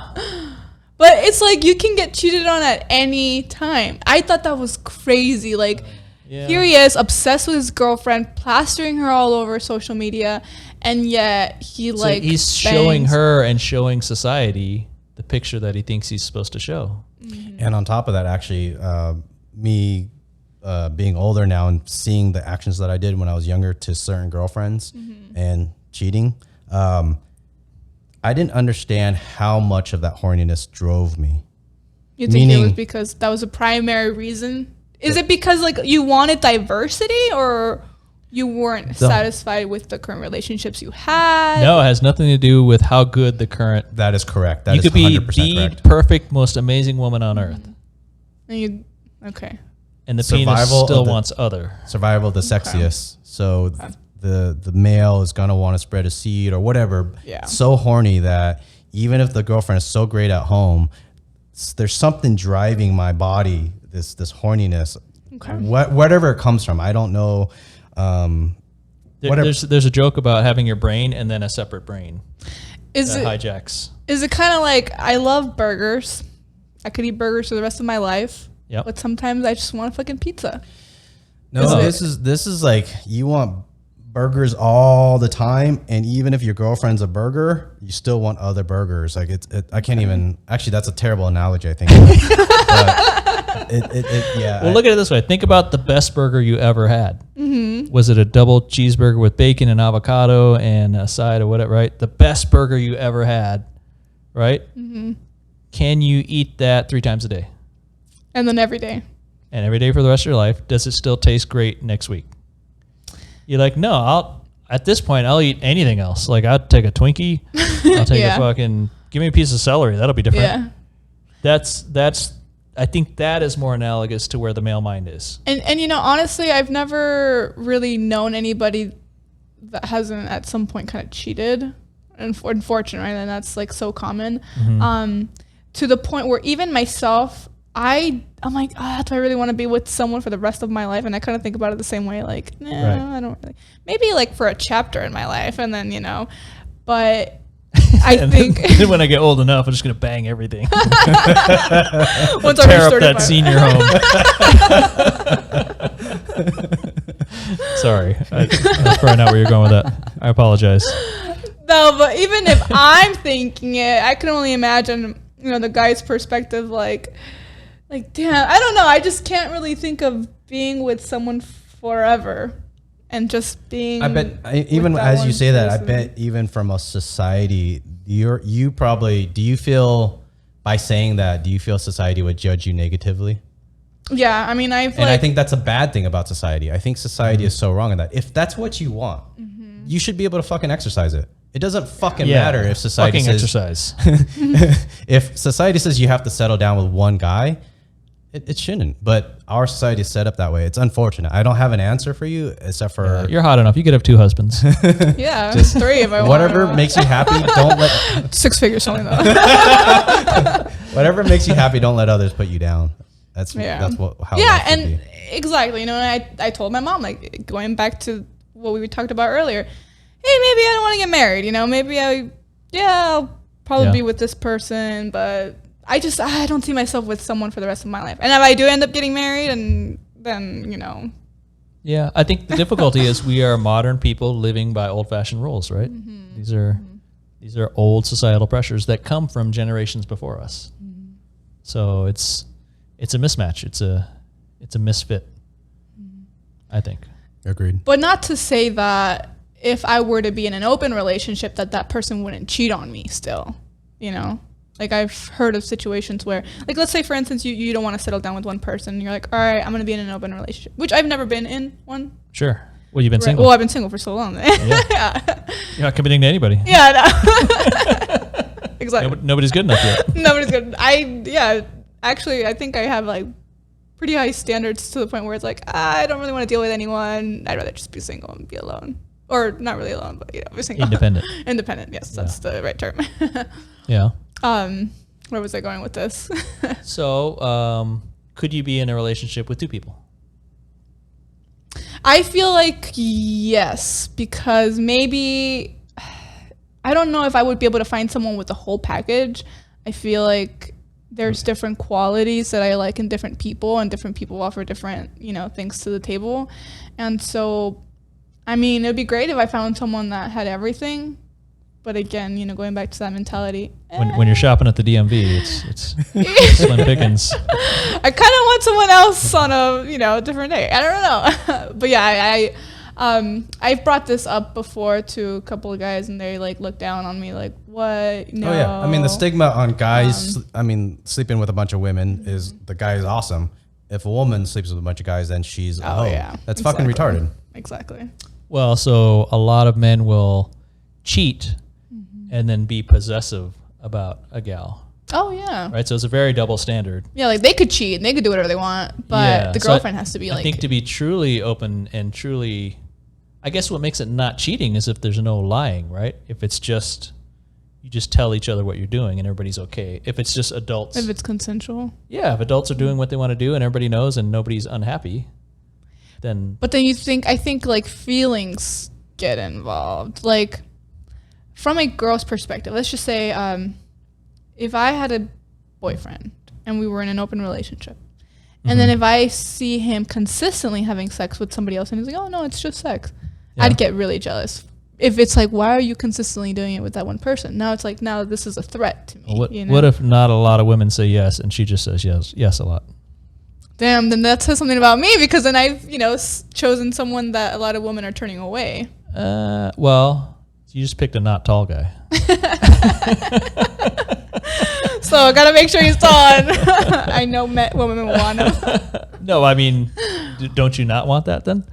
Speaker 3: But it's like you can get cheated on at any time. I thought that was crazy. Like, here he is, obsessed with his girlfriend, plastering her all over social media, and yet he's
Speaker 2: showing her and showing society the picture that he thinks he's supposed to show.
Speaker 1: And on top of that, actually, me being older now and seeing the actions that I did when I was younger to certain girlfriends and cheating, I didn't understand how much of that horniness drove me.
Speaker 3: You think it was because that was a primary reason? Is it because like you wanted diversity, or you weren't satisfied with the current relationships you had?
Speaker 2: No, it has nothing to do with how good the current.
Speaker 1: That is correct. That
Speaker 2: you
Speaker 1: is
Speaker 2: could be
Speaker 1: 100%
Speaker 2: the
Speaker 1: correct.
Speaker 2: perfect, most amazing woman on earth,
Speaker 3: Okay.
Speaker 2: and the
Speaker 1: Survival
Speaker 2: penis
Speaker 1: of
Speaker 2: still
Speaker 1: the-
Speaker 2: wants other.
Speaker 1: Survival of the sexiest. So the male is gonna want to spread a seed or whatever.
Speaker 3: Yeah.
Speaker 1: So horny that even if the girlfriend is so great at home, there's something driving my body. This horniness.
Speaker 3: Okay.
Speaker 1: Whatever it comes from, I don't know.
Speaker 2: There's a joke about having your brain and then a separate brain
Speaker 3: Is
Speaker 2: that
Speaker 3: it
Speaker 2: hijacks.
Speaker 3: is it kind of like I love burgers? I could eat burgers for the rest of my life.
Speaker 2: Yep.
Speaker 3: But sometimes I just want a fucking pizza.
Speaker 1: No, this is like you want burgers all the time, and even if your girlfriend's a burger, you still want other burgers. Like I can't even. Actually, that's a terrible analogy, I think. Yeah.
Speaker 2: Well, look at it this way. Think about the best burger you ever had. Mm-hmm. Was it a double cheeseburger with bacon and avocado and a side or whatever, right? The best burger you ever had, right? Mm-hmm. Can you eat that 3 times a day?
Speaker 3: And then every day.
Speaker 2: And every day for the rest of your life? Does it still taste great next week? You're like, no, at this point, I'll eat anything else. Like, I'll take a Twinkie. I'll take a fucking, give me a piece of celery. That'll be different.
Speaker 3: Yeah.
Speaker 2: That's, I think that is more analogous to where the male mind is.
Speaker 3: And you know, honestly, I've never really known anybody that hasn't at some point kind of cheated. Unfortunately, right? And that's like so common. Mm-hmm. To the point where even myself, I'm like, do I really want to be with someone for the rest of my life? And I kind of think about it the same way, like, no, right. I don't really. Maybe like for a chapter in my life, and then, you know, but I think
Speaker 2: then when I get old enough, I'm just gonna bang everything.
Speaker 3: Once
Speaker 2: tear up that senior home. Sorry, that's probably not where you're going with that. I apologize.
Speaker 3: No, but even if I'm thinking it, I can only imagine, you know, the guy's perspective, like damn, I don't know. I just can't really think of being with someone forever and just being.
Speaker 1: I bet even as you say that, I bet even from a society, you probably, do you feel by saying that, do you feel society would judge you negatively?
Speaker 3: Yeah, I mean, I
Speaker 1: think that's a bad thing about society. I think society is so wrong in that. If that's what you want, you should be able to fucking exercise it. It doesn't fucking matter if society
Speaker 2: fucking
Speaker 1: says
Speaker 2: exercise.
Speaker 1: If society says you have to settle down with one guy, it shouldn't. But our society is set up that way. It's unfortunate. I don't have an answer for you except for
Speaker 2: you're hot enough. You could have 2 husbands.
Speaker 3: Yeah, just 3 if I want.
Speaker 1: Whatever makes you happy. Don't let
Speaker 3: 6 figures only though.
Speaker 1: Whatever makes you happy. Don't let others put you down. That's how.
Speaker 3: Yeah,
Speaker 1: life should be.
Speaker 3: Exactly. You know, I told my mom, like, going back to what we talked about earlier. Hey, maybe I don't want to get married. You know, maybe I'll probably be with this person, but I don't see myself with someone for the rest of my life. And if I do end up getting married, and then, you know.
Speaker 2: Yeah, I think the difficulty is we are modern people living by old-fashioned rules, right? Mm-hmm. These are old societal pressures that come from generations before us. Mm-hmm. So it's a mismatch. It's a misfit. Mm-hmm. I think.
Speaker 1: Agreed.
Speaker 3: But not to say that if I were to be in an open relationship, that person wouldn't cheat on me still, you know? Like, I've heard of situations where, like, let's say, for instance, you don't want to settle down with one person. And you're like, all right, I'm going to be in an open relationship, which I've never been in one.
Speaker 2: Sure. Well, you've been single.
Speaker 3: Well, I've been single for so long.
Speaker 2: Yeah. You're not committing to anybody.
Speaker 3: Yeah, no. Exactly.
Speaker 2: Nobody's good enough yet.
Speaker 3: Nobody's good. Actually, I think I have, like, pretty high standards to the point where it's like, I don't really want to deal with anyone. I'd rather just be single and be alone. Or not really alone, but, you know, be single.
Speaker 2: Independent.
Speaker 3: Independent, yes, that's the right term.
Speaker 2: Yeah.
Speaker 3: Where was I going with this?
Speaker 2: So, could you be in a relationship with 2 people?
Speaker 3: I feel like yes, because maybe, I don't know if I would be able to find someone with the whole package. I feel like there's different qualities that I like in different people, and different people offer different, you know, things to the table. And so, I mean, it'd be great if I found someone that had everything. But again, you know, going back to that mentality.
Speaker 2: When you're shopping at the DMV, it's slim pickings.
Speaker 3: I kind of want someone else on a, you know, different day. I don't know. But yeah, I've brought this up before to a couple of guys, and they like look down on me like, "What? No."
Speaker 1: Oh yeah, I mean the stigma on guys. Sleeping with a bunch of women is the guy is awesome. If a woman sleeps with a bunch of guys, then she's a hoe.
Speaker 3: Yeah,
Speaker 1: that's fucking retarded.
Speaker 3: Exactly.
Speaker 2: Well, so a lot of men will cheat and then be possessive about a gal.
Speaker 3: Oh yeah.
Speaker 2: Right. So it's a very double standard.
Speaker 3: Yeah, like they could cheat and they could do whatever they want, but the girlfriend has to be like.
Speaker 2: I think to be truly open and truly, I guess what makes it not cheating is if there's no lying, right? If it's just, you just tell each other what you're doing and everybody's okay. If it's just adults.
Speaker 3: If it's consensual.
Speaker 2: Yeah, if adults are doing what they want to do and everybody knows and nobody's unhappy, then.
Speaker 3: But then I think like feelings get involved. Like from a girl's perspective, let's just say, if I had a boyfriend and we were in an open relationship, and then if I see him consistently having sex with somebody else and he's like, oh no, it's just sex, I'd get really jealous. If it's like, why are you consistently doing it with that one person? Now it's like, now this is a threat to me.
Speaker 2: What if not a lot of women say yes and she just says yes a lot?
Speaker 3: Damn, then that says something about me, because then I've, chosen someone that a lot of women are turning away.
Speaker 2: Well, you just picked a not tall guy.
Speaker 3: So I gotta make sure he's tall. I know women want him.
Speaker 2: No, I mean, don't you not want that then?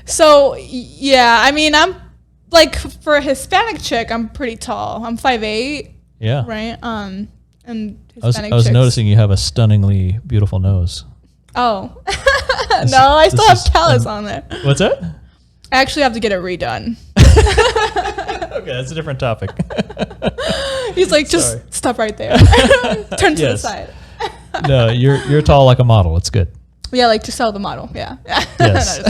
Speaker 3: So yeah, I mean, I'm like, for a Hispanic chick, I'm pretty tall. I'm 5'8".
Speaker 2: Yeah.
Speaker 3: Right. And
Speaker 2: Hispanic I was noticing you have a stunningly beautiful nose.
Speaker 3: Oh. No, I still have callus on there.
Speaker 2: What's that?
Speaker 3: I actually have to get it redone.
Speaker 2: Okay, that's a different topic.
Speaker 3: He's like, just stop right there. Turn to the side.
Speaker 2: No, you're tall like a model. It's good.
Speaker 3: Yeah, like to sell the model. Yeah.
Speaker 2: Yes.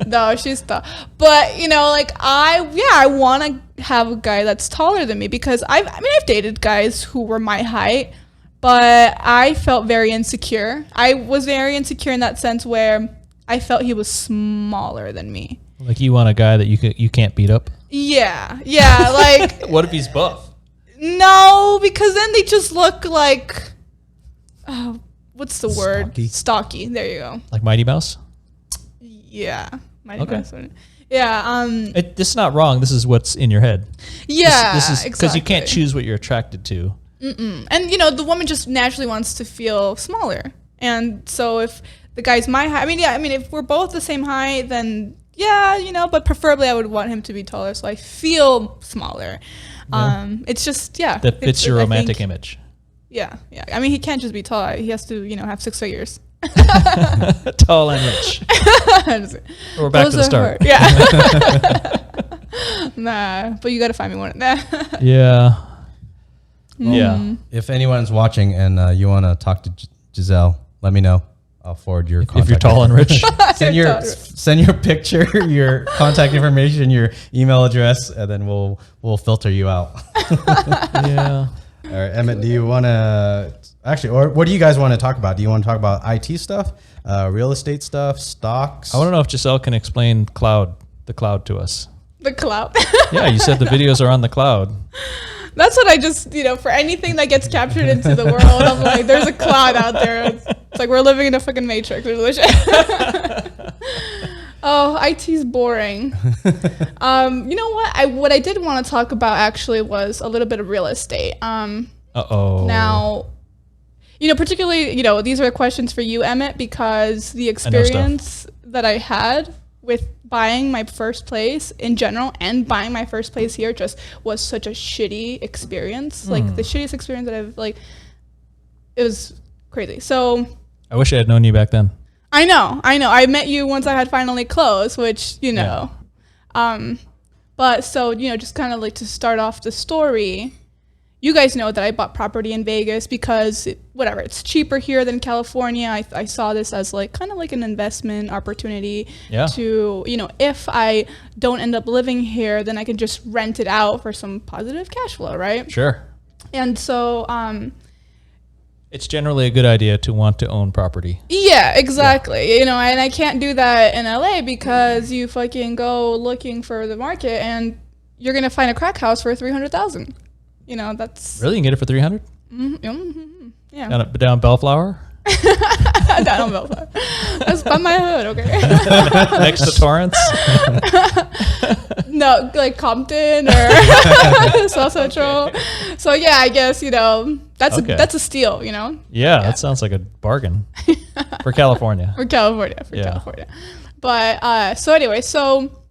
Speaker 3: No, she's tall. But I want to have a guy that's taller than me, because I've dated guys who were my height, but I felt very insecure. I was very insecure in that sense where I felt he was smaller than me. Like
Speaker 2: you want a guy that you can't beat up?
Speaker 3: Yeah, like.
Speaker 2: What if he's buff?
Speaker 3: No, because then they just look like, what's the word? Stocky. There you go.
Speaker 2: Like Mighty Mouse?
Speaker 3: Yeah. Mighty Mouse. Yeah.
Speaker 2: This is not wrong. This is what's in your head.
Speaker 3: Yeah,
Speaker 2: this is because you can't choose what you're attracted to.
Speaker 3: And the woman just naturally wants to feel smaller, and so if the guy's my height, if we're both the same height, then but preferably I would want him to be taller so I feel smaller. It's just
Speaker 2: that fits your romantic image.
Speaker 3: Yeah. I mean, he can't just be tall. He has to have 6 figures.
Speaker 2: Tall and rich. We're back to the start.
Speaker 3: Yeah. Nah, but you got to find me one.
Speaker 2: Yeah.
Speaker 1: Well, yeah. If anyone's watching and you want to talk to Gissel, let me know. I'll forward your contact.
Speaker 2: If you're tall and rich.
Speaker 1: Send your picture, your contact information, your email address, and then we'll filter you out.
Speaker 2: Yeah.
Speaker 1: All right, Emmett, do you want to or what do you guys want to talk about? Do you want to talk about IT stuff, real estate stuff, stocks?
Speaker 2: I want to know if Gissel can explain the cloud to us.
Speaker 3: The cloud?
Speaker 2: Yeah, you said the videos are on the cloud.
Speaker 3: That's what I just, for anything that gets captured into the world, I'm like, there's a cloud out there. It's like we're living in a fucking matrix. Oh, IT's boring. You know what? What I did want to talk about actually was a little bit of real estate. Now, particularly, these are questions for you, Emmett, because the experience that I had with buying my first place in general and buying my first place here just was such a shitty experience. Like the shittiest experience that I've it was crazy. So
Speaker 2: I wish I had known you back then.
Speaker 3: I know. I met you once I had finally closed, which, but so, just kind of like to start off the story, you guys know that I bought property in Vegas because it's cheaper here than California. I saw this as kind of like an investment opportunity to, if I don't end up living here, then I can just rent it out for some positive cash flow, right?
Speaker 2: Sure.
Speaker 3: And so,
Speaker 2: it's generally a good idea to want to own property.
Speaker 3: Yeah, exactly. And I can't do that in LA because you fucking go looking for the market and you're going to find a crack house for $300,000. That's
Speaker 2: really, you can get it for $300?
Speaker 3: Mm-hmm. Yeah.
Speaker 2: Down Bellflower?
Speaker 3: Down on Bellflower. That's by my hood, okay?
Speaker 2: Next to Torrance?
Speaker 3: No, like Compton or South Central. Okay. So yeah, I guess, that's a steal,
Speaker 2: Yeah, that sounds like a bargain for California.
Speaker 3: For California. But so anyway, so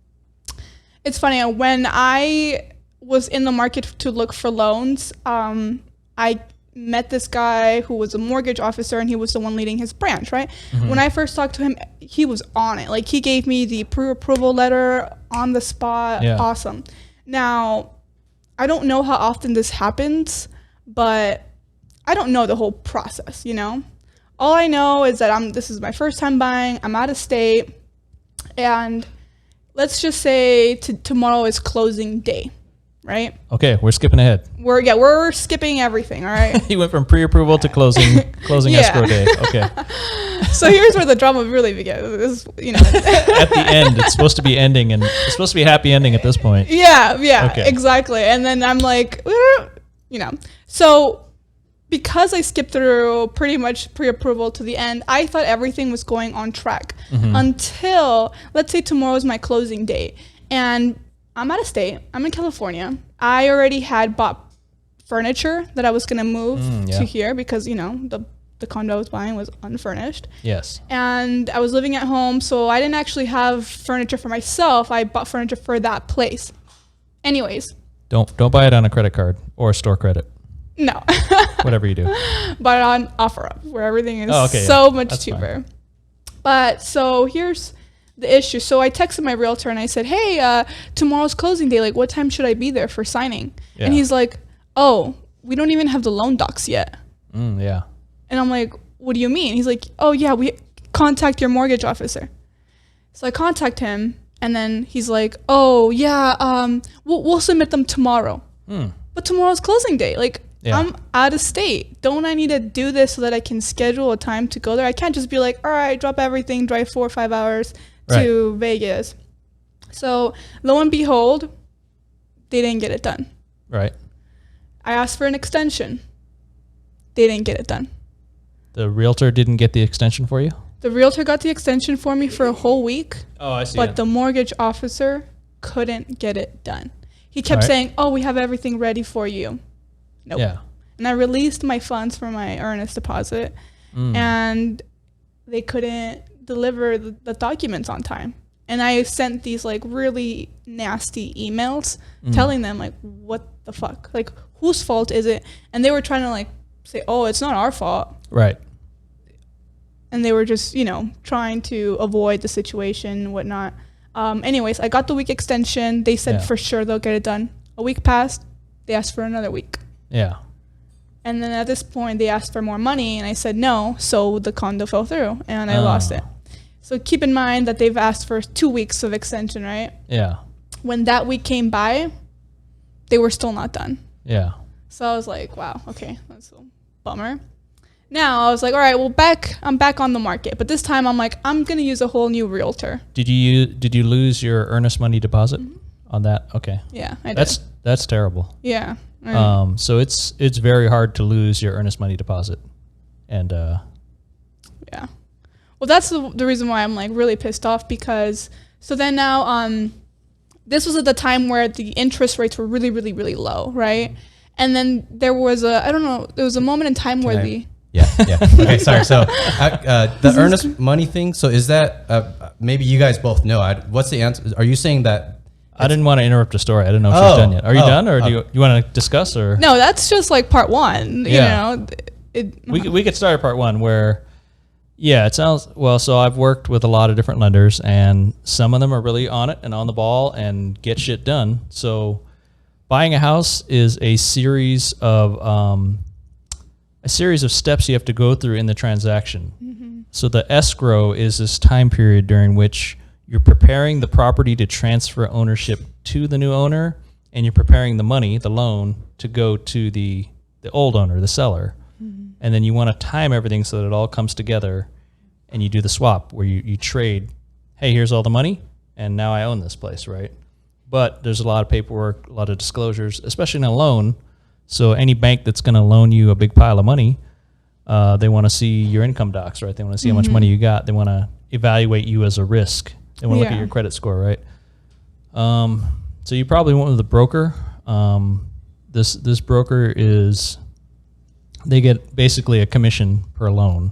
Speaker 3: it's funny, when I was in the market to look for loans, I met this guy who was a mortgage officer, and he was the one leading his branch, right? Mm-hmm. When I first talked to him, he was on it. Like, he gave me the pre-approval letter on the spot. Yeah. Awesome. Now, I don't know how often this happens, but I don't know the whole process, All I know is that this is my first time buying. I'm out of state, and let's just say tomorrow is closing day. Right?
Speaker 2: Okay, we're skipping ahead.
Speaker 3: We're skipping everything, all right?
Speaker 2: He went from pre-approval to closing escrow day. Okay.
Speaker 3: So here's where the drama really begins. At
Speaker 2: the end, it's supposed to be ending, and it's supposed to be a happy ending at this point.
Speaker 3: Yeah, okay. Exactly. And then I'm like, So because I skipped through pretty much pre-approval to the end, I thought everything was going on track until, let's say tomorrow's my closing date. And I'm out of state. I'm in California. I already had bought furniture that I was going to move to here because, the condo I was buying was unfurnished.
Speaker 2: Yes.
Speaker 3: And I was living at home, so I didn't actually have furniture for myself. I bought furniture for that place. Anyways.
Speaker 2: Don't buy it on a credit card or store credit.
Speaker 3: No.
Speaker 2: Whatever you do.
Speaker 3: Buy it on OfferUp, where everything is much cheaper. Fine. But so here's the issue. So I texted my realtor and I said, hey, tomorrow's closing day. Like, what time should I be there for signing? Yeah. And he's like, oh, we don't even have the loan docs yet.
Speaker 2: Yeah.
Speaker 3: And I'm like, what do you mean? He's like, oh, yeah, we contact your mortgage officer. So I contact him, and then he's like, oh, yeah, we'll submit them tomorrow. But tomorrow's closing day. Like, I'm out of state. Don't I need to do this so that I can schedule a time to go there? I can't just be like, all right, drop everything, drive 4 or 5 hours to Vegas. So lo and behold, they didn't get it done.
Speaker 2: Right.
Speaker 3: I asked for an extension. They didn't get it done.
Speaker 2: The realtor didn't get the extension for you?
Speaker 3: The realtor got the extension for me for a whole week.
Speaker 2: Oh, I see.
Speaker 3: But the mortgage officer couldn't get it done. He kept saying, oh, we have everything ready for you. Nope.
Speaker 2: Yeah.
Speaker 3: And I released my funds for my earnest deposit, and they couldn't deliver the documents on time. And I sent these like really nasty emails telling them like, what the fuck? Like, whose fault is it? And they were trying to like say, oh, it's not our fault.
Speaker 2: Right.
Speaker 3: And they were just, trying to avoid the situation and whatnot. Anyways, I got the week extension. They said for sure they'll get it done. A week passed. They asked for another week.
Speaker 2: Yeah.
Speaker 3: And then at this point, they asked for more money, and I said no. So the condo fell through, and I lost it. So keep in mind that they've asked for 2 weeks of extension, right?
Speaker 2: Yeah. When
Speaker 3: that week came by, they were still not done.
Speaker 2: Yeah.
Speaker 3: So I was like, wow, okay, that's a bummer. Now I was like, all right, well, I'm back on the market. But this time I'm like, I'm going to use a whole new realtor.
Speaker 2: Did you lose your earnest money deposit on that? Okay.
Speaker 3: Yeah, I did.
Speaker 2: That's terrible.
Speaker 3: Yeah.
Speaker 2: So it's very hard to lose your earnest money deposit. And
Speaker 3: yeah. Well, that's the reason why I'm like really pissed off, because so then now this was at the time where the interest rates were really, really, really low, right? And then there was there was a moment in time where
Speaker 1: Yeah. Okay, sorry. So the earnest money thing, so is that, maybe you guys both know, what's the answer? Are you saying that?
Speaker 2: I didn't want to interrupt the story. I didn't know if she's done yet. Are you done, or do you want to discuss? Or
Speaker 3: no, that's just like part one.
Speaker 2: Yeah. We could start at part one where, it sounds, well, so I've worked with a lot of different lenders, and some of them are really on it and on the ball and get shit done. So buying a house is a series of steps you have to go through in the transaction. Mm-hmm. So the escrow is this time period during which you're preparing the property to transfer ownership to the new owner, and you're preparing the money, the loan, to go to the old owner, the seller. Mm-hmm. And then you want to time everything so that it all comes together, and you do the swap where you trade, hey, here's all the money, and now I own this place, right? But there's a lot of paperwork, a lot of disclosures, especially in a loan. So any bank that's going to loan you a big pile of money, They want to see your income docs, right? They want to see how much money you got. They want to evaluate you as a risk. They want to look at your credit score, right? So you probably went with a broker. This broker they get basically a commission per loan.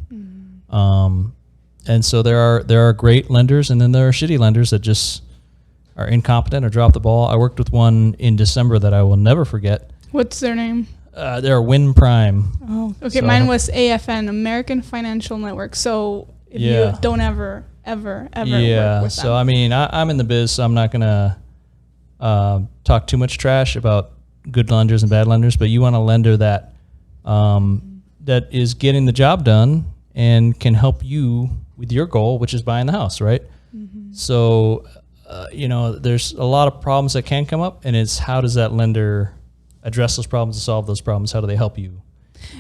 Speaker 2: And so there are great lenders, and then there are shitty lenders that just are incompetent or drop the ball. I worked with one in December that I will never forget.
Speaker 3: What's their name?
Speaker 2: They're Win Prime.
Speaker 3: Oh, okay. So mine was AFN, American Financial Network. So if you don't ever work with them.
Speaker 2: So I mean, I'm in the biz, so I'm not gonna talk too much trash about good lenders and bad lenders. But you want a lender that that is getting the job done and can help you with your goal, which is buying the house, right? So there's a lot of problems that can come up, and it's how does that lender address those problems and solve those problems? How do they help you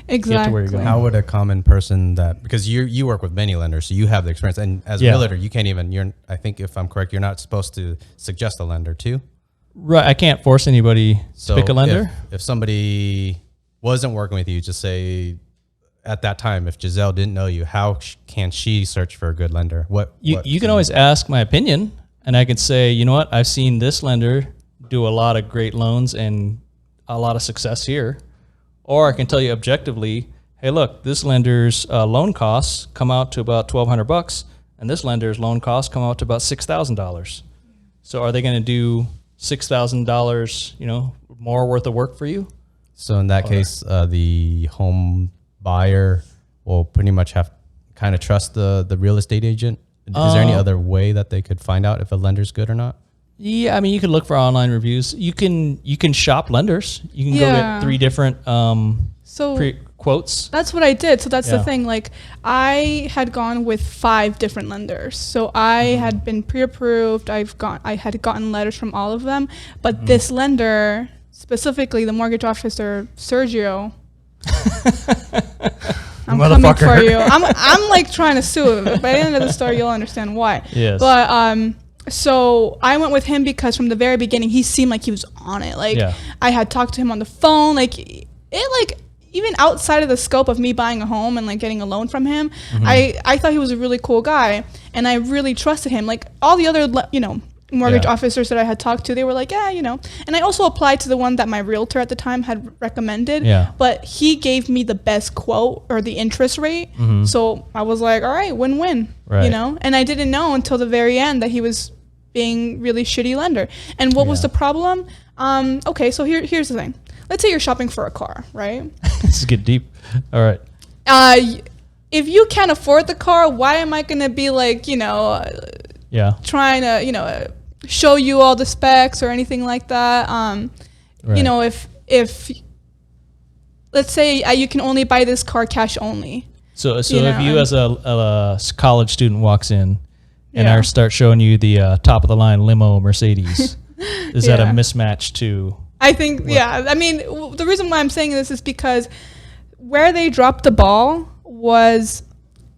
Speaker 2: get to where you're going?
Speaker 1: How would a common person because you work with many lenders, so you have the experience, and as a realtor, you can't even, I think if I'm correct, you're not supposed to suggest a lender too?
Speaker 2: Right, I can't force anybody to pick a lender.
Speaker 1: If somebody wasn't working with you, just say at that time, if Gissel didn't know you, how can she search for a good lender?
Speaker 2: You can always ask my opinion, and I can say, you know what, I've seen this lender do a lot of great loans and a lot of success here. Or I can tell you objectively, hey, look, this lender's loan costs come out to about $1,200, and this lender's loan costs come out to about $6,000. So are they going to do $6,000, more worth of work for you?
Speaker 1: So in that case, the home buyer will pretty much have kind of trust the real estate agent. Is there any other way that they could find out if a lender's good or not?
Speaker 2: Yeah, I mean, you could look for online reviews. You can shop lenders. You can go get 3 different quotes.
Speaker 3: That's what I did. So that's the thing. Like, I had gone with 5 different lenders. So I had been pre-approved. I had gotten letters from all of them. But this lender, specifically the mortgage officer, Sergio, I'm coming for you. I'm like trying to sue him. But by the end of the story, you'll understand why.
Speaker 2: Yes.
Speaker 3: But so I went with him because from the very beginning, he seemed like he was on it. Like I had talked to him on the phone. Like even outside of the scope of me buying a home and like getting a loan from him, I thought he was a really cool guy, and I really trusted him. Like all the other mortgage officers that I had talked to, they were like, and I also applied to the one that my realtor at the time had recommended. But he gave me the best quote or the interest rate. So I was like, all right, win-win. Right. And I didn't know until the very end that he was being really shitty lender. And what was the problem? Okay, so here's the thing. Let's say you're shopping for a car, right?
Speaker 2: This is get deep. All right.
Speaker 3: If you can't afford the car, why am I gonna be like, trying to, show you all the specs or anything like that? If let's say you can only buy this car cash only. So
Speaker 2: if you as a college student walks in and I start showing you the top of the line limo Mercedes, is that a mismatch to?
Speaker 3: I think, I mean, the reason why I'm saying this is because where they dropped the ball was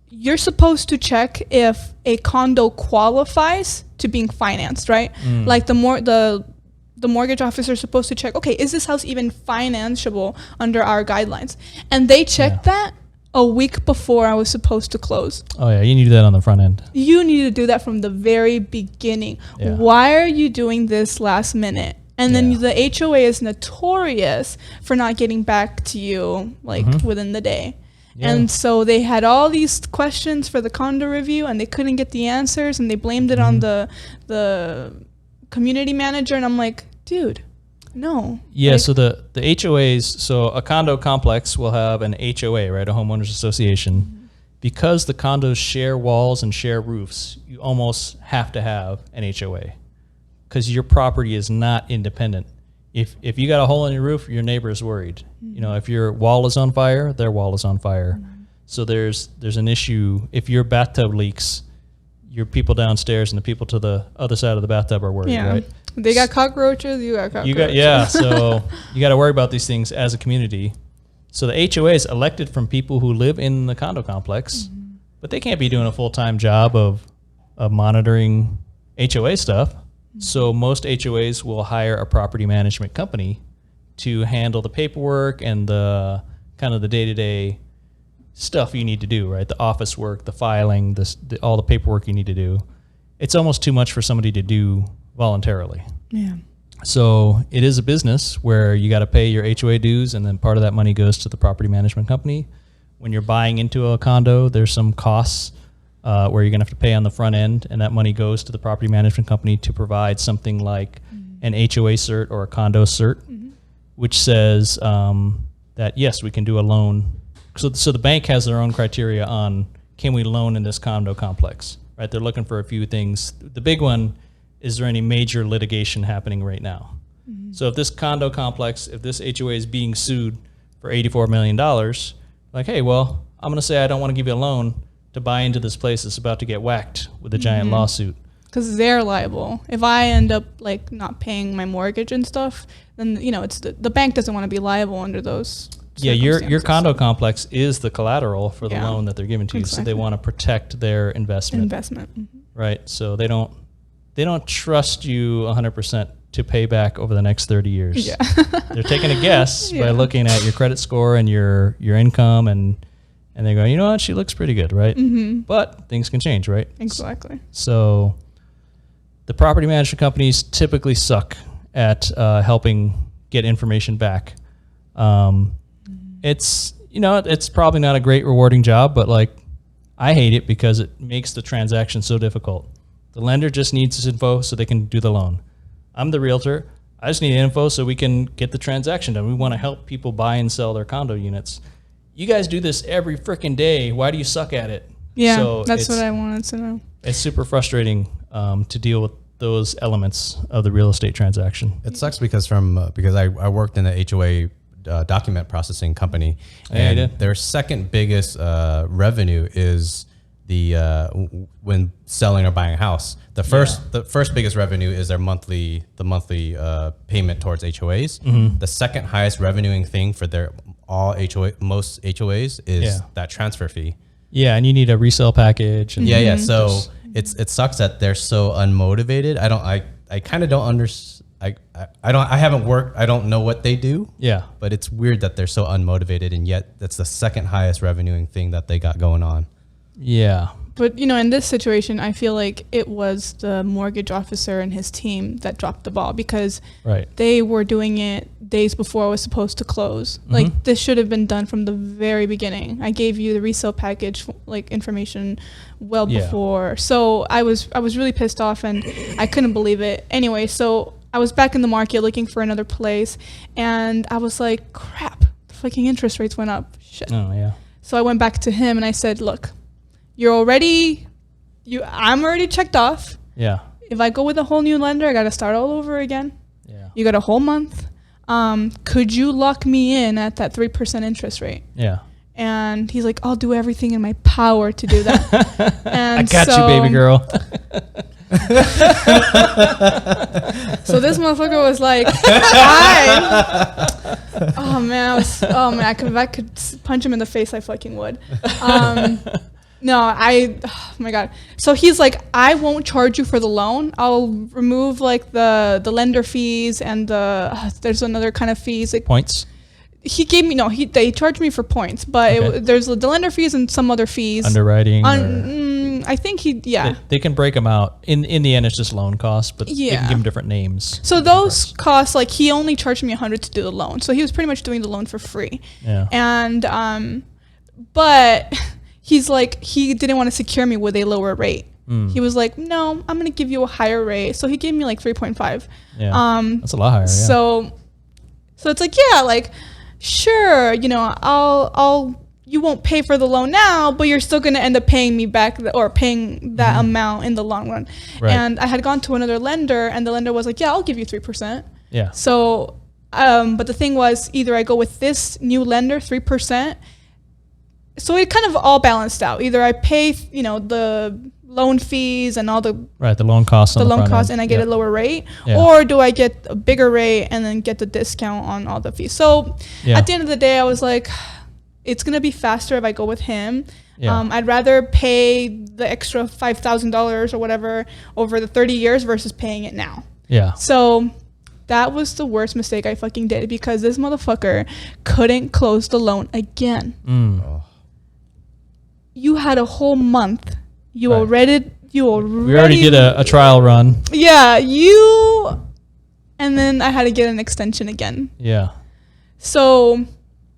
Speaker 3: you're supposed to check if a condo qualifies to being financed, right? Like the mortgage officer is supposed to check, okay, is this house even financeable under our guidelines? And they checked that a week before I was supposed to close.
Speaker 2: Oh yeah, you need to do that on the front end.
Speaker 3: You need to do that from the very beginning. Why are you doing this last minute? And then the HOA is notorious for not getting back to you within the day. And so they had all these questions for the condo review, and they couldn't get the answers, and they blamed it on the community manager. And I'm like, dude, no.
Speaker 2: Yeah, so the HOAs, so a condo complex will have an HOA, right, a homeowners association. Because the condos share walls and share roofs, you almost have to have an HOA because your property is not independent. If you got a hole in your roof, your neighbor is worried. If your wall is on fire, their wall is on fire. So there's an issue. If your bathtub leaks, your people downstairs and the people to the other side of the bathtub are worried, right?
Speaker 3: They got cockroaches, you got cockroaches.
Speaker 2: So you got to worry about these things as a community. So the HOA is elected from people who live in the condo complex, but they can't be doing a full-time job of monitoring HOA stuff. So most HOAs will hire a property management company to handle the paperwork and the kind of the day-to-day stuff you need to do, right? The office work, the filing, all the paperwork you need to do. It's almost too much for somebody to do voluntarily.
Speaker 3: Yeah.
Speaker 2: So it is a business where you got to pay your HOA dues, and then part of that money goes to the property management company. When you're buying into a condo, there's some costs where you're going to have to pay on the front end, and that money goes to the property management company to provide something like an HOA cert or a condo cert, which says that, yes, we can do a loan. So the bank has their own criteria on, can we loan in this condo complex, right? They're looking for a few things. The big one, is there any major litigation happening right now? So if this condo complex, if this HOA is being sued for $84 million, like, hey, well, I'm going to say I don't want to give you a loan to buy into this place that's about to get whacked with a giant lawsuit.
Speaker 3: Because they're liable. If I end up like not paying my mortgage and stuff, then it's the bank doesn't want to be liable under those.
Speaker 2: Yeah, your condo complex is the collateral for the loan that they're giving to you, so they want to protect their investment. Right? So they don't trust you 100% to pay back over the next 30 years. Yeah. They're taking a guess by looking at your credit score and your income, and they go, you know what, she looks pretty good, right? But things can change, right?
Speaker 3: Exactly.
Speaker 2: So the property management companies typically suck at helping get information back. It's it's probably not a great rewarding job, but like I hate it because it makes the transaction so difficult. The lender just needs this info so they can do the loan. I'm the realtor. I just need info so we can get the transaction done. We want to help people buy and sell their condo units. You guys do this every freaking day. Why do you suck at it?
Speaker 3: Yeah, so that's what I wanted to know.
Speaker 2: It's super frustrating to deal with those elements of the real estate transaction.
Speaker 1: It sucks because I worked in the HOA document processing company, and their second biggest revenue is when selling or buying a house. The first biggest revenue is the monthly payment towards HOAs. The second highest revenuing thing for most HOAs is that transfer fee. Yeah,
Speaker 2: and you need a resale package. And
Speaker 1: So it sucks that they're so unmotivated. I kind of don't understand. I haven't worked. I don't know what they do.
Speaker 2: Yeah,
Speaker 1: but it's weird that they're so unmotivated, and yet that's the second highest revenuing thing that they got going on.
Speaker 2: Yeah.
Speaker 3: But, in this situation, I feel like it was the mortgage officer and his team that dropped the ball because they were doing it days before I was supposed to close. Like, this should have been done from the very beginning. I gave you the resale package, information well before. So I was really pissed off, and I couldn't believe it. Anyway, so I was back in the market looking for another place, and I was like, crap, the fucking interest rates went up. Shit.
Speaker 2: Oh, yeah.
Speaker 3: So I went back to him, and I said, look, I'm already checked off.
Speaker 2: Yeah.
Speaker 3: If I go with a whole new lender, I got to start all over again.
Speaker 2: Yeah.
Speaker 3: You got a whole month. Could you lock me in at that 3% interest rate?
Speaker 2: Yeah.
Speaker 3: And he's like, I'll do everything in my power to do that. And
Speaker 2: I got you, baby girl.
Speaker 3: So this motherfucker was like, if I could punch him in the face, I fucking would. Oh my God. So he's like, I won't charge you for the loan. I'll remove the lender fees and there's another kind of fees.
Speaker 2: Points?
Speaker 3: He gave me, they charged me for points, but there's the lender fees and some other fees.
Speaker 2: Underwriting?
Speaker 3: I think
Speaker 2: They can break them out. In the end, it's just loan costs, but they can give them different names.
Speaker 3: So those costs, he only charged me $100 to do the loan. So he was pretty much doing the loan for free.
Speaker 2: Yeah.
Speaker 3: And, but he's like, he didn't want to secure me with a lower rate. He was like, no, I'm going to give you a higher rate. So he gave me 3.5.
Speaker 2: Yeah. That's a lot higher.
Speaker 3: So it's sure, you won't pay for the loan now, but you're still going to end up paying me back or paying that amount in the long run. Right. And I had gone to another lender, and the lender was like, yeah, I'll give you 3%.
Speaker 2: Yeah.
Speaker 3: So, but the thing was, either I go with this new lender, 3%. So it kind of all balanced out. Either I pay, the loan fees and all the
Speaker 2: loan costs
Speaker 3: and I get a lower rate, or do I get a bigger rate and then get the discount on all the fees? So at the end of the day, I was like, it's gonna be faster if I go with him. I'd rather pay the extra $5,000 or whatever over the 30 years versus paying it now. So that was the worst mistake I fucking did, because this motherfucker couldn't close the loan again. you had a whole month. You
Speaker 1: Right.
Speaker 3: already
Speaker 2: We already did a trial run.
Speaker 3: Yeah, and then I had to get an extension again.
Speaker 2: Yeah.
Speaker 3: So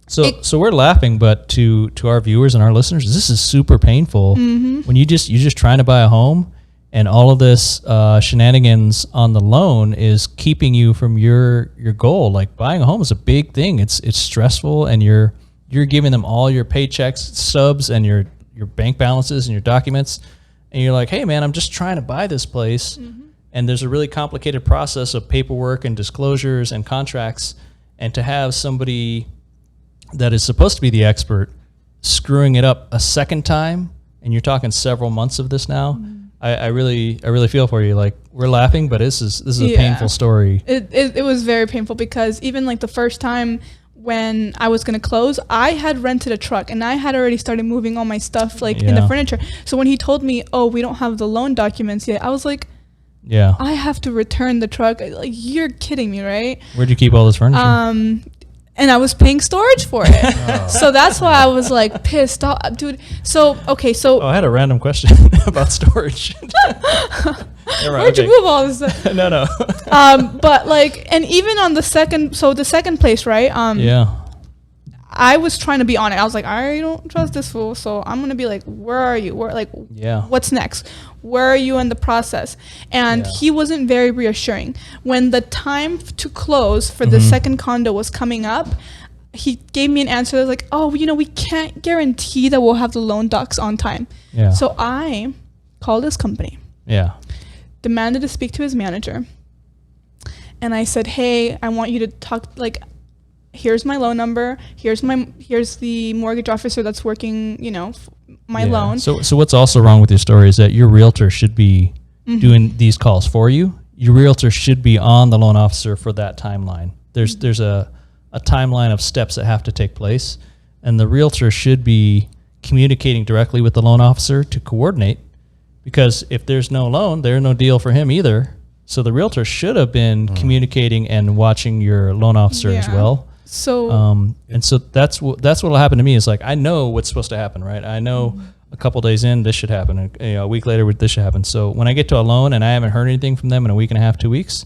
Speaker 2: So we're laughing, but to our viewers and our listeners, this is super painful. When you're just trying to buy a home, and all of this shenanigans on the loan is keeping you from your goal. Like buying a home is a big thing. It's stressful, and you're giving them all your paychecks, subs, and your bank balances and your documents, and you're like, hey man, I'm just trying to buy this place, and there's a really complicated process of paperwork and disclosures and contracts, and to have somebody that is supposed to be the expert screwing it up a second time, and you're talking several months of this now. I really feel for you. Like, we're laughing, but this is a painful story.
Speaker 3: It was very painful, because even like the first time when I was gonna close, I had rented a truck and I had already started moving all my stuff like in the furniture. So when he told me, oh, we don't have the loan documents yet, I was like,
Speaker 2: yeah,
Speaker 3: I have to return the truck. Like, you're kidding me, right?
Speaker 2: Where'd you keep all this furniture?
Speaker 3: And I was paying storage for it. So that's why I was like pissed off, dude. So, okay, so.
Speaker 2: Oh, I had a random question about storage. Yeah, right,
Speaker 3: where'd you move all this stuff?
Speaker 2: No.
Speaker 3: But like, and even on the second place, right?
Speaker 2: Yeah.
Speaker 3: I was trying to be on it. I was like, I don't trust this fool. So I'm going to be like, where are you? What's next? Where are you in the process? And he wasn't very reassuring. When the time to close for the second condo was coming up, he gave me an answer that was like, oh, we can't guarantee that we'll have the loan docs on time.
Speaker 2: Yeah.
Speaker 3: So I called his company.
Speaker 2: Yeah.
Speaker 3: Demanded to speak to his manager. And I said, hey, I want you to talk, like, here's my loan number. Here's the mortgage officer that's working, my loan.
Speaker 2: So what's also wrong with your story is that your realtor should be doing these calls for you. Your realtor should be on the loan officer for that timeline. There's a timeline of steps that have to take place, and the realtor should be communicating directly with the loan officer to coordinate, because if there's no loan, there's no deal for him either. So the realtor should have been communicating and watching your loan officer as well.
Speaker 3: So
Speaker 2: and so that's what'll happen to me is, like, I know what's supposed to happen, right? I know a couple days in this should happen, and a week later this should happen. So when I get to a loan and I haven't heard anything from them in a week and a half, 2 weeks,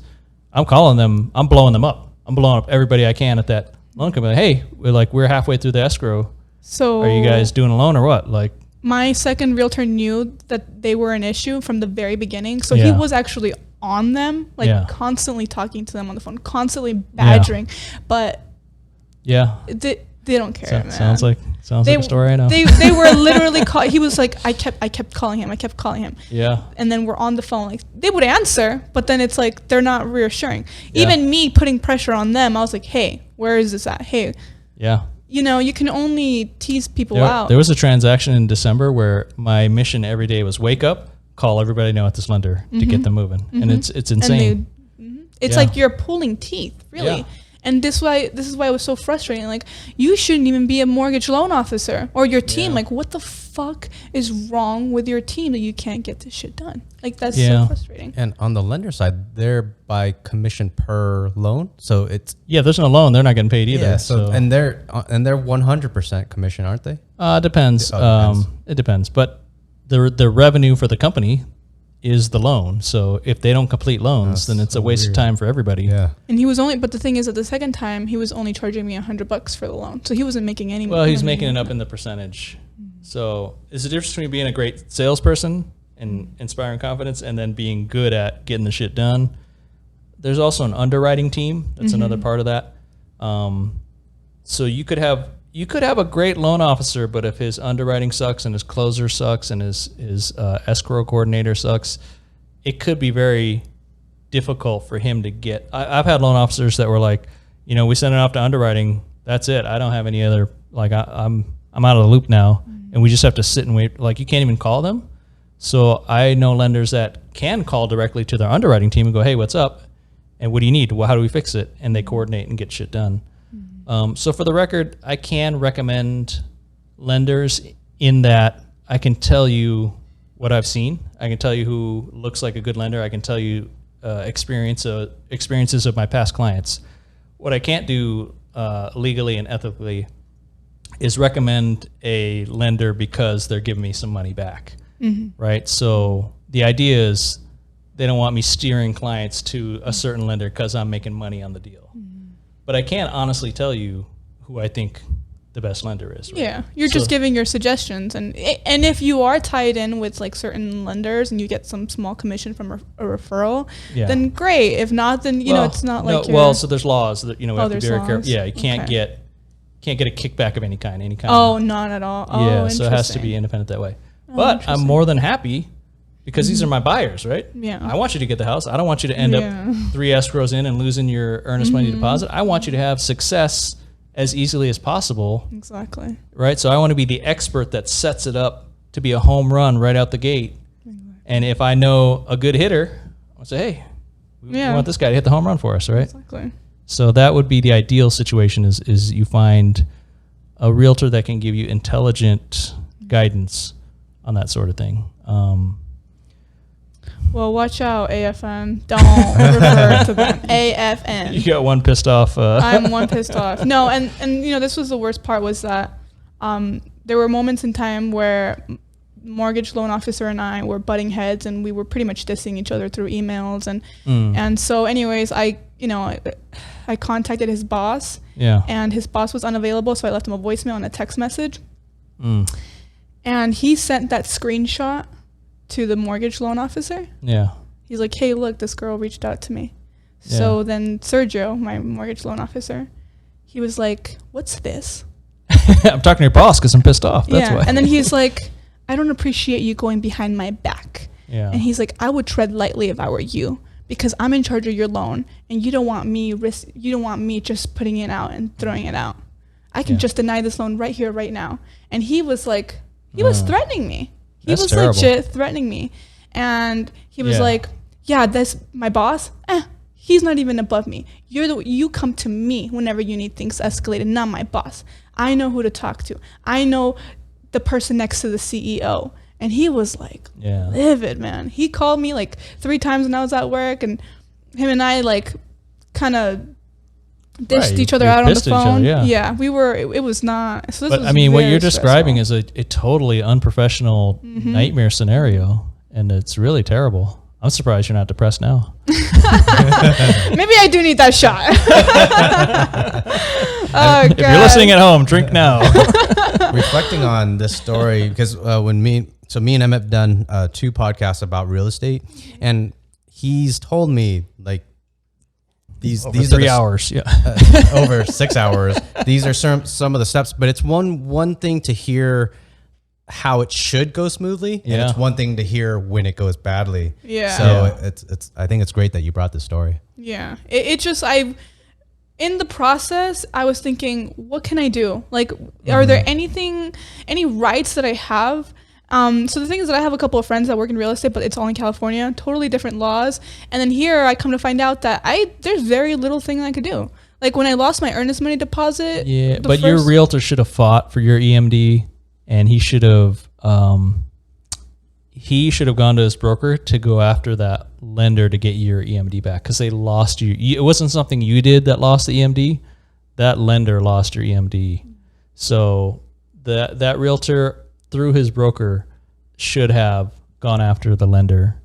Speaker 2: I'm calling them. I'm blowing them up. I'm blowing up everybody I can at that loan company. Hey, we're halfway through the escrow.
Speaker 3: So
Speaker 2: are you guys doing a loan or what? Like,
Speaker 3: my second realtor knew that they were an issue from the very beginning. So he was actually on them, constantly talking to them on the phone, constantly badgering, but they don't care. Man.
Speaker 2: Sounds like a story I know.
Speaker 3: They were literally he was like, I kept calling him.
Speaker 2: Yeah.
Speaker 3: And then we're on the phone, like, they would answer, but then it's like they're not reassuring. Even me putting pressure on them, I was like, hey, where is this at? Hey.
Speaker 2: Yeah.
Speaker 3: You can only tease people out.
Speaker 2: There was a transaction in December where my mission every day was wake up, call everybody I know at this lender to get them moving. And it's insane.
Speaker 3: It's like you're pulling teeth, really.
Speaker 2: Yeah.
Speaker 3: And this is why it was so frustrating. Like, you shouldn't even be a mortgage loan officer or your team. Like, what the fuck is wrong with your team that you can't get this shit done? Like, that's so frustrating.
Speaker 1: And on the lender side, they're by commission per loan, so it's
Speaker 2: there's no loan, they're not getting paid either.
Speaker 1: Yeah, so and they're 100% commission, aren't they?
Speaker 2: Depends. It depends, but the revenue for the company is the loan. So if they don't complete loans, then it's a waste of time for everybody.
Speaker 1: Yeah.
Speaker 3: And but the thing is, at the second time, he was only charging me $100 for the loan, so he wasn't making any.
Speaker 2: Well, he's making it up in the percentage. So it's the difference between being a great salesperson and inspiring confidence, and then being good at getting the shit done. There's also an underwriting team. That's another part of that. So you could have a great loan officer, but if his underwriting sucks and his closer sucks and his escrow coordinator sucks, it could be very difficult for him to get. I've had loan officers that were like, we send it off to underwriting. That's it. I don't have any other, like, I'm out of the loop now, and we just have to sit and wait. Like, you can't even call them. So I know lenders that can call directly to their underwriting team and go, hey, what's up? And what do you need? Well, how do we fix it? And they coordinate and get shit done. So for the record, I can recommend lenders in that I can tell you what I've seen. I can tell you who looks like a good lender. I can tell you experiences of my past clients. What I can't do legally and ethically is recommend a lender because they're giving me some money back, right? So the idea is they don't want me steering clients to a certain lender because I'm making money on the deal. But I can't honestly tell you who I think the best lender is. Right?
Speaker 3: Yeah, you're just giving your suggestions, and if you are tied in with like certain lenders and you get some small commission from a referral, then great. If not, then you know it's not like
Speaker 2: so there's laws that we have to be very careful. Yeah, you can't get a kickback of any kind.
Speaker 3: Oh, not at all. Oh,
Speaker 2: so it has to be independent that way. But I'm more than happy because these are my buyers, right?
Speaker 3: Yeah.
Speaker 2: I want you to get the house. I don't want you to end up 3 escrows in and losing your earnest money deposit. I want you to have success as easily as possible.
Speaker 3: Exactly.
Speaker 2: Right? So I want to be the expert that sets it up to be a home run right out the gate. And if I know a good hitter, I'll say, hey, we want this guy to hit the home run for us, right?
Speaker 3: Exactly.
Speaker 2: So that would be the ideal situation is you find a realtor that can give you intelligent guidance on that sort of thing.
Speaker 3: Well, watch out, AFN. Don't refer to them. AFN.
Speaker 2: You got one pissed off.
Speaker 3: I'm one pissed off. No, and this was the worst part was that there were moments in time where mortgage loan officer and I were butting heads, and we were pretty much dissing each other through emails, and so anyways, I contacted his boss, and his boss was unavailable, so I left him a voicemail and a text message, and he sent that screenshot to the mortgage loan officer. Yeah. He's like, hey, look, this girl reached out to me. Yeah. So then Sergio, my mortgage loan officer, he was like, what's this?
Speaker 2: I'm talking to your boss because I'm pissed off. That's why.
Speaker 3: And then he's like, I don't appreciate you going behind my back. Yeah. And he's like, I would tread lightly if I were you because I'm in charge of your loan and you don't want me just putting it out and throwing it out. I can just deny this loan right here, right now. And he was like, he was threatening me. He was legit threatening me. And he was like, yeah, that's my boss. He's not even above me. You come to me whenever you need things escalated, not my boss. I know who to talk to. I know the person next to the CEO. And he was like livid, man. He called me like 3 times when I was at work, and him and I like kind of dished each other out on the phone. We were. It was not. So this was
Speaker 2: what you're describing is a totally unprofessional nightmare scenario, and it's really terrible. I'm surprised you're not depressed now.
Speaker 3: Maybe I do need that shot.
Speaker 2: If you're listening at home, drink now.
Speaker 1: Reflecting on this story, because me and him have done 2 podcasts about real estate, and he's told me like these
Speaker 2: over 3 hours,
Speaker 1: over 6 hours. These are some of the steps, but it's one thing to hear how it should go smoothly, and it's one thing to hear when it goes badly. So it's I think it's great that you brought this story. In the process, I was thinking, what can I do? Like, are there any rights that I have? So the thing is that I have a couple of friends that work in real estate, but it's all in California, totally different laws. And then here I come to find out that there's very little thing I could do. Like when I lost my earnest money deposit.
Speaker 2: Yeah, but your realtor should have fought for your EMD, and he should have gone to his broker to go after that lender to get your EMD back because they lost you. It wasn't something you did that lost the EMD. That lender lost your EMD. So that realtor through his broker should have gone after the lender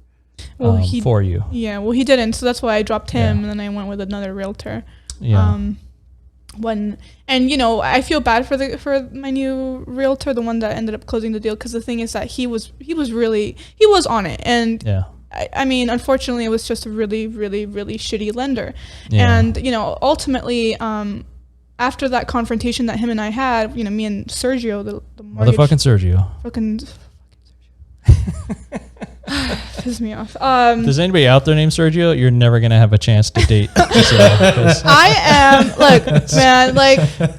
Speaker 2: for you. Yeah, well, he didn't. So that's why I dropped him, and then I went with another realtor. Yeah. I feel bad for my new realtor, the one that ended up closing the deal, because the thing is that he was on it, and I mean, unfortunately, it was just a really, really, really shitty lender, and ultimately, after that confrontation that him and I had, me and Sergio, the mortgage, motherfucking Sergio,
Speaker 3: fucking pisses me off.
Speaker 2: Does anybody out there named Sergio? You're never gonna have a chance to date Gissel.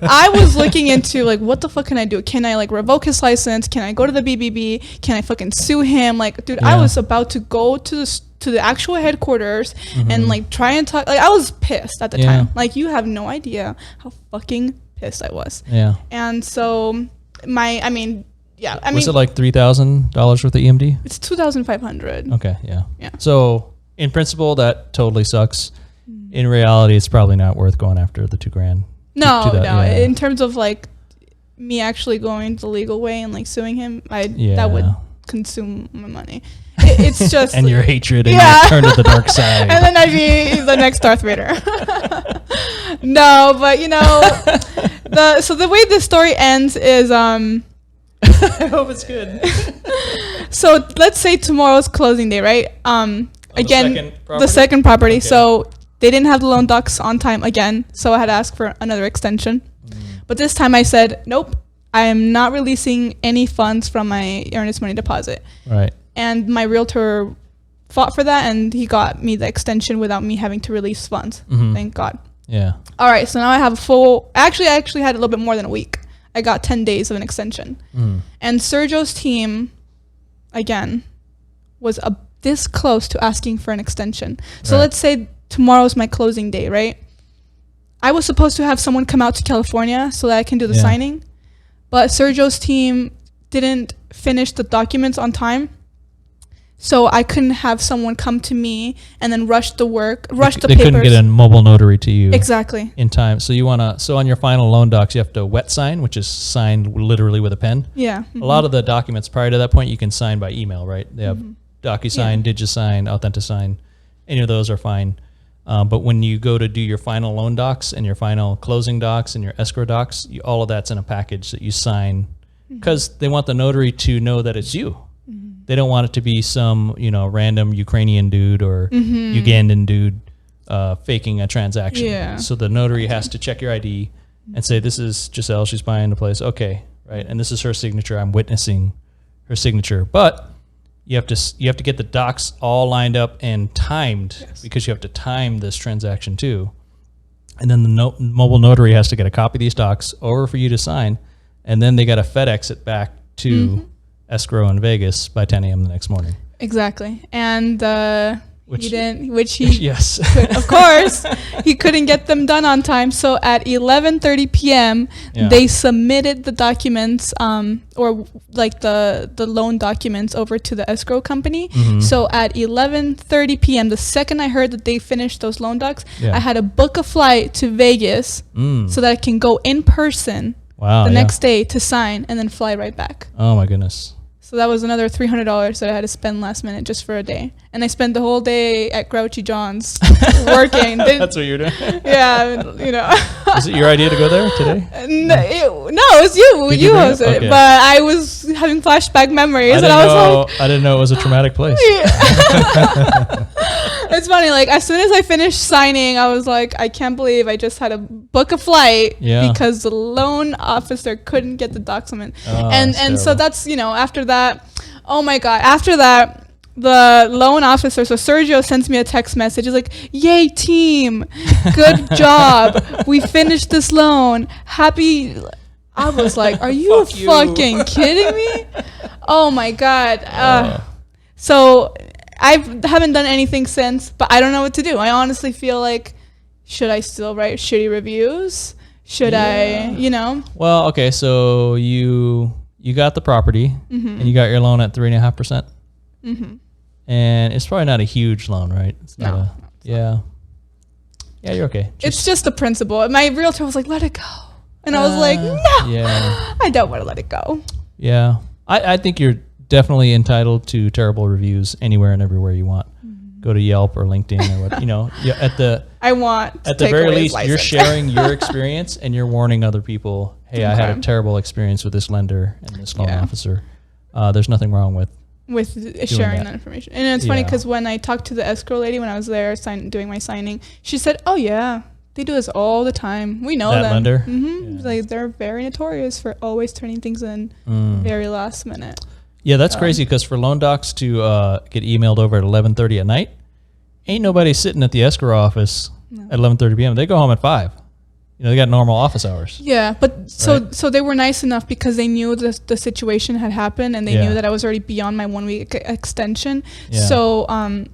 Speaker 3: I was looking into like, what the fuck can I do? Can I like revoke his license? Can I go to the BBB? Can I fucking sue him? Like, dude, I was about to go to the actual headquarters and like try and talk. Like, I was pissed at the time. Like, you have no idea how fucking pissed I was. Yeah. And so was it like $3,000 worth of EMD? It's $2,500.
Speaker 2: Okay, yeah. So in principle, that totally sucks. In reality, it's probably not worth going after the $2,000.
Speaker 3: No. In terms of like, me actually going the legal way and like suing him,
Speaker 2: Yeah.
Speaker 3: that would consume my money. It's just
Speaker 2: And your hatred and
Speaker 3: Yeah.
Speaker 2: your turn to the dark side.
Speaker 3: and then I'd be the next Darth Vader. No, but you know, the way the story ends is
Speaker 2: I hope it's good.
Speaker 3: so let's say tomorrow's closing day, right? Again, the second property.
Speaker 2: Okay.
Speaker 3: So they didn't have the loan docs on time again, so I had to ask for another extension. But this time I said, nope, I am not releasing any funds from my earnest money deposit.
Speaker 2: Right.
Speaker 3: And my realtor fought for that, and he got me the extension without me having to release funds.
Speaker 2: Mhm.
Speaker 3: Thank God.
Speaker 2: Yeah.
Speaker 3: All right, so now I have a full. Actually, I actually had a little bit more than a week. I got 10 days of an extension. And Sergio's team, again, was this close to asking for an extension. So
Speaker 2: Right.
Speaker 3: let's say tomorrow's my closing day, right? I was supposed to have someone come out to California so that I can do the
Speaker 2: Yeah.
Speaker 3: signing, but Sergio's team didn't finish the documents on time. So I couldn't have someone come to me and then rush the papers.
Speaker 2: They couldn't get a mobile notary to you
Speaker 3: Exactly.
Speaker 2: in time. So so on your final loan docs, you have to wet sign, which is signed literally with a pen.
Speaker 3: Yeah.
Speaker 2: A lot of the documents prior to that point, you can sign by email, right? They have DocuSign, DigiSign, AuthentiSign. Any of those are fine. But when you go to do your final loan docs and your final closing docs and your escrow docs, all of that's in a package that you sign because they want the notary to know that it's you. They don't want it to be some, random Ukrainian dude or Ugandan dude faking a transaction.
Speaker 3: Yeah.
Speaker 2: So the notary has to check your ID and say, this is Gissel, she's buying the place. Okay, right. And this is her signature. I'm witnessing her signature. But you have to get the docs all lined up and timed because you have to time this transaction too. And then the mobile notary has to get a copy of these docs over for you to sign. And then they got to FedEx it back to escrow in Vegas by 10 a.m. the next morning.
Speaker 3: Exactly. And he
Speaker 2: Yes.
Speaker 3: of course, he couldn't get them done on time. So at 11:30 p.m., they submitted the documents, or like the loan documents over to the escrow company. So at 11:30 p.m., the second I heard that they finished those loan docs, I had to book a flight to Vegas so that I can go in person the next day to sign and then fly right back.
Speaker 2: Oh my goodness.
Speaker 3: So that was another $300 that I had to spend last minute just for a day. And I spent the whole day at Grouchy John's working.
Speaker 2: That's what you're doing?
Speaker 3: Yeah,
Speaker 2: Is it your idea to go there today?
Speaker 3: No, it was you.
Speaker 2: Did
Speaker 3: You
Speaker 2: bring it
Speaker 3: hosted
Speaker 2: up?
Speaker 3: it.
Speaker 2: Okay.
Speaker 3: But I was having flashback memories.
Speaker 2: I didn't know it was a traumatic place.
Speaker 3: It's funny. Like, as soon as I finished signing, I was like, I can't believe I just had to book a flight because the loan officer couldn't get the document. And so that's, after that, oh my God, after that, the loan officer, so Sergio sends me a text message. He's like, yay, team. Good job. We finished this loan. Happy. I was like, are you fucking kidding me? Oh my God. So I haven't done anything since, but I don't know what to do. I honestly feel like, should I still write shitty reviews? Should I,
Speaker 2: Well, okay, so you got the property and you got your loan at 3.5%. And it's probably not a huge loan, right? It's not yeah, you're okay.
Speaker 3: It's just the principle. My realtor was like, let it go. And I was like, no, I don't want to let it go.
Speaker 2: Yeah. I think you're definitely entitled to terrible reviews anywhere and everywhere you want. Go to Yelp or LinkedIn or what, at the very least, you're sharing your experience and you're warning other people, hey, I had a terrible experience with this lender and this loan officer. There's nothing wrong with
Speaker 3: sharing that information. And it's funny because when I talked to the escrow lady when I was there doing my signing, she said, oh yeah, they do this all the time. We know
Speaker 2: that
Speaker 3: them.
Speaker 2: Lender?
Speaker 3: Like, they're very notorious for always turning things in very last minute.
Speaker 2: Yeah, that's crazy because for loan docs to get emailed over at 11:30 at night, ain't nobody sitting at the escrow office at 11:30 p.m. They go home at 5. They got normal office hours.
Speaker 3: Yeah, but so they were nice enough because they knew the situation had happened and they knew that I was already beyond my 1 week extension. Yeah. So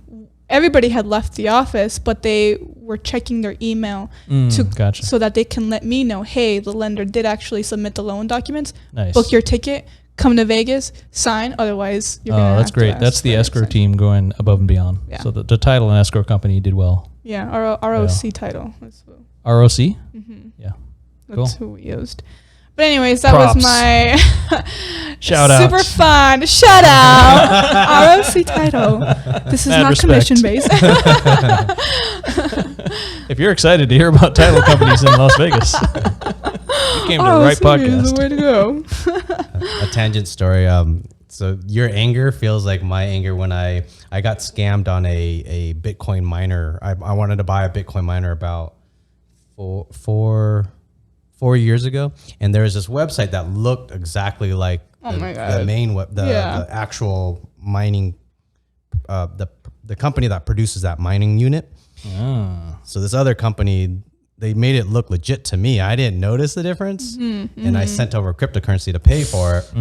Speaker 3: everybody had left the office, but they were checking their email so that they can let me know, hey, the lender did actually submit the loan documents.
Speaker 2: Nice.
Speaker 3: Book your ticket, come to Vegas, sign. Otherwise, you're going to
Speaker 2: that's great. That's the escrow team going above and beyond. Yeah. So the title and escrow company did well.
Speaker 3: Yeah, ROC title.
Speaker 2: ROC? Yeah.
Speaker 3: That's who we used. But anyways, that
Speaker 2: Props.
Speaker 3: was my
Speaker 2: Shout out.
Speaker 3: super fun. Shout out. ROC title. This is
Speaker 2: Mad
Speaker 3: not
Speaker 2: respect.
Speaker 3: commission based.
Speaker 2: If you're excited to hear about title companies in Las Vegas, you came to the right podcast.
Speaker 3: Way to go.
Speaker 1: A tangent story. So your anger feels like my anger when I got scammed on a Bitcoin miner. I wanted to buy a Bitcoin miner about four years ago, and there was this website that looked exactly like the main the actual mining, the company that produces that mining unit. So this other company, they made it look legit to me. I didn't notice the difference, and I sent over cryptocurrency to pay for it.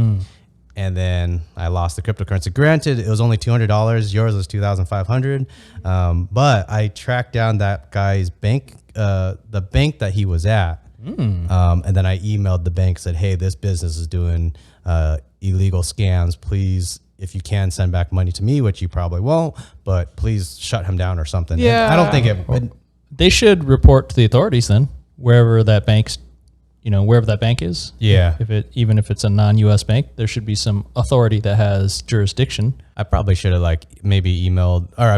Speaker 1: And then I lost the cryptocurrency. Granted, it was only $200. Yours was $2,500. But I tracked down that guy's bank, the bank that he was at. And then I emailed the bank, said, hey, this business is doing illegal scams. Please, if you can, send back money to me, which you probably won't, but please shut him down or something.
Speaker 3: Yeah.
Speaker 1: And I don't think it.
Speaker 2: They should report to the authorities then, wherever that bank's, wherever that bank is.
Speaker 1: Yeah.
Speaker 2: Even if it's a non-U.S. bank, there should be some authority that has jurisdiction.
Speaker 1: I probably should have maybe emailed, or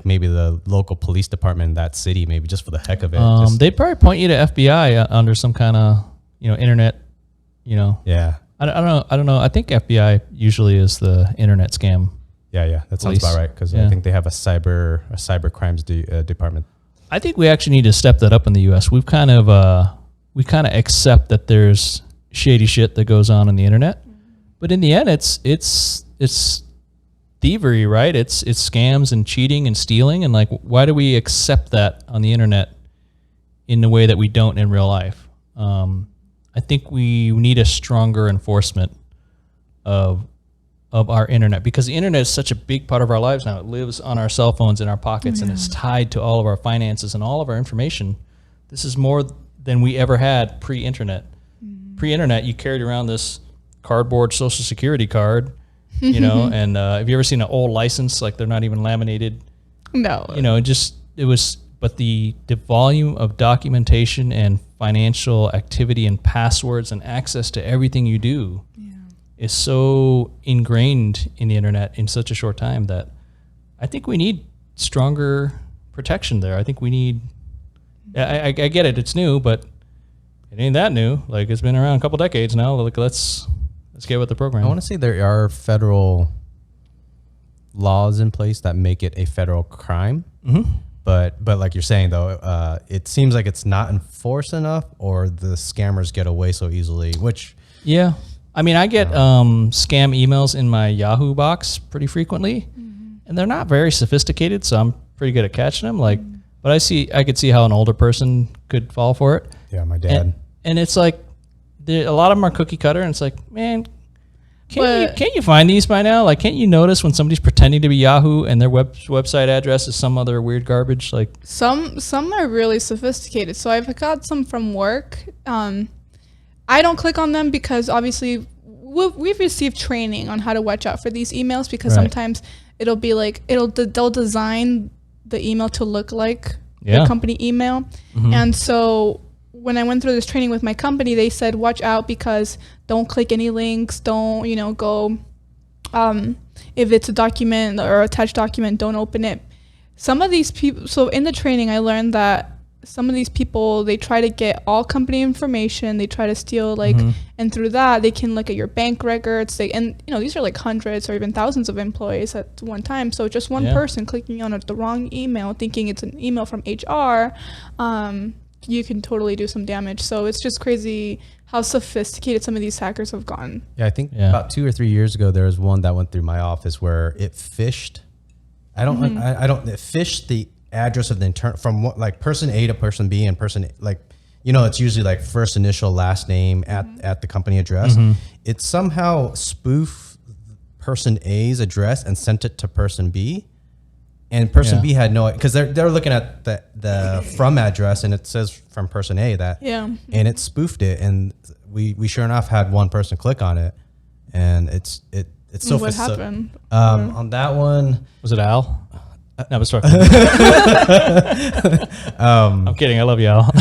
Speaker 1: maybe the local police department in that city, maybe just for the heck of it.
Speaker 2: They'd probably point you to FBI under some kind of, internet,
Speaker 1: Yeah.
Speaker 2: I don't know. I think FBI usually is the internet scam.
Speaker 1: Yeah. That sounds about right. Cause I think they have a cyber crimes department.
Speaker 2: I think we actually need to step that up in the U.S. We kind of accept that there's shady shit that goes on the internet, but in the end, it's thievery, right? It's scams and cheating and stealing, and why do we accept that on the internet in the way that we don't in real life? I think we need a stronger enforcement of our internet, because the internet is such a big part of our lives now. It lives on our cell phones in our pockets, and it's tied to all of our finances and all of our information. This is more than we ever had pre-internet. Pre-internet, you carried around this cardboard Social Security card, and have you ever seen an old license, they're not even laminated?
Speaker 3: No.
Speaker 2: But the volume of documentation and financial activity and passwords and access to everything you do is so ingrained in the internet in such a short time that I think we need stronger protection there. I think we need, I get it, it's new, but it ain't that new. It's been around a couple decades now. Let's get with the program.
Speaker 1: I want to say there are federal laws in place that make it a federal crime. But like you're saying, though, it seems like it's not enforced enough, or the scammers get away so easily, which...
Speaker 2: Yeah. I mean, I get scam emails in my Yahoo box pretty frequently, and they're not very sophisticated, so I'm pretty good at catching them. But I could see how an older person could fall for it.
Speaker 1: Yeah, my dad.
Speaker 2: And it's a lot of them are cookie cutter, and it's man, can't you find these by now? Can't you notice when somebody's pretending to be Yahoo and their website address is some other weird garbage?
Speaker 3: Some are really sophisticated. So I've got some from work. I don't click on them because obviously we've received training on how to watch out for these emails, because sometimes it'll be they'll design the email to look like the company email. And so when I went through this training with my company, they said, watch out, because don't click any links. Don't, go, if it's a document or attached document, don't open it. Some of these people, so in the training, I learned that some of these people, they try to get all company information. They try to steal, and through that, they can look at your bank records. These are hundreds or even thousands of employees at one time. So just one person clicking on the wrong email, thinking it's an email from HR, you can totally do some damage. So it's just crazy how sophisticated some of these hackers have gotten.
Speaker 1: Yeah, I think about 2 or 3 years ago, there was one that went through my office where it phished. It phished the address of the from person A to person B, and person it's usually first initial, last name at the company address. It somehow spoofed person A's address and sent it to person B. And person B had no, because they're looking at the from address, and it says from person A and it spoofed it, and we sure enough had one person click on it, and it's so.
Speaker 3: What happened?
Speaker 1: On that one,
Speaker 2: was it Al? No, I'm kidding. I love you, Al.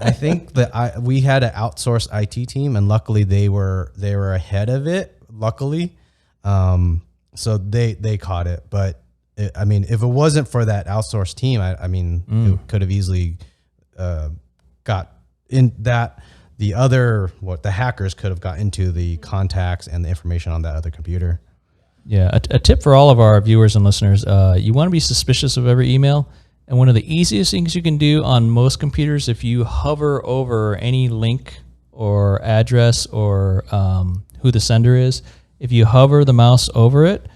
Speaker 1: I think that we had an outsourced IT team, and luckily they were ahead of it. Luckily, so they caught it. But I mean, if it wasn't for that outsourced team, it could have easily got in that. The hackers could have got into the contacts and the information on that other computer.
Speaker 2: Yeah, a tip for all of our viewers and listeners, you want to be suspicious of every email. And one of the easiest things you can do on most computers, if you hover over any link or address or who the sender is, if you hover the mouse over it,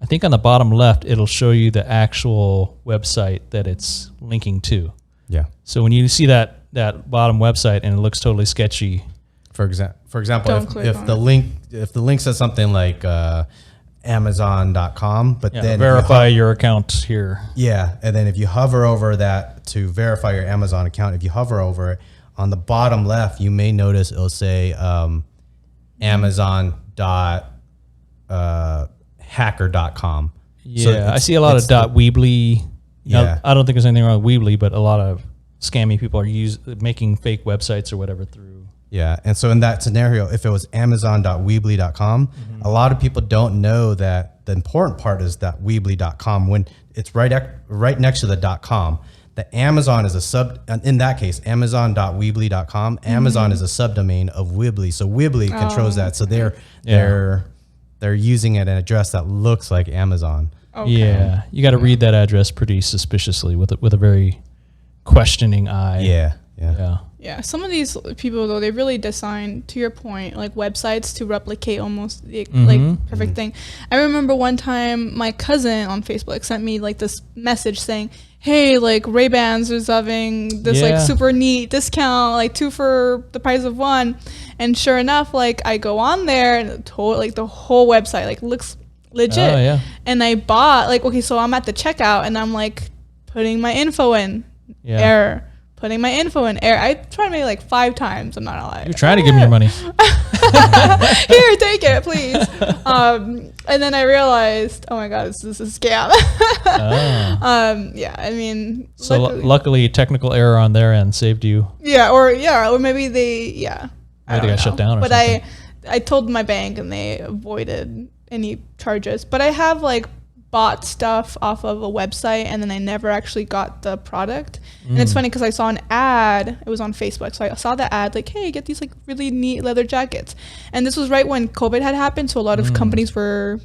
Speaker 2: I think on the bottom left, it'll show you the actual website that it's linking to.
Speaker 1: Yeah.
Speaker 2: So when you see that bottom website and it looks totally sketchy.
Speaker 1: For example, if the link says something like Amazon.com, but then
Speaker 2: verify your account here.
Speaker 1: Yeah, and then if you hover over that to verify your Amazon account, if you hover over it on the bottom left, you may notice it'll say Amazon.hacker.com.
Speaker 2: Yeah,
Speaker 1: so
Speaker 2: I see a lot of .weebly. Yeah, I don't think there's anything wrong with Weebly, but a lot of scammy people are making fake websites or whatever through.
Speaker 1: Yeah, and so in that scenario, if it was Amazon.weebly.com, a lot of people don't know that the important part is that Weebly.com when it's right next to the .com. The Amazon is a sub. In that case, Amazon.weebly.com. Amazon is a subdomain of Weebly, so Weebly controls that. So they're using an address that looks like Amazon.
Speaker 3: Okay.
Speaker 2: Yeah, you got to read that address pretty suspiciously with a very questioning eye.
Speaker 1: Yeah.
Speaker 3: Yeah, some of these people though, they really design, to your point, like websites to replicate almost the like perfect thing. I remember one time my cousin on Facebook sent me like this message saying, "Hey, like Ray-Bans is having this like super neat discount, like 2 for the price of 1." And sure enough, like I go on there and the whole website like looks legit.
Speaker 2: Oh, yeah.
Speaker 3: And I bought so I'm at the checkout and I'm like putting my info in.
Speaker 2: Yeah.
Speaker 3: Error. Putting my info in error. I tried maybe like 5 times. I'm not gonna lie.
Speaker 2: You're trying to give me your money.
Speaker 3: Here, take it, please. And then I realized, oh my god, this is a scam. Yeah, I mean.
Speaker 2: So luckily, technical error on their end saved you.
Speaker 3: Yeah, or maybe they
Speaker 2: got shut down or
Speaker 3: but
Speaker 2: something.
Speaker 3: I told my bank and they avoided any charges. But I have like bought stuff off of a website and then I never actually got the product. And it's funny because I saw an ad, it was on Facebook, so I saw the ad like, hey, get these like really neat leather jackets. And this was right when COVID had happened, so a lot of companies were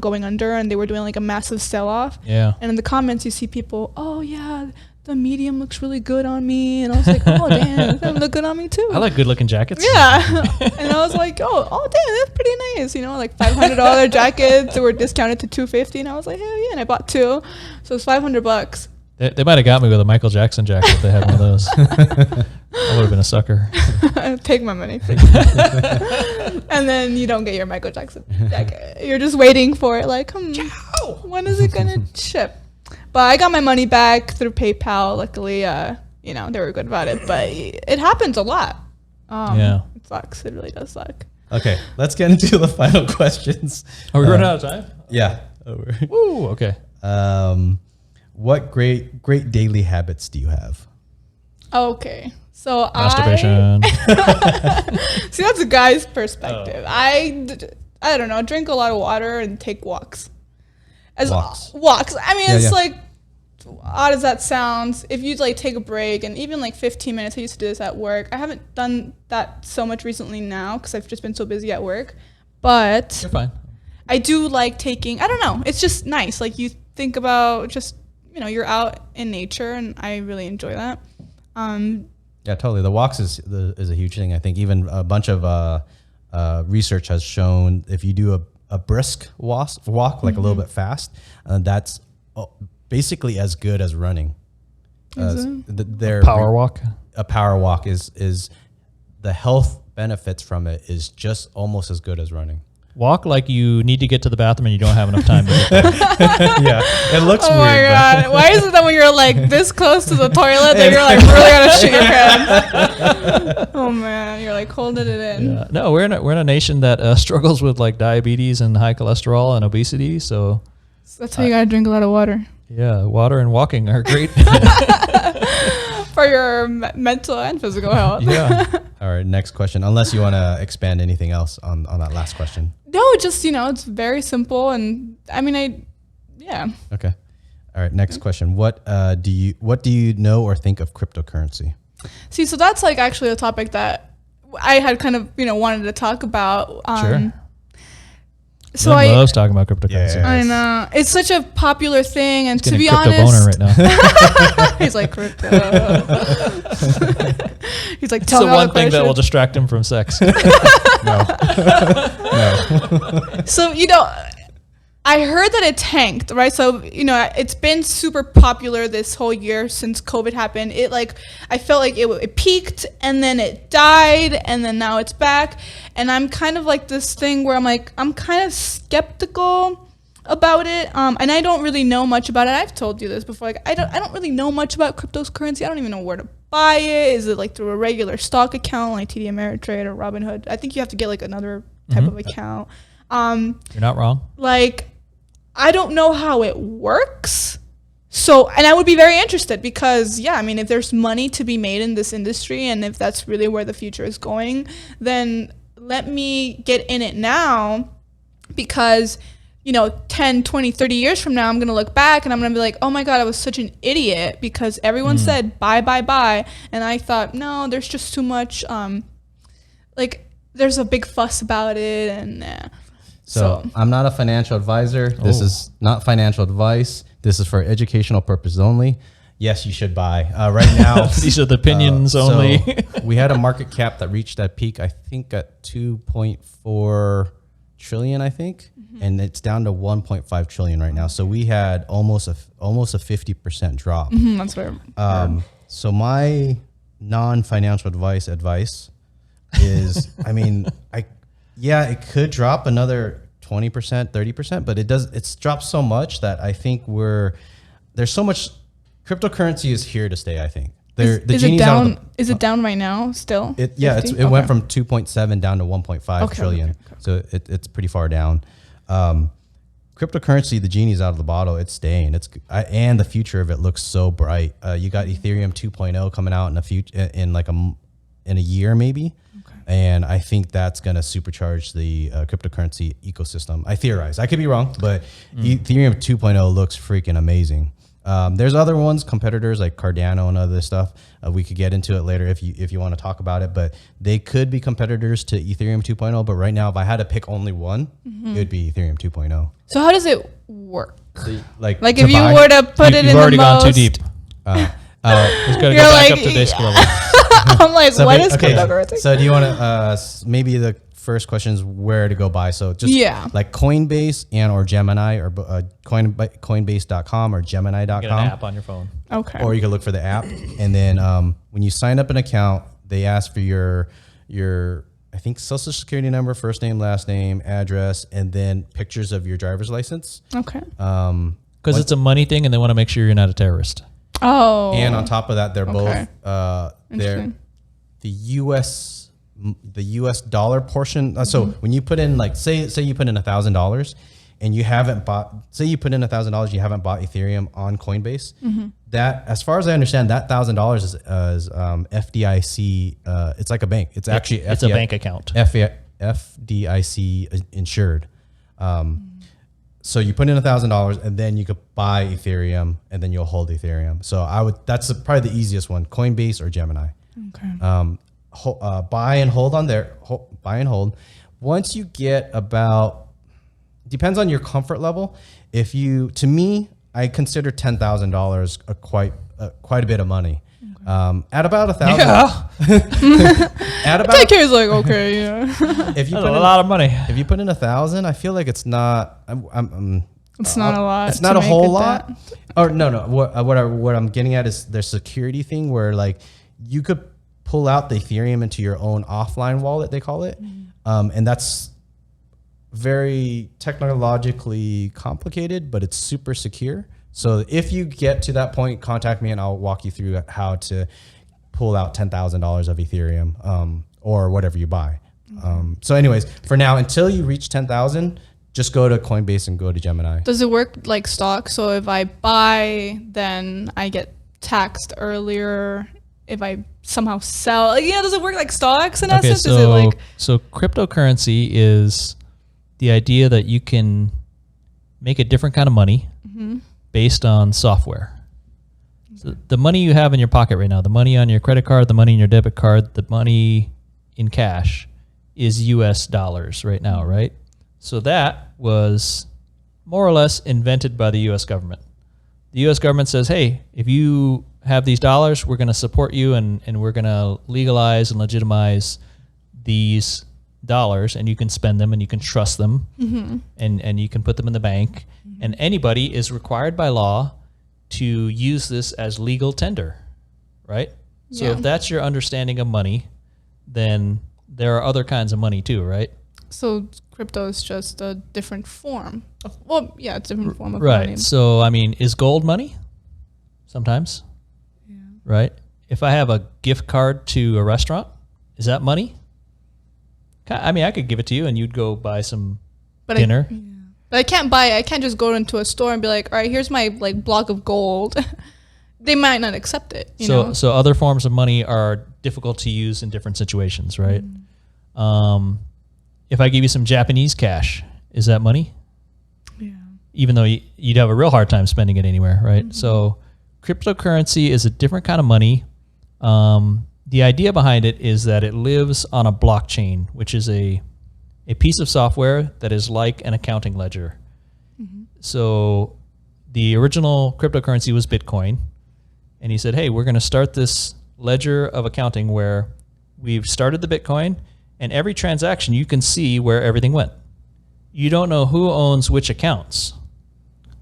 Speaker 3: going under and they were doing like a massive sell-off.
Speaker 2: Yeah.
Speaker 3: And in the comments you see people, oh yeah, the medium looks really good on me. And I was like, oh damn, it's gonna look good on me too.
Speaker 2: I like good looking jackets.
Speaker 3: Yeah. And I was like, oh damn, that's pretty nice. Like $500 jackets that were discounted to $250, and I was like, hell yeah, and I bought 2, so it's $500.
Speaker 2: They might have got me with a Michael Jackson jacket if they had one of those. I would have been a sucker.
Speaker 3: Take my money, please. And then you don't get your Michael Jackson jacket. You're just waiting for it, like, when is it gonna ship? But I got my money back through PayPal. Luckily, they were good about it. But it happens a lot. It sucks. It really does suck.
Speaker 1: Okay, let's get into the final questions.
Speaker 2: Are we running out of time?
Speaker 1: Yeah.
Speaker 2: Ooh, okay.
Speaker 1: What great daily habits do you have?
Speaker 3: Okay. So
Speaker 2: Masturbation.
Speaker 3: See, that's a guy's perspective. I don't know, drink a lot of water and take walks. Walks. I mean, it's like, odd as that sounds, if you like take a break and even like 15 minutes, I used to do this at work. I haven't done that so much recently now because I've just been so busy at work. But
Speaker 2: you're fine.
Speaker 3: I do like taking, I don't know, it's just nice. Like you think about just, you're out in nature and I really enjoy that.
Speaker 1: Yeah, totally. The walks is a huge thing. I think even a bunch of research has shown if you do a brisk walk, like a little bit fast, that's basically as good as running.
Speaker 2: Power walk?
Speaker 1: A power walk is the health benefits from it is just almost as good as running.
Speaker 2: Walk like you need to get to the bathroom and you don't have enough time to get there.
Speaker 1: Yeah, it looks weird.
Speaker 3: Oh my God. Why is it that when you're like this close to the toilet that you're like really gonna shit your pants? Oh man, you're like holding it in.
Speaker 2: Yeah. No, we're in a nation that struggles with like diabetes and high cholesterol and obesity. So
Speaker 3: that's why you gotta drink a lot of water.
Speaker 2: Yeah, water and walking are great.
Speaker 3: For your mental and physical health.
Speaker 2: Yeah.
Speaker 1: All right, next question. Unless you want to expand anything else on that last question.
Speaker 3: No, just, it's very simple. And I mean, yeah.
Speaker 1: Okay. All right, next question. What do you know or think of cryptocurrency?
Speaker 3: See, so that's like actually a topic that I had kind of, wanted to talk about.
Speaker 1: Sure.
Speaker 3: So
Speaker 2: I loves talking about cryptocurrency.
Speaker 1: Yeah.
Speaker 3: I know it's such a popular thing, and
Speaker 2: He's
Speaker 3: to be
Speaker 2: getting crypto
Speaker 3: honest,
Speaker 2: boner right now.
Speaker 3: he's like crypto. He's like,
Speaker 2: It's
Speaker 3: tell
Speaker 2: the
Speaker 3: me all
Speaker 2: one
Speaker 3: the
Speaker 2: thing that will
Speaker 3: questions.
Speaker 2: distract him from sex.
Speaker 1: No.
Speaker 3: So I heard that it tanked, right? So it's been super popular this whole year since COVID happened. I felt like it peaked and then it died and then now it's back. And I'm kind of like this thing where I'm kind of skeptical about it. And I don't really know much about it. I've told you this before. Like I don't really know much about cryptocurrency. I don't even know where to buy it. Is it like through a regular stock account like TD Ameritrade or Robinhood? I think you have to get like another type of account.
Speaker 2: You're not wrong.
Speaker 3: I don't know how it works. So, and I would be very interested because, if there's money to be made in this industry and if that's really where the future is going, then let me get in it now because, 10, 20, 30 years from now, I'm going to look back and I'm going to be like, oh my God, I was such an idiot because everyone said buy, buy, buy. And I thought, no, there's just too much, there's a big fuss about it and
Speaker 1: So I'm not a financial advisor. This is not financial advice. This is for educational purposes only. Yes, you should buy. Right now,
Speaker 2: These are the opinions only.
Speaker 1: So we had a market cap that reached that peak, I think, at 2.4 trillion, I think, and it's down to 1.5 trillion right now. So we had almost a 50% drop.
Speaker 3: that's what
Speaker 1: So my non-financial advice is, it could drop another 20%, 30%, but it's dropped so much that I think there's so much cryptocurrency is here to stay. I think
Speaker 3: is it down? Is it down right now still?
Speaker 1: It went from 2.7 down to 1.5 trillion.
Speaker 3: Okay.
Speaker 1: So it's pretty far down. Cryptocurrency, the genie's out of the bottle. It's staying. And the future of it looks so bright. You got Ethereum 2.0 coming out in a year maybe. And I think that's going to supercharge the cryptocurrency ecosystem. I theorize. I could be wrong, but Ethereum 2.0 looks freaking amazing. There's other ones, competitors like Cardano and other stuff. We could get into it later if you want to talk about it, but they could be competitors to Ethereum 2.0. But right now, if I had to pick only one, it would be Ethereum 2.0.
Speaker 3: So how does it work?
Speaker 1: So,
Speaker 3: if you were to put it in the most...
Speaker 2: You've already gone too deep. Let's go back up to basic level.
Speaker 3: I'm like, what is cryptocurrency?
Speaker 1: So do you want to, maybe the first question is where to go buy. So just like Coinbase or Gemini or Coinbase.com or Gemini.com.
Speaker 2: Get an app on your phone.
Speaker 3: Okay.
Speaker 1: Or you can look for the app. And then when you sign up an account, they ask for your I think social security number, first name, last name, address, and then pictures of your driver's license.
Speaker 3: Okay.
Speaker 2: Because it's a money thing and they want to make sure you're not a terrorist.
Speaker 3: Oh.
Speaker 1: And on top of that, they're both
Speaker 3: Interesting.
Speaker 1: the US dollar portion. So when you put in say you put in $1,000 and you haven't bought, say you put in $1,000, you haven't bought Ethereum on Coinbase. That, as far as I understand, that $1,000 is FDIC. It's like a bank. It's actually
Speaker 2: it's a bank account.
Speaker 1: FDIC insured. So you put in $1,000 and then you could buy Ethereum and then you'll hold Ethereum. So that's probably the easiest one, Coinbase or Gemini.
Speaker 3: Okay.
Speaker 1: Buy and hold on there. Buy and hold. Once you get depends on your comfort level. To me, I consider $10,000 quite a bit of money. At about $1,000.
Speaker 2: Yeah.
Speaker 1: At about
Speaker 3: 10K is like, okay, yeah.
Speaker 2: If you put in a lot of money.
Speaker 1: If you put in 1,000, I feel like it's not.
Speaker 3: It's not a lot.
Speaker 1: It's not a whole lot. Or no. What I'm getting at is their security thing where you could pull out the Ethereum into your own offline wallet, they call it, and that's very technologically complicated, but it's super secure. So if you get to that point, contact me and I'll walk you through how to pull out $10,000 of Ethereum or whatever you buy. So anyways, for now, until you reach 10,000, just go to Coinbase and go to Gemini.
Speaker 3: Does it work like stock? So if I buy, then I get taxed earlier. If I somehow sell, does it work like stocks in essence?
Speaker 2: So,
Speaker 3: is it like
Speaker 2: so cryptocurrency is the idea that you can make a different kind of money based on software. So the money you have in your pocket right now, the money on your credit card, the money in your debit card, the money in cash is US dollars right now, right? So that was more or less invented by the US government. The US government says, hey, if you have these dollars, we're going to support you and we're going to legalize and legitimize these dollars, and you can spend them and you can trust them and you can put them in the bank. And anybody is required by law to use this as legal tender, right? So if that's your understanding of money, then there are other kinds of money too, right?
Speaker 3: So crypto is just a different form of, it's a different form of
Speaker 2: right.
Speaker 3: money.
Speaker 2: So, I mean, is gold money? Sometimes. Yeah. Right? If I have a gift card to a restaurant, is that money? I mean, I could give it to you and you'd go buy some dinner.
Speaker 3: But I can't just go into a store and be like, all right, here's my like block of gold. They might not accept it. You know?
Speaker 2: So other forms of money are difficult to use in different situations, right? If I give you some Japanese cash, is that money? Yeah. Even though you'd have a real hard time spending it anywhere, right? So cryptocurrency is a different kind of money. The idea behind it is that it lives on a blockchain, which is a piece of software that is like an accounting ledger. So the original cryptocurrency was Bitcoin. And he said, hey, we're going to start this ledger of accounting where we've started the Bitcoin, and every transaction you can see where everything went. You don't know who owns which accounts,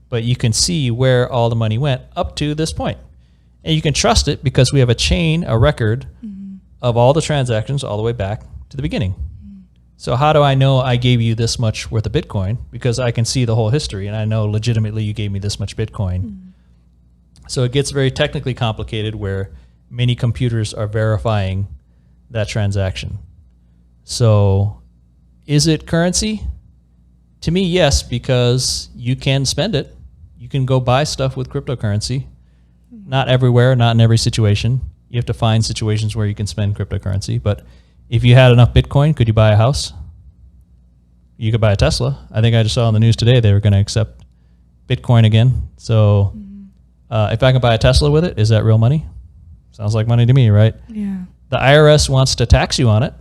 Speaker 2: but you can see where all the money went up to this point. And you can trust it because we have a record of all the transactions all the way back to the beginning. So how do I know I gave you this much worth of Bitcoin? Because I can see the whole history and I know legitimately you gave me this much Bitcoin. So it gets very technically complicated where many computers are verifying that transaction. So is it currency? To me, yes, because you can spend it. You can go buy stuff with cryptocurrency. Not everywhere, not in every situation. You have to find situations where you can spend cryptocurrency. But if you had enough Bitcoin, could you buy a house? You could buy a Tesla. I think I just saw on the news today they were going to accept Bitcoin again. So if I can buy a Tesla with it, is that real money? Sounds like money to me, right?
Speaker 3: Yeah.
Speaker 2: The IRS wants to tax you on it.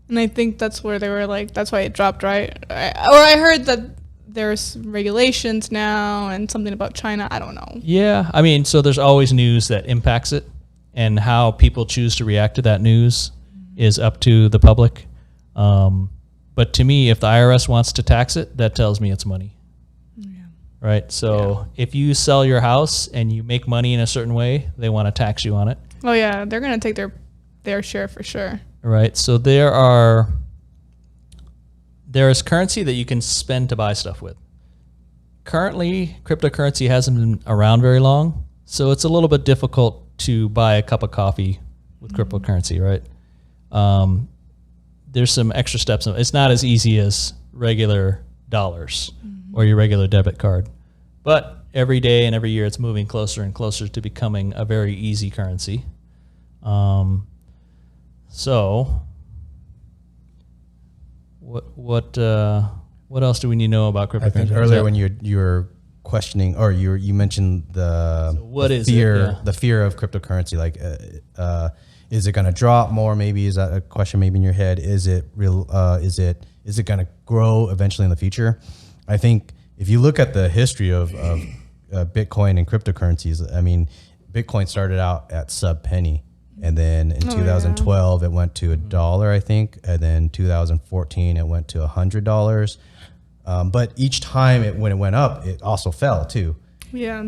Speaker 3: And I think that's where they were like, that's why it dropped, right? I heard that there's regulations now and something about China. I don't know.
Speaker 2: Yeah. I mean, so there's always news that impacts it, and how people choose to react to that news is up to the public. But to me, if the IRS wants to tax it, that tells me it's money. Yeah. Right? So if you sell your house and you make money in a certain way, they want to tax you on it.
Speaker 3: Oh, yeah. They're going to take their share for sure.
Speaker 2: Right. So there is currency that you can spend to buy stuff with. Currently, cryptocurrency hasn't been around very long, so it's a little bit difficult to buy a cup of coffee with cryptocurrency, right? There's some extra steps. It's not as easy as regular dollars or your regular debit card. But every day and every year, it's moving closer and closer to becoming a very easy currency. So what else do we need to know about cryptocurrency?
Speaker 1: I think earlier when you were questioning, or you mentioned the fear of cryptocurrency, like is it going to drop more? Maybe is that a question maybe in your head? Is it real? Is it going to grow eventually in the future? I think if you look at the history of Bitcoin and cryptocurrencies, I mean, Bitcoin started out at sub penny. And then in 2012, it went to $1, I think. And then 2014, it went to $100. But each time when it went up, it also fell too.
Speaker 3: Yeah,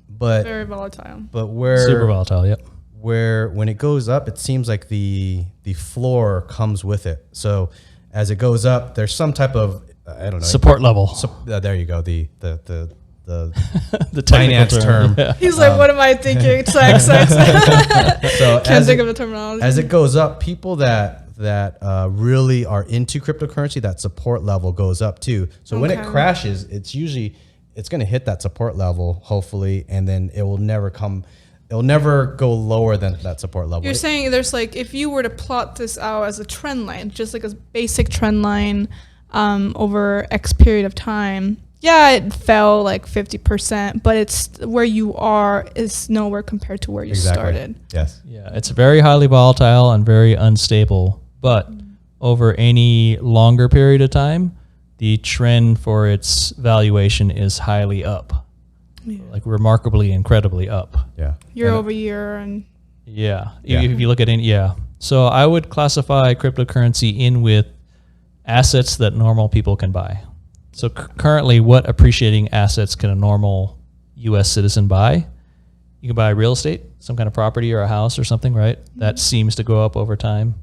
Speaker 1: but
Speaker 3: very volatile.
Speaker 1: But
Speaker 2: super volatile, yep.
Speaker 1: Where when it goes up, it seems like the floor comes with it. So as it goes up, there's some type of
Speaker 2: support level.
Speaker 1: There you go. The
Speaker 2: the
Speaker 1: finance term.
Speaker 2: Yeah.
Speaker 3: He's like, what am I thinking? Sex.
Speaker 1: So
Speaker 3: Can't think of the terminology.
Speaker 1: As it goes up, people that that really are into cryptocurrency, that support level goes up too. So when it crashes, it's going to hit that support level, hopefully, and then it'll never go lower than that support level.
Speaker 3: You're saying there's like, if you were to plot this out as a trend line, just like a basic trend line over X period of time, yeah, it fell like 50%, but it's where you are is nowhere compared to where you started.
Speaker 1: Yes.
Speaker 2: Yeah, it's very highly volatile and very unstable, but over any longer period of time, the trend for its valuation is highly up, like remarkably, incredibly up.
Speaker 1: Yeah.
Speaker 3: Year over year. And
Speaker 2: if you look at it, So I would classify cryptocurrency in with assets that normal people can buy. So currently, what appreciating assets can a normal U.S. citizen buy? You can buy real estate, some kind of property or a house or something, right? That seems to go up over time.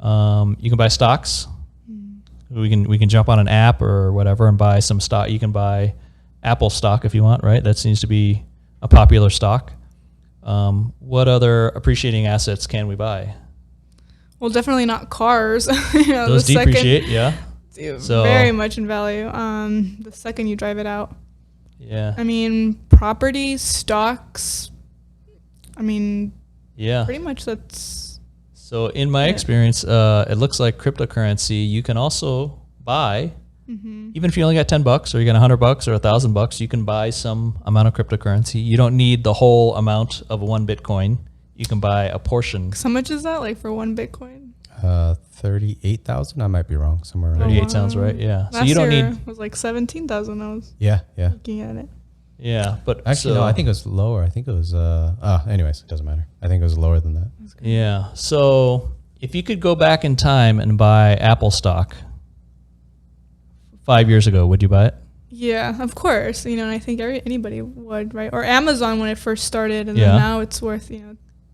Speaker 2: You can buy stocks. We can jump on an app or whatever and buy some stock. You can buy Apple stock if you want, right? That seems to be a popular stock. What other appreciating assets can we buy?
Speaker 3: Well, definitely not cars.
Speaker 2: Those depreciate,
Speaker 3: So very much in value. The second you drive it out.
Speaker 2: Yeah.
Speaker 3: I mean, property, stocks. I mean, pretty much that's.
Speaker 2: So in my experience, it looks like cryptocurrency you can also buy, even if you only got $10 or you got $100 or $1,000, you can buy some amount of cryptocurrency. You don't need the whole amount of one Bitcoin. You can buy a portion.
Speaker 3: How much is that, like, for one Bitcoin?
Speaker 1: 38,000. I might be wrong. Somewhere around.
Speaker 2: 38 sounds right. Yeah.
Speaker 3: Last
Speaker 2: so you don't
Speaker 3: year
Speaker 2: need.
Speaker 3: was like 17,000. I was looking at it.
Speaker 2: Yeah, but
Speaker 1: actually, no. I think it was lower. I think it was. Anyways, it doesn't matter. I think it was lower than that.
Speaker 2: Yeah. So if you could go back in time and buy Apple stock 5 years ago, would you buy it?
Speaker 3: Yeah, of course. And I think anybody would, right? Or Amazon when it first started, and then now it's worth.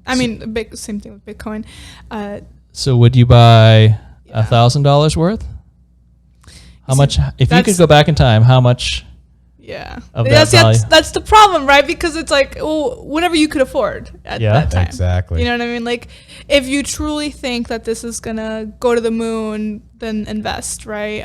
Speaker 3: I mean, same thing with Bitcoin.
Speaker 2: So would you buy $1,000 worth? How much? If you could go back in time, how much?
Speaker 3: Yeah,
Speaker 2: of that value?
Speaker 3: That's the problem, right? Because it's like, whatever you could afford at that time.
Speaker 1: Exactly.
Speaker 3: You know what I mean? Like, if you truly think that this is gonna go to the moon, then invest, right?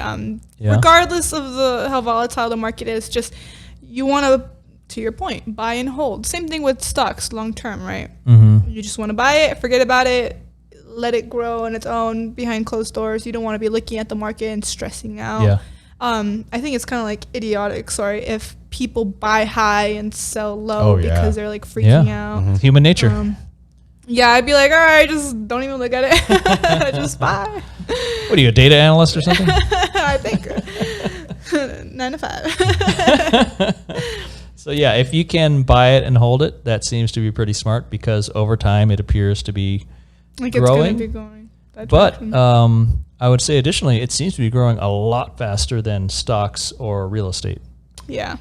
Speaker 3: Regardless of how volatile the market is, just you want to your point, buy and hold. Same thing with stocks, long term, right? You just want to buy it, forget about it, let it grow on its own behind closed doors. You don't want to be looking at the market and stressing out.
Speaker 2: Yeah.
Speaker 3: I think it's kind of like idiotic, if people buy high and sell low because they're like freaking out.
Speaker 2: Human nature.
Speaker 3: I'd be like, all right, just don't even look at it. Just buy.
Speaker 2: What are you, a data analyst or something?
Speaker 3: I think 9 to 5.
Speaker 2: So if you can buy it and hold it, that seems to be pretty smart because over time it appears to be
Speaker 3: like
Speaker 2: growing.
Speaker 3: It's going to be going that
Speaker 2: but
Speaker 3: direction.
Speaker 2: I would say additionally, it seems to be growing a lot faster than stocks or real estate.
Speaker 3: Yeah.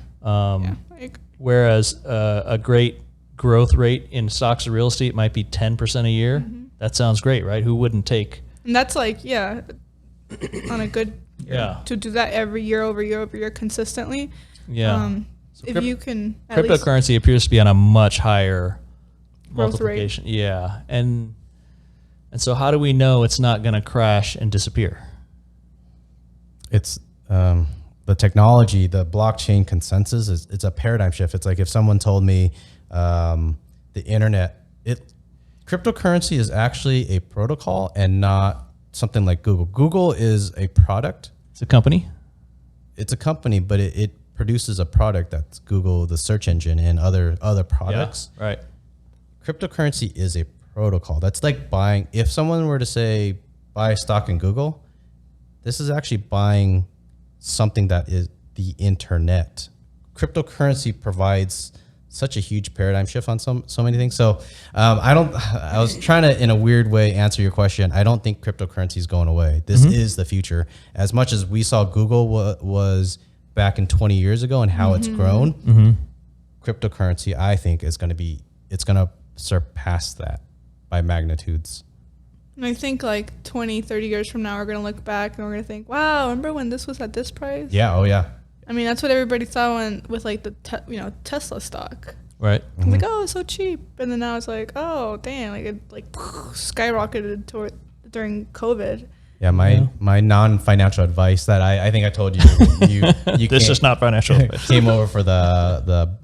Speaker 2: Whereas a great growth rate in stocks or real estate might be 10% a year. That sounds great, right? Who wouldn't take?
Speaker 3: And that's like, on a good to do that every year over year consistently.
Speaker 2: Yeah.
Speaker 3: So if you can,
Speaker 2: cryptocurrency appears to be on a much higher
Speaker 3: growth
Speaker 2: multiplication. Rate. Yeah, and so how do we know it's not going to crash and disappear?
Speaker 1: It's the technology, the blockchain consensus it's a paradigm shift. It's like if someone told me the internet, cryptocurrency is actually a protocol and not something like Google. Google is a product.
Speaker 2: It's a company.
Speaker 1: It's a company, but it produces a product that's Google, the search engine, and other products.
Speaker 2: Yeah, right.
Speaker 1: Cryptocurrency is a protocol. That's like buying. If someone were to say buy stock in Google, this is actually buying something that is the internet. Cryptocurrency provides such a huge paradigm shift on so many things. So I was trying to, in a weird way, answer your question. I don't think cryptocurrency is going away. This is the future. As much as we saw Google was back in 20 years ago and how it's grown, cryptocurrency, I think, it's going to surpass that by magnitudes.
Speaker 3: And I think like 20, 30 years from now, we're going to look back and we're going to think, wow, remember when this was at this price?
Speaker 1: Yeah. Oh, yeah.
Speaker 3: I mean, that's what everybody thought with like the Tesla stock.
Speaker 2: Right.
Speaker 3: It's like, oh, it's so cheap. And then now it's like, oh, damn, like it skyrocketed to during COVID.
Speaker 1: Yeah, my non-financial advice that I think I told you you
Speaker 2: This is not financial advice.
Speaker 1: came over for the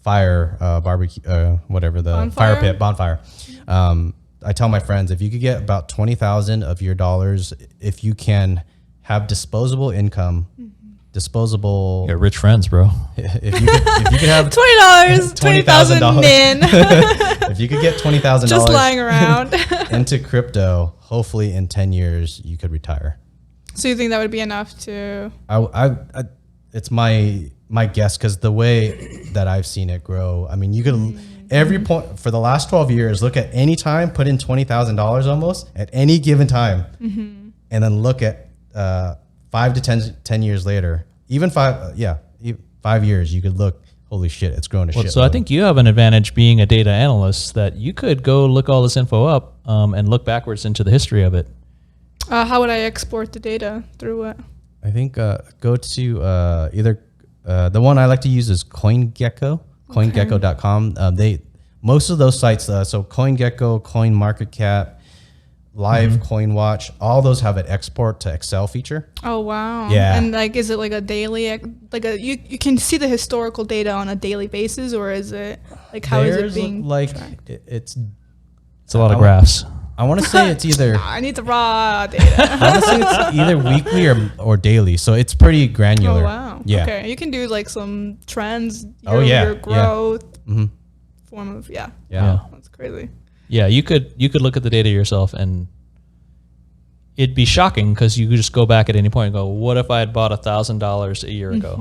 Speaker 1: fire barbecue whatever the
Speaker 3: Bonfire?
Speaker 1: fire pit bonfire. I tell my friends, if you could get about 20,000 of your dollars, if you can have disposable income, disposable.
Speaker 2: You're rich friends, bro.
Speaker 1: If you could have
Speaker 3: $20, $20,000 min.
Speaker 1: if you could get $20,000
Speaker 3: Just lying around.
Speaker 1: into crypto, hopefully in 10 years you could retire.
Speaker 3: So you think that would be enough to?
Speaker 1: It's my guess, because the way that I've seen it grow, I mean, you could every point for the last 12 years, look at any time, put in $20,000 almost at any given time, and then look at 5 to 10 years later, even 5 years, you could look, holy shit, it's growing to shit.
Speaker 2: So I think you have an advantage being a data analyst, that you could go look all this info up and look backwards into the history of it.
Speaker 3: How would I export the data? Through what?
Speaker 1: I think go to either the one I like to use is CoinGecko, CoinGecko.com. Most of those sites, so CoinGecko, CoinMarketCap, Live Coin Watch, all those have an export to Excel feature.
Speaker 3: Oh wow!
Speaker 1: Yeah.
Speaker 3: And like, is it like a daily, you can see the historical data on a daily basis, or is it like how is it being
Speaker 1: like
Speaker 3: tracked?
Speaker 1: it's
Speaker 2: a lot of graphs.
Speaker 1: I want to say it's either
Speaker 3: I need the raw data.
Speaker 1: honestly it's either weekly or daily, so it's pretty granular.
Speaker 3: Oh wow!
Speaker 1: Yeah.
Speaker 3: Okay, you can do like some trends,
Speaker 1: Oh, yeah,
Speaker 3: year growth,
Speaker 1: Mm-hmm.
Speaker 3: form of
Speaker 1: Yeah.
Speaker 3: That's crazy.
Speaker 2: Yeah, you could look at the data yourself, and it'd be shocking because you could just go back at any point and go, what if I had bought $1,000 a year ago?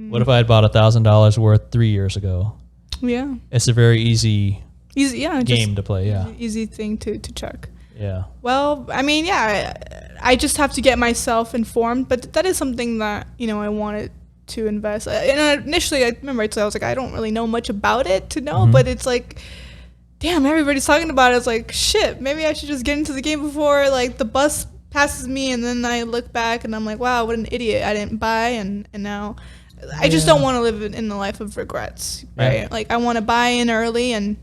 Speaker 2: What if I had bought $1,000 worth 3 years ago?
Speaker 3: Yeah.
Speaker 2: It's a very easy
Speaker 3: Yeah.
Speaker 2: game to play. Yeah.
Speaker 3: Easy thing to check.
Speaker 2: Yeah.
Speaker 3: Well, I mean, I just have to get myself informed, but that is something that, I wanted to invest. And initially, I remember I was like, I don't really know much about it to know, but it's like, damn, everybody's talking about it. It's like, shit, maybe I should just get into the game before like the bus passes me, and then I look back and I'm like, wow, what an idiot. I didn't buy, and now I just don't want to live in the life of regrets, right?
Speaker 2: Yeah.
Speaker 3: Like I want to buy in early, and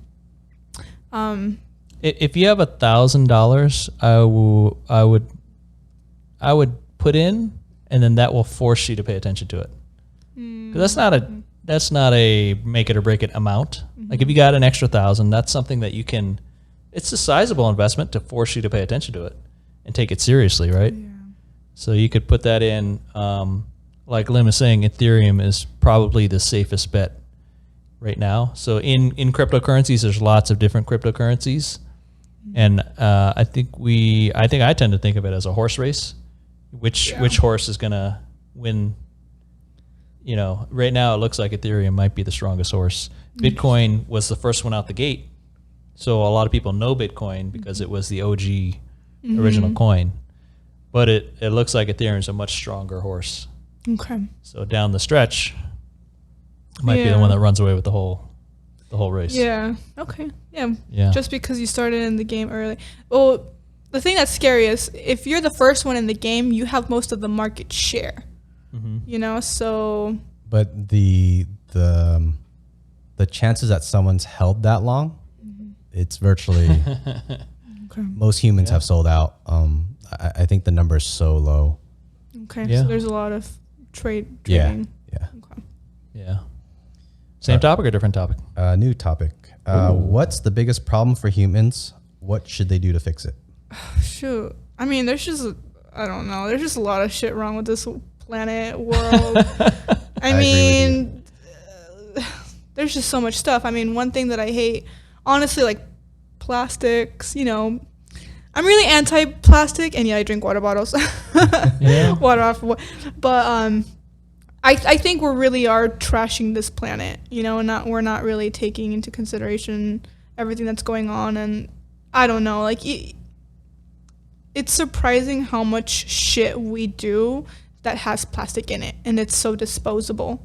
Speaker 2: If you have $1,000, I would put in, and then that will force you to pay attention to it. 'Cause that's not a make it or break it amount. Like if you got an extra 1,000, that's something that you can. It's a sizable investment to force you to pay attention to it and take it seriously, right? Yeah. So you could put that in. Like Liem is saying, Ethereum is probably the safest bet right now. So in cryptocurrencies, there's lots of different cryptocurrencies, and I think I tend to think of it as a horse race. Which horse is gonna win? Right now it looks like Ethereum might be the strongest horse. Bitcoin was the first one out the gate, so a lot of people know Bitcoin because it was the OG original coin. But it looks like Ethereum is a much stronger horse.
Speaker 3: okay.
Speaker 2: So down the stretch, might be the one that runs away with the whole race.
Speaker 3: Yeah. Okay. Yeah.
Speaker 2: Yeah.
Speaker 3: Just because you started in the game early. Well, the thing that's scary is if you're the first one in the game, you have most of the market share. So.
Speaker 1: But the chances that someone's held that long, it's virtually most humans have sold out. I think the number is so low.
Speaker 3: Okay.
Speaker 2: Yeah.
Speaker 3: So there's a lot of trading.
Speaker 1: Yeah.
Speaker 3: Okay.
Speaker 2: Yeah. Same topic or different topic?
Speaker 1: New topic. What's the biggest problem for humans? What should they do to fix it?
Speaker 3: Shoot. I mean, there's just a lot of shit wrong with this planet, world. I mean, there's just so much stuff. I mean, one thing that I hate, honestly, like plastics, I'm really anti-plastic, and I drink water bottles. Water off. But I think we really are trashing this planet, and we're not really taking into consideration everything that's going on. And I don't know, like it's surprising how much shit we do that has plastic in it, and it's so disposable.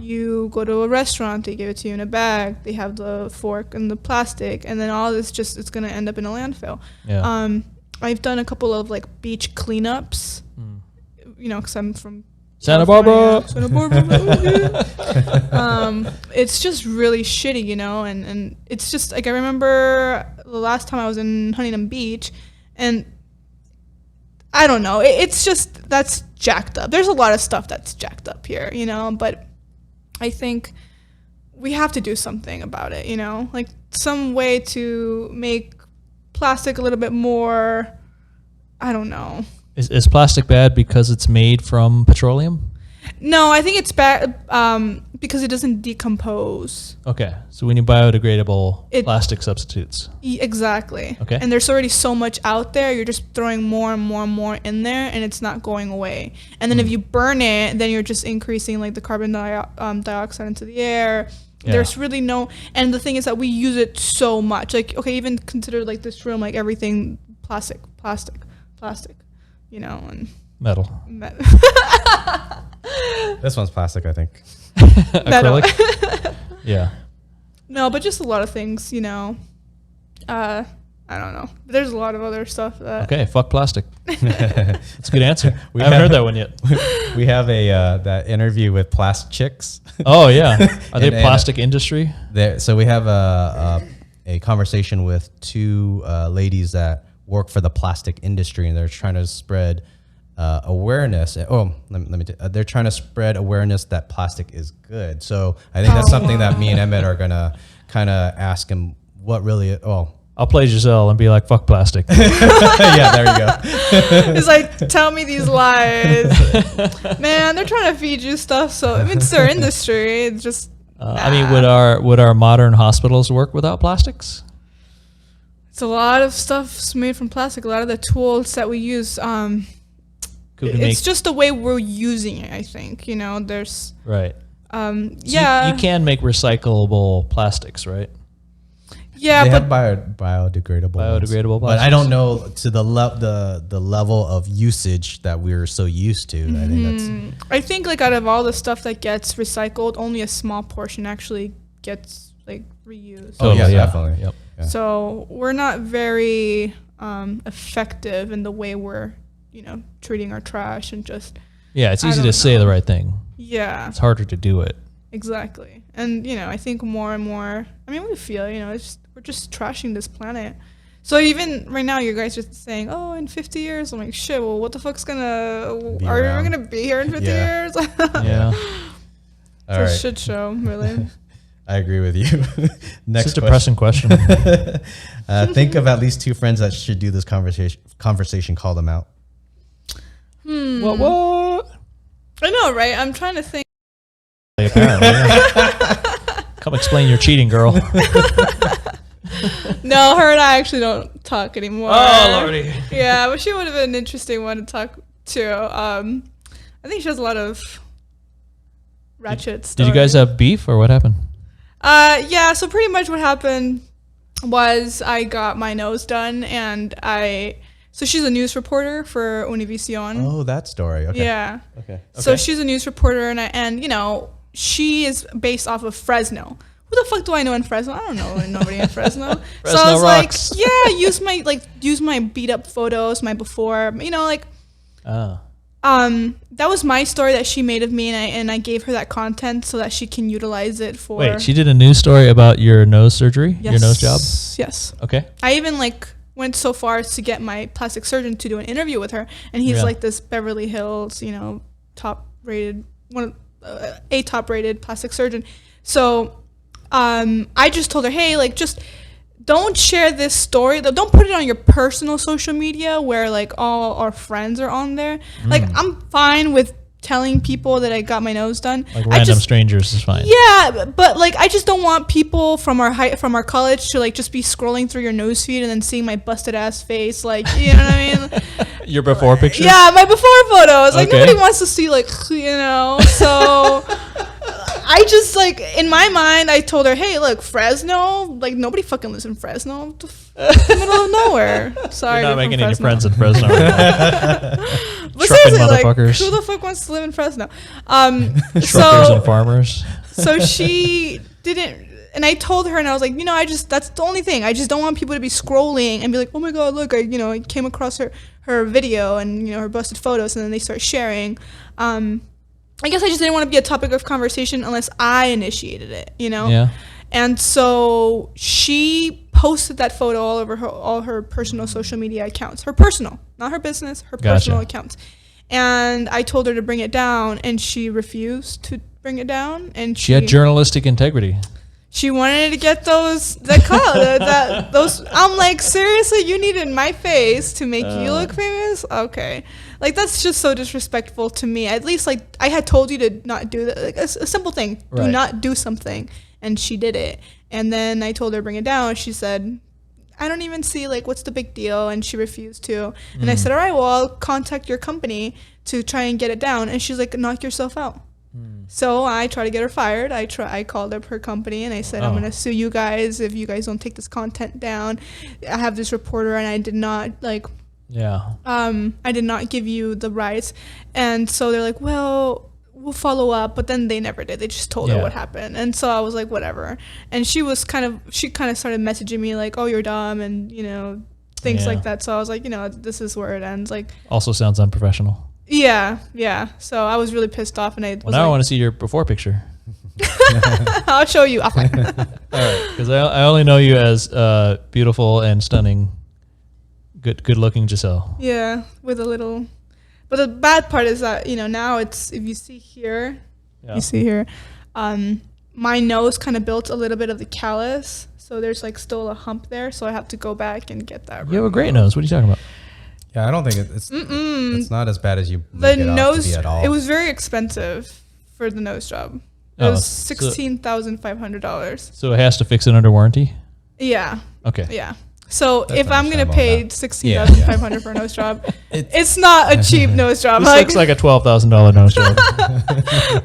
Speaker 3: You go to a restaurant, they give it to you in a bag, they have the fork and the plastic, and then all this it's gonna end up in a landfill. I've done a couple of like beach cleanups, because I'm from
Speaker 2: Santa Barbara.
Speaker 3: It's just really shitty, and it's just like I remember the last time I was in Huntington Beach, And I don't know. It's just, that's jacked up. There's a lot of stuff that's jacked up here, you know, but I think we have to do something about it, you know, like some way to make plastic a little bit more, I don't know.
Speaker 2: Is plastic bad because it's made from petroleum?
Speaker 3: No, I think it's bad because it doesn't decompose.
Speaker 2: Okay, so we need biodegradable plastic substitutes.
Speaker 3: Exactly.
Speaker 2: Okay.
Speaker 3: And there's already so much out there. You're just throwing more and more and more in there, and it's not going away. And then if you burn it, then you're just increasing like the carbon dioxide into the air. Yeah. There's really no, and the thing is that we use it so much. Like, okay, even consider like this room, like everything plastic, you know, and
Speaker 2: metal.
Speaker 1: This one's plastic, I think.
Speaker 2: Acrylic? Yeah.
Speaker 3: No, but just a lot of things, you know. I don't know. There's a lot of other stuff that.
Speaker 2: Okay, fuck plastic. That's a good answer. I haven't heard that one yet.
Speaker 1: We have that interview with Plastic Chicks.
Speaker 2: Oh yeah, are they plastic industry?
Speaker 1: So we have a conversation with two ladies that work for the plastic industry, and they're trying to spread awareness. They're trying to spread awareness that plastic is good. So I think that's something that me and Emmett are gonna kind of ask him what really.
Speaker 2: I'll play Gissel and be like, "Fuck plastic."
Speaker 1: Yeah, there you go.
Speaker 3: It's like, tell me these lies, man. They're trying to feed you stuff. So I mean, it's their industry. It's just.
Speaker 2: I mean, would our modern hospitals work without plastics?
Speaker 3: It's a lot of stuff's made from plastic. A lot of the tools that we use. It's just the way we're using it. I think, you know. There's
Speaker 2: right.
Speaker 3: So
Speaker 2: you can make recyclable plastics, right?
Speaker 3: Yeah,
Speaker 1: they
Speaker 3: but
Speaker 1: have biodegradable
Speaker 2: plastics.
Speaker 1: But I don't know to the level of usage that we're so used to.
Speaker 3: I think like out of all the stuff that gets recycled, only a small portion actually gets like reused.
Speaker 1: Oh yeah, definitely. Yep. Yeah.
Speaker 3: So we're not very effective in the way we're, you know, treating our trash and just.
Speaker 2: Yeah, it's easy to say the right thing.
Speaker 3: Yeah.
Speaker 2: It's harder to do it.
Speaker 3: Exactly. And, you know, I think more and more, I mean, we feel, you know, we're just trashing this planet. So even right now, you guys are saying, oh, in 50 years, I'm like, shit, well, what the fuck's are we going to be here in 50 years?
Speaker 2: Yeah.
Speaker 3: It's a shit show, really.
Speaker 1: I agree with you. Next
Speaker 2: depressing question.
Speaker 1: Think of at least two friends that should do this conversation. Call them out.
Speaker 2: What?
Speaker 3: I know, right? I'm trying to think.
Speaker 2: Apparently, yeah. Come explain your cheating, girl.
Speaker 3: No, her and I actually don't talk anymore.
Speaker 2: Oh, lordy.
Speaker 3: Yeah, but she would have been an interesting one to talk to. I think she has a lot of ratchet stuff.
Speaker 2: Did you guys have beef or what happened?
Speaker 3: Yeah, so pretty much what happened was I got my nose done, and so she's a news reporter for Univision.
Speaker 1: Oh, that story. Okay.
Speaker 3: Yeah. Okay. So she's a news reporter, and you know, she is based off of Fresno. Who the fuck do I know in Fresno? I don't know nobody in Fresno.
Speaker 2: Fresno
Speaker 3: so I was
Speaker 2: rocks.
Speaker 3: like, yeah, use my beat up photos, my before, you know, like. That was my story that she made of me, and I gave her that content so that she can utilize it for.
Speaker 2: Wait, she did a news story about your nose surgery, your nose job?
Speaker 3: Yes.
Speaker 2: Okay.
Speaker 3: I even went so far as to get my plastic surgeon to do an interview with her, and he's like this Beverly Hills, you know, top-rated plastic surgeon. So, I just told her, hey, like, just don't share this story. Don't put it on your personal social media where like all our friends are on there. Like, I'm fine with telling people that I got my nose done.
Speaker 2: Like random strangers is fine.
Speaker 3: Yeah, but like I just don't want people from our college to like just be scrolling through your nose feed and then seeing my busted ass face. Like, you know what I mean?
Speaker 2: Your before picture?
Speaker 3: Yeah, my before photos. Like nobody wants to see like, you know. So I just like in my mind I told her, hey, look, Fresno, like nobody fucking lives in Fresno. The middle of nowhere. Sorry.
Speaker 2: You're not making any friends in Fresno.
Speaker 3: But seriously, like, who the fuck wants to live in Fresno?
Speaker 2: Truckers and farmers.
Speaker 3: So she didn't, and I told her, and I was like, you know, that's the only thing. I just don't want people to be scrolling and be like, oh my god, look, I came across her video and, you know, her busted photos, and then they start sharing. I guess I just didn't want to be a topic of conversation unless I initiated it, you know?
Speaker 2: Yeah.
Speaker 3: And so she posted that photo all over all her personal social media accounts. Her personal, not her business, her personal accounts. And I told her to bring it down, and she refused to bring it down. And
Speaker 2: she had journalistic integrity.
Speaker 3: She wanted to get those. I'm like, seriously, you needed my face to make you look famous? Okay, like that's just so disrespectful to me. At least like I had told you to not do that. Like a simple thing, do not do something, and she did it. And then I told her to bring it down. She said, I don't even see, like, what's the big deal? And she refused to. And I said, all right, well, I'll contact your company to try and get it down. And she's like, knock yourself out. So I tried to get her fired. I called up her company and I said, I'm going to sue you guys if you guys don't take this content down. I have this reporter and I did not, like, I did not give you the rights. And so they're like, well, we'll follow up, but then they never did. They just told her what happened. And so I was like, whatever. And she kind of started messaging me like, oh, you're dumb, and things like that. So I was like, this is where it ends. Like,
Speaker 2: also sounds unprofessional.
Speaker 3: Yeah. So I was really pissed off, and I was
Speaker 2: now I want to see your before picture.
Speaker 3: I'll show you. All right,
Speaker 2: because I only know you as beautiful and stunning, good looking Gissel.
Speaker 3: Yeah, with a little. But the bad part is that, now it's, if you see here, my nose kind of built a little bit of the callus. So there's like still a hump there. So I have to go back and get that.
Speaker 2: You have a great nose. What are you talking about?
Speaker 1: Yeah, I don't think it's not as bad as you make it out to be at all.
Speaker 3: It was very expensive for the nose job. It was $16,500.
Speaker 2: So it has to fix it under warranty?
Speaker 3: Yeah.
Speaker 2: Okay.
Speaker 3: Yeah. So if I'm gonna pay $16,500 for a nose job, it's not a cheap nose job.
Speaker 2: This looks like a $12,000 nose job.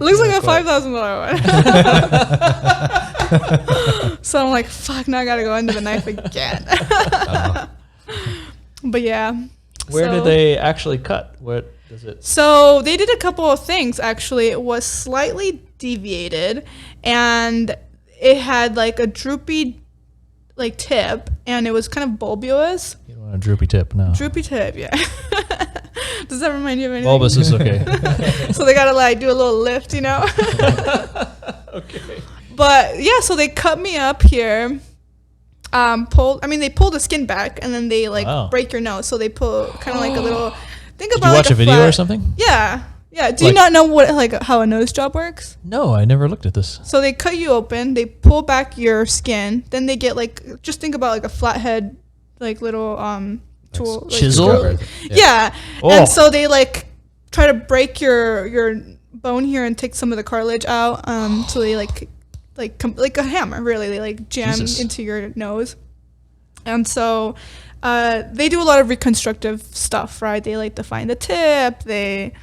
Speaker 3: Looks like a $5,000 one. So I'm like, fuck! Now I gotta go under the knife again. But yeah.
Speaker 2: Where did they actually cut? What does it?
Speaker 3: So they did a couple of things. Actually, it was slightly deviated, and it had like a droopy tip, and it was kind of bulbous.
Speaker 2: You don't want a droopy tip, no.
Speaker 3: Droopy tip, yeah. Does that remind you of anything?
Speaker 2: Bulbous is okay.
Speaker 3: So they gotta do a little lift,
Speaker 2: Okay.
Speaker 3: But yeah, so they cut me up here. They pull the skin back, and then they break your nose. So they pull kind of like a little. Did you
Speaker 2: watch a video or something?
Speaker 3: Yeah. Yeah. Do you not know how a nose job works?
Speaker 2: No, I never looked at this.
Speaker 3: So they cut you open, they pull back your skin, then they get just think about like a flathead, little tool.
Speaker 2: Chisel?
Speaker 3: Yeah. And so they try to break your bone here and take some of the cartilage out. So they like a hammer, really. They jam into your nose. And so they do a lot of reconstructive stuff, right? They to find the tip. They,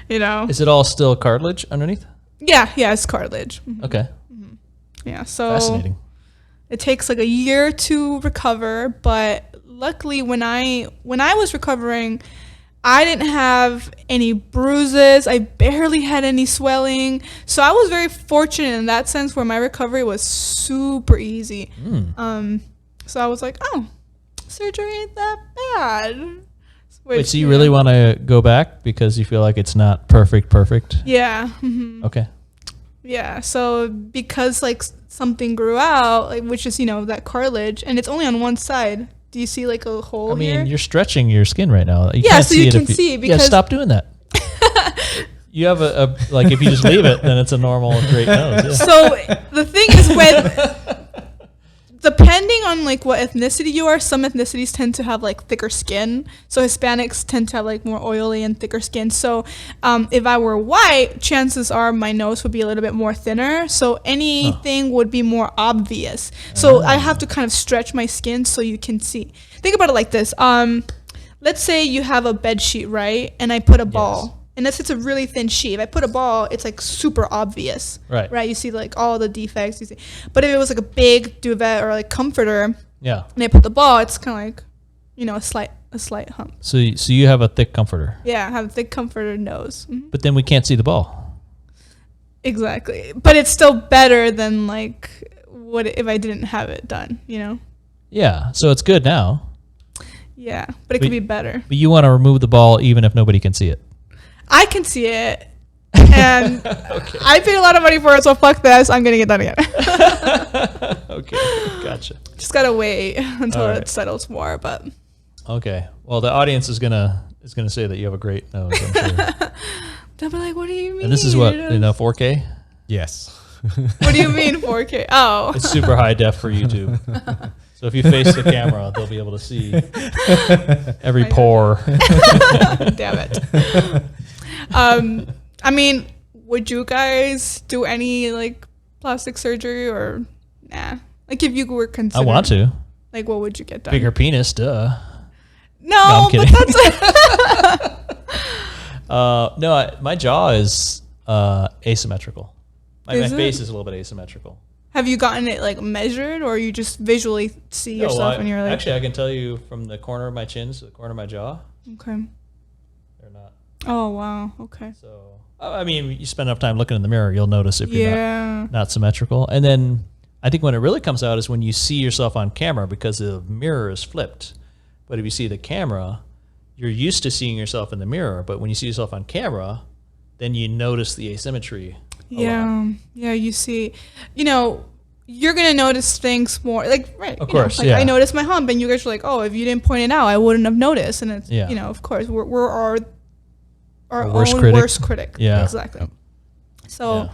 Speaker 3: Is
Speaker 2: it all still cartilage underneath?
Speaker 3: Yeah, it's cartilage. Mm-hmm.
Speaker 2: Okay.
Speaker 3: Mm-hmm. Yeah, so
Speaker 2: fascinating.
Speaker 3: It takes a year to recover, but luckily when I was recovering, I didn't have any bruises. I barely had any swelling. So I was very fortunate in that sense where my recovery was super easy. So I was like, oh, surgery ain't that bad.
Speaker 2: Wait, so you really want to go back because you feel like it's not perfect? Yeah.
Speaker 3: Mm-hmm.
Speaker 2: Okay.
Speaker 3: Yeah. So because something grew out, which is, that cartilage, and it's only on one side. Do you see a hole here?
Speaker 2: You're stretching your skin right now.
Speaker 3: You can't so you can see because...
Speaker 2: Yeah, stop doing that. You have if you just leave it, then it's a normal great nose. Yeah.
Speaker 3: So the thing is depending on what ethnicity you are, some ethnicities tend to have thicker skin. So Hispanics tend to have more oily and thicker skin. So if I were white, chances are my nose would be a little bit more thinner. So anything would be more obvious. So I have to kind of stretch my skin so you can see. Think about it like this. Let's say you have a bed sheet, right? And I put a ball. Unless it's a really thin sheet. If I put a ball, it's super obvious. Right. You see all the defects. You see. But if it was a big duvet or comforter, and I put the ball, it's kind of a slight hump.
Speaker 2: So you have a thick comforter.
Speaker 3: Yeah, I have a thick comforter nose. Mm-hmm.
Speaker 2: But then we can't see the ball.
Speaker 3: Exactly. But it's still better than what if I didn't have it done,
Speaker 2: Yeah. So it's good now.
Speaker 3: Yeah, but it could be better.
Speaker 2: But you want to remove the ball even if nobody can see it.
Speaker 3: I can see it. And I paid a lot of money for it, so fuck this. I'm getting it done again.
Speaker 2: Okay, gotcha.
Speaker 3: Just gotta wait until
Speaker 2: All
Speaker 3: it
Speaker 2: right.
Speaker 3: settles more. But
Speaker 2: Okay. Well, the audience is gonna say that you have a great nose, I'm sure.
Speaker 3: they'll be like, "What do you mean?"
Speaker 2: And this is what, 4K?
Speaker 1: Yes.
Speaker 3: What do you mean 4K? Oh,
Speaker 2: It's super high def for YouTube. So if you face the camera, they'll be able to see every pore.
Speaker 3: damn it. I mean, would you guys do any like plastic surgery or nah? Like if you were
Speaker 2: I
Speaker 3: considering,
Speaker 2: want to.
Speaker 3: Like, what would you get done?
Speaker 2: Bigger penis, duh.
Speaker 3: No,
Speaker 2: I'm
Speaker 3: but
Speaker 2: kidding.
Speaker 3: that's
Speaker 2: My jaw is asymmetrical. My
Speaker 3: Is
Speaker 2: face
Speaker 3: it?
Speaker 2: is a little bit asymmetrical.
Speaker 3: Have you gotten it like measured, or you just visually see yourself and you're like,
Speaker 2: actually, I can tell you from the corner of my chin to the corner of my jaw,
Speaker 3: okay.
Speaker 2: they're not.
Speaker 3: Oh wow, okay.
Speaker 2: So, I mean, you spend enough time looking in the mirror, you'll notice if you're
Speaker 3: Yeah.
Speaker 2: not symmetrical. And then I think when it really comes out is when you see yourself on camera because the mirror is flipped. But if you see the camera, you're used to seeing yourself in the mirror. But when you see yourself on camera, then you notice the asymmetry. a lot.
Speaker 3: Yeah, you see, you're gonna notice things more. Like, right?
Speaker 2: Of course,
Speaker 3: like
Speaker 2: yeah.
Speaker 3: I noticed my hump, and you guys are like, "Oh, if you didn't point it out, I wouldn't have noticed." And it's,
Speaker 2: Yeah.
Speaker 3: of course, we're our
Speaker 2: worst
Speaker 3: own
Speaker 2: critic.
Speaker 3: worst critic.
Speaker 2: Yeah.
Speaker 3: Exactly. So,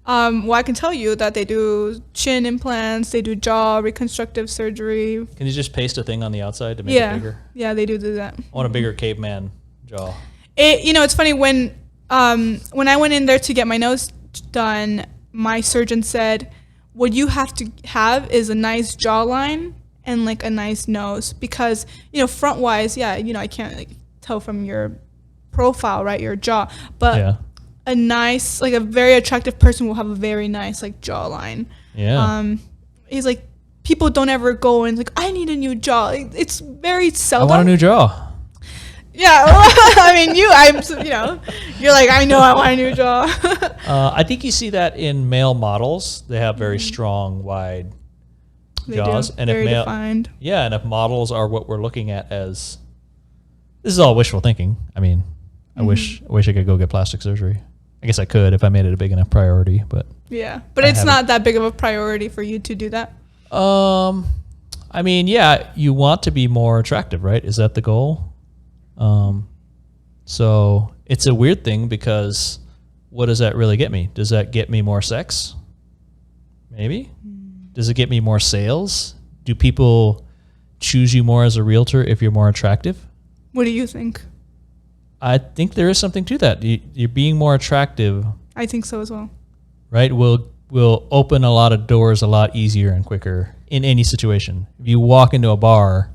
Speaker 3: well, I can tell you that they do chin implants, they do jaw reconstructive surgery.
Speaker 2: Can you just paste a thing on the outside to make it bigger?
Speaker 3: Yeah, they do that.
Speaker 2: I want a bigger caveman jaw.
Speaker 3: It's funny when I went in there to get my nose done, my surgeon said, what you have to have is a nice jawline and like a nice nose, because front wise, I can't like tell from your profile, right, your jaw, but
Speaker 2: Yeah.
Speaker 3: a nice, like a very attractive person will have a very nice like jawline.
Speaker 2: Yeah.
Speaker 3: He's like, people don't ever go and like, I need a new jaw. It's very
Speaker 2: I
Speaker 3: seldom.
Speaker 2: want a new jaw.
Speaker 3: Yeah, well, I mean, you're like, I know I want a new jaw.
Speaker 2: I think you see that in male models. They have very strong, wide
Speaker 3: They
Speaker 2: jaws.
Speaker 3: do,
Speaker 2: And
Speaker 3: very
Speaker 2: if male,
Speaker 3: defined.
Speaker 2: yeah, and if models are what we're looking at as, this is all wishful thinking. I mean, I wish I could go get plastic surgery. I guess I could if I made it a big enough priority, but
Speaker 3: Yeah, but
Speaker 2: I
Speaker 3: it's
Speaker 2: haven't.
Speaker 3: not that big of a priority for you to do that.
Speaker 2: I mean, yeah, you want to be more attractive, right? Is that the goal? So it's a weird thing because what does that really get me? Does that get me more sex? Maybe. Does it get me more sales? Do people choose you more as a realtor if you're more attractive?
Speaker 3: What do you think?
Speaker 2: I think there is something to that. You're being more attractive,
Speaker 3: I think so as well.
Speaker 2: right? Will open a lot of doors a lot easier and quicker in any situation. If you walk into a bar,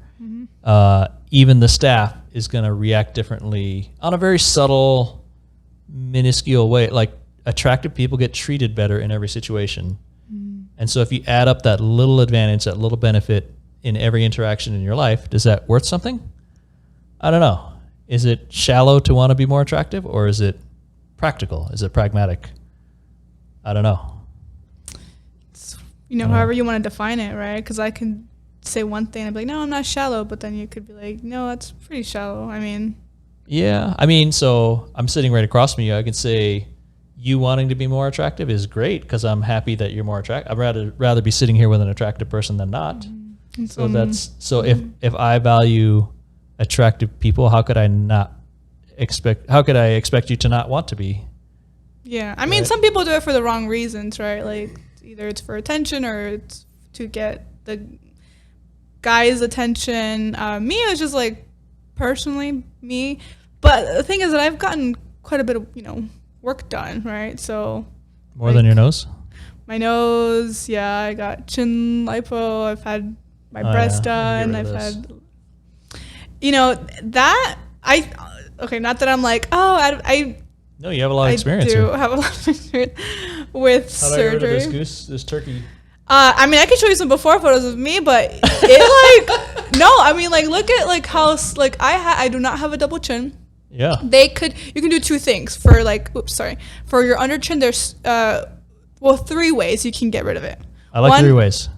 Speaker 2: even the staff is going to react differently on a very subtle, minuscule way. Like attractive people get treated better in every situation. And so if you add up that little advantage, that little benefit in every interaction in your life, does that worth something? I don't know. Is it shallow to want to be more attractive, or is it practical? Is it pragmatic? I don't know.
Speaker 3: However you want to define it, right? Because I can say one thing and be like, no, I'm not shallow, but then you could be like, no, that's pretty shallow. I mean,
Speaker 2: Yeah, I mean, so I'm sitting right across from you. I can say you wanting to be more attractive is great because I'm happy that you're more attractive. I'd rather be sitting here with an attractive person than not. So if I value attractive people, how could I expect you to not want to be?
Speaker 3: yeah. I mean,
Speaker 2: Right.
Speaker 3: some people do it for the wrong reasons, right? Like either it's for attention or it's to get the guy's attention. Me, it was just like personally me. But the thing is that I've gotten quite a bit of, work done, right? So
Speaker 2: More than your nose?
Speaker 3: my nose, yeah, I got chin lipo. I've had my
Speaker 2: Oh,
Speaker 3: breast
Speaker 2: yeah.
Speaker 3: done.
Speaker 2: Get rid
Speaker 3: I've
Speaker 2: of this.
Speaker 3: had, not that I'm like, oh, I
Speaker 2: No, you have a lot of experience
Speaker 3: do
Speaker 2: here.
Speaker 3: have a lot of experience with
Speaker 2: How do I get rid of
Speaker 3: surgery.
Speaker 2: this goose, this turkey?
Speaker 3: I mean, I can show you some before photos of me, but it like, no, I mean, like, look at like how, like I do not have a double chin.
Speaker 2: Yeah.
Speaker 3: You can do two things for like, for your under chin. There's, 3 ways you can get rid of it.
Speaker 2: I like 3 ways.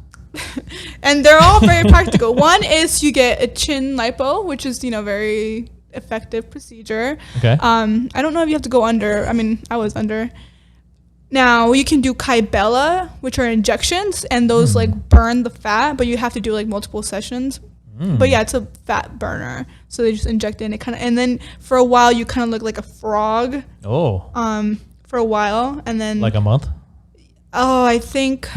Speaker 3: And they're all very practical. One is you get a chin lipo, which is, very effective procedure.
Speaker 2: Okay.
Speaker 3: I don't know if you have to go under. I mean, I was under. Now you can do Kybella, which are injections, and those like burn the fat, but you have to do like multiple sessions. But yeah, it's a fat burner, so they just inject it, and it kind of, and then for a while you kind of look like a frog.
Speaker 2: Oh.
Speaker 3: For a while, and then
Speaker 2: Like a month?
Speaker 3: Oh, I think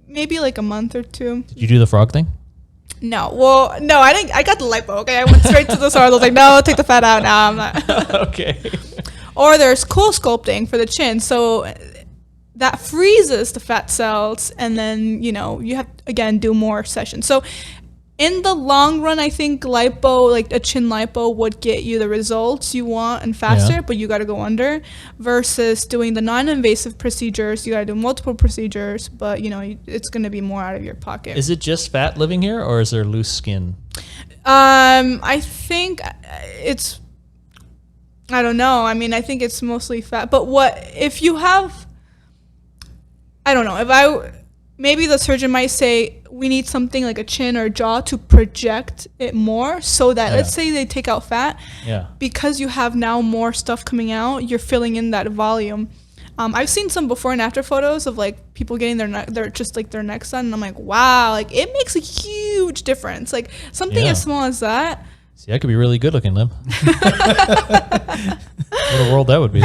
Speaker 3: maybe like a month or two.
Speaker 2: Did you do the frog thing?
Speaker 3: No, well, no, I didn't. I got the lipo. Okay, I went straight to the SARS. I was like, no, take the fat out. Now I'm not.
Speaker 2: Okay.
Speaker 3: Or there's cool sculpting for the chin, so that freezes the fat cells, and then you have again do more sessions. So in the long run, I think lipo, like a chin lipo, would get you the results you want and faster, but you got to go under. Versus doing the non-invasive procedures, you got to do multiple procedures, but it's going to be more out of your pocket.
Speaker 2: Is it just fat living here, or is there loose skin?
Speaker 3: I think it's, I don't know. I mean, I think it's mostly fat. But if you have, I don't know, maybe the surgeon might say, we need something like a chin or jaw to project it more, so that let's say they take out fat, because you have now more stuff coming out, you're filling in that volume. I've seen some before and after photos of like people getting their necks done, and I'm like, wow, like it makes a huge difference. Like something as small as that.
Speaker 2: See, I could be really good looking, Liem. What a world that would be.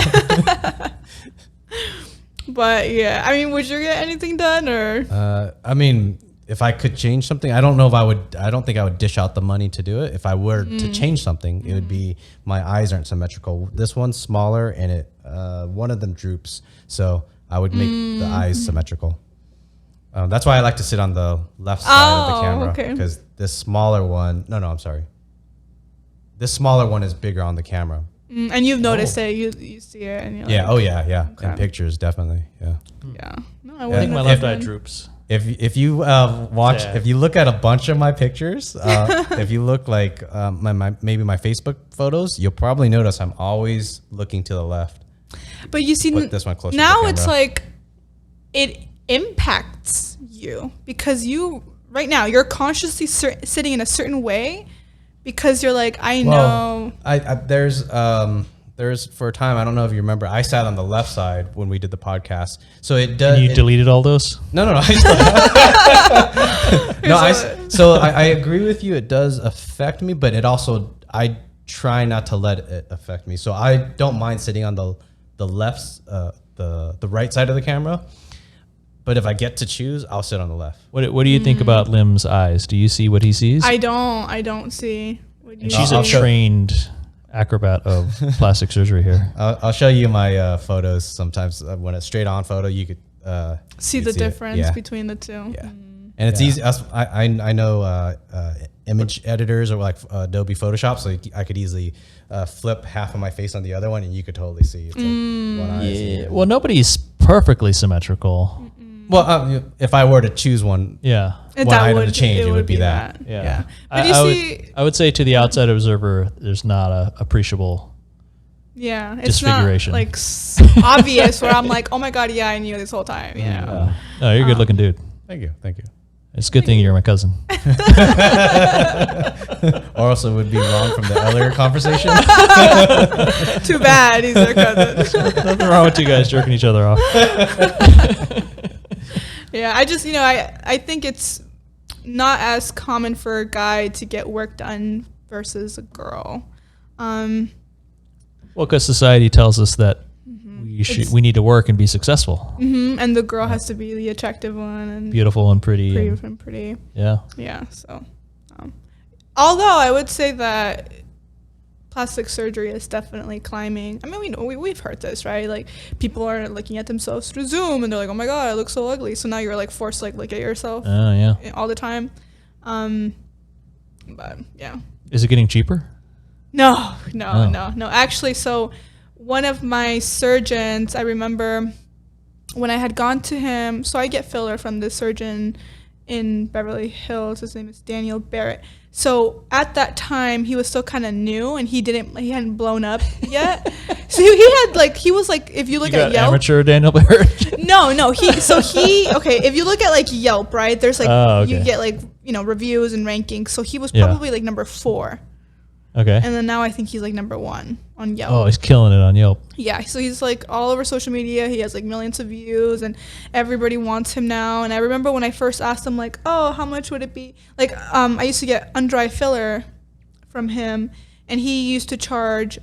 Speaker 3: But yeah, I mean, would you get anything done, or?
Speaker 1: I mean, if I could change something, I don't know if I would. I don't think I would dish out the money to do it. If I were to change something, it would be my eyes aren't symmetrical. This one's smaller, and one of them droops, so I would make the eyes symmetrical. That's why I like to sit on the left side of the camera, because this smaller one. No, I'm sorry. This smaller one is bigger on the camera.
Speaker 3: And you've noticed it. You see it. And you're
Speaker 1: yeah.
Speaker 3: like,
Speaker 1: Yeah. In pictures, definitely. Yeah.
Speaker 3: Yeah. No, I
Speaker 2: I
Speaker 3: wouldn't.
Speaker 2: think my left eye droops.
Speaker 1: If you watch, if you look at a bunch of my pictures, if you look like maybe my Facebook photos, you'll probably notice I'm always looking to the left.
Speaker 3: But you see,
Speaker 1: Put this one closer
Speaker 3: now
Speaker 1: to the
Speaker 3: it's
Speaker 1: camera.
Speaker 3: like it impacts you, because right now you're consciously sitting in a certain way, because you're like, I know. There's for a time, I don't know if you remember, I sat on the left side when we did the podcast. So it does.
Speaker 2: And you deleted all those?
Speaker 1: No. I agree with you. It does affect me, but I try not to let it affect me. So I don't mind sitting on the left, the right side of the camera. But if I get to choose, I'll sit on the left.
Speaker 2: What do you think about Liem's eyes? Do you see what he sees?
Speaker 3: I don't see.
Speaker 2: And she's a trained acrobat of plastic surgery here.
Speaker 1: I'll show you my photos sometimes. When it's straight on photo, you could
Speaker 3: see the difference between the two.
Speaker 1: Yeah. And it's easy. I know image editors or like Adobe Photoshop, so I could easily flip half of my face on the other one, and you could totally see. It's like one eye.
Speaker 2: Well, nobody's perfectly symmetrical.
Speaker 1: Well, if I were to choose one, one item to change, it would be that.
Speaker 2: Yeah.
Speaker 3: But
Speaker 2: I would say to the outside observer, there's not a appreciable
Speaker 3: it's
Speaker 2: disfiguration.
Speaker 3: Not like obvious where I'm like, oh my god, I knew this whole time.
Speaker 2: No, you're a good looking dude.
Speaker 1: Thank you.
Speaker 2: It's a good thing you're my cousin.
Speaker 1: Or also would be wrong from the earlier conversation.
Speaker 3: Too bad he's their cousin.
Speaker 2: Nothing wrong with you guys jerking each other off.
Speaker 3: Yeah, I just, I think it's not as common for a guy to get work done versus a girl.
Speaker 2: Well, because society tells us that we need to work and be successful.
Speaker 3: And the girl has to be the attractive one and
Speaker 2: beautiful and pretty.
Speaker 3: Pretty.
Speaker 2: Yeah.
Speaker 3: Yeah. So, although I would say that plastic surgery is definitely climbing. I mean, we've heard this, right? Like people are looking at themselves through Zoom and they're like, oh my god, I look so ugly. So now you're like forced to like look at yourself.
Speaker 2: Oh yeah.
Speaker 3: All the time. But yeah.
Speaker 2: Is it getting cheaper?
Speaker 3: No. Actually, so one of my surgeons, I remember when I had gone to him, so I get filler from this surgeon in Beverly Hills. His name is Daniel Barrett. So at that time, he was still kind of new and he hadn't blown up yet. So he was like, if you look at Yelp.
Speaker 2: Amateur Daniel Barrett?
Speaker 3: No. If you look at like Yelp, right? There's like, you get like, reviews and rankings. So he was probably like number 4.
Speaker 2: Okay.
Speaker 3: And then now I think he's like #1 on Yelp.
Speaker 2: Oh, he's killing it on Yelp.
Speaker 3: Yeah, so he's like all over social media. He has like millions of views, and everybody wants him now. And I remember when I first asked him, like, oh, how much would it be? Like, I used to get under eye filler from him, and he used to charge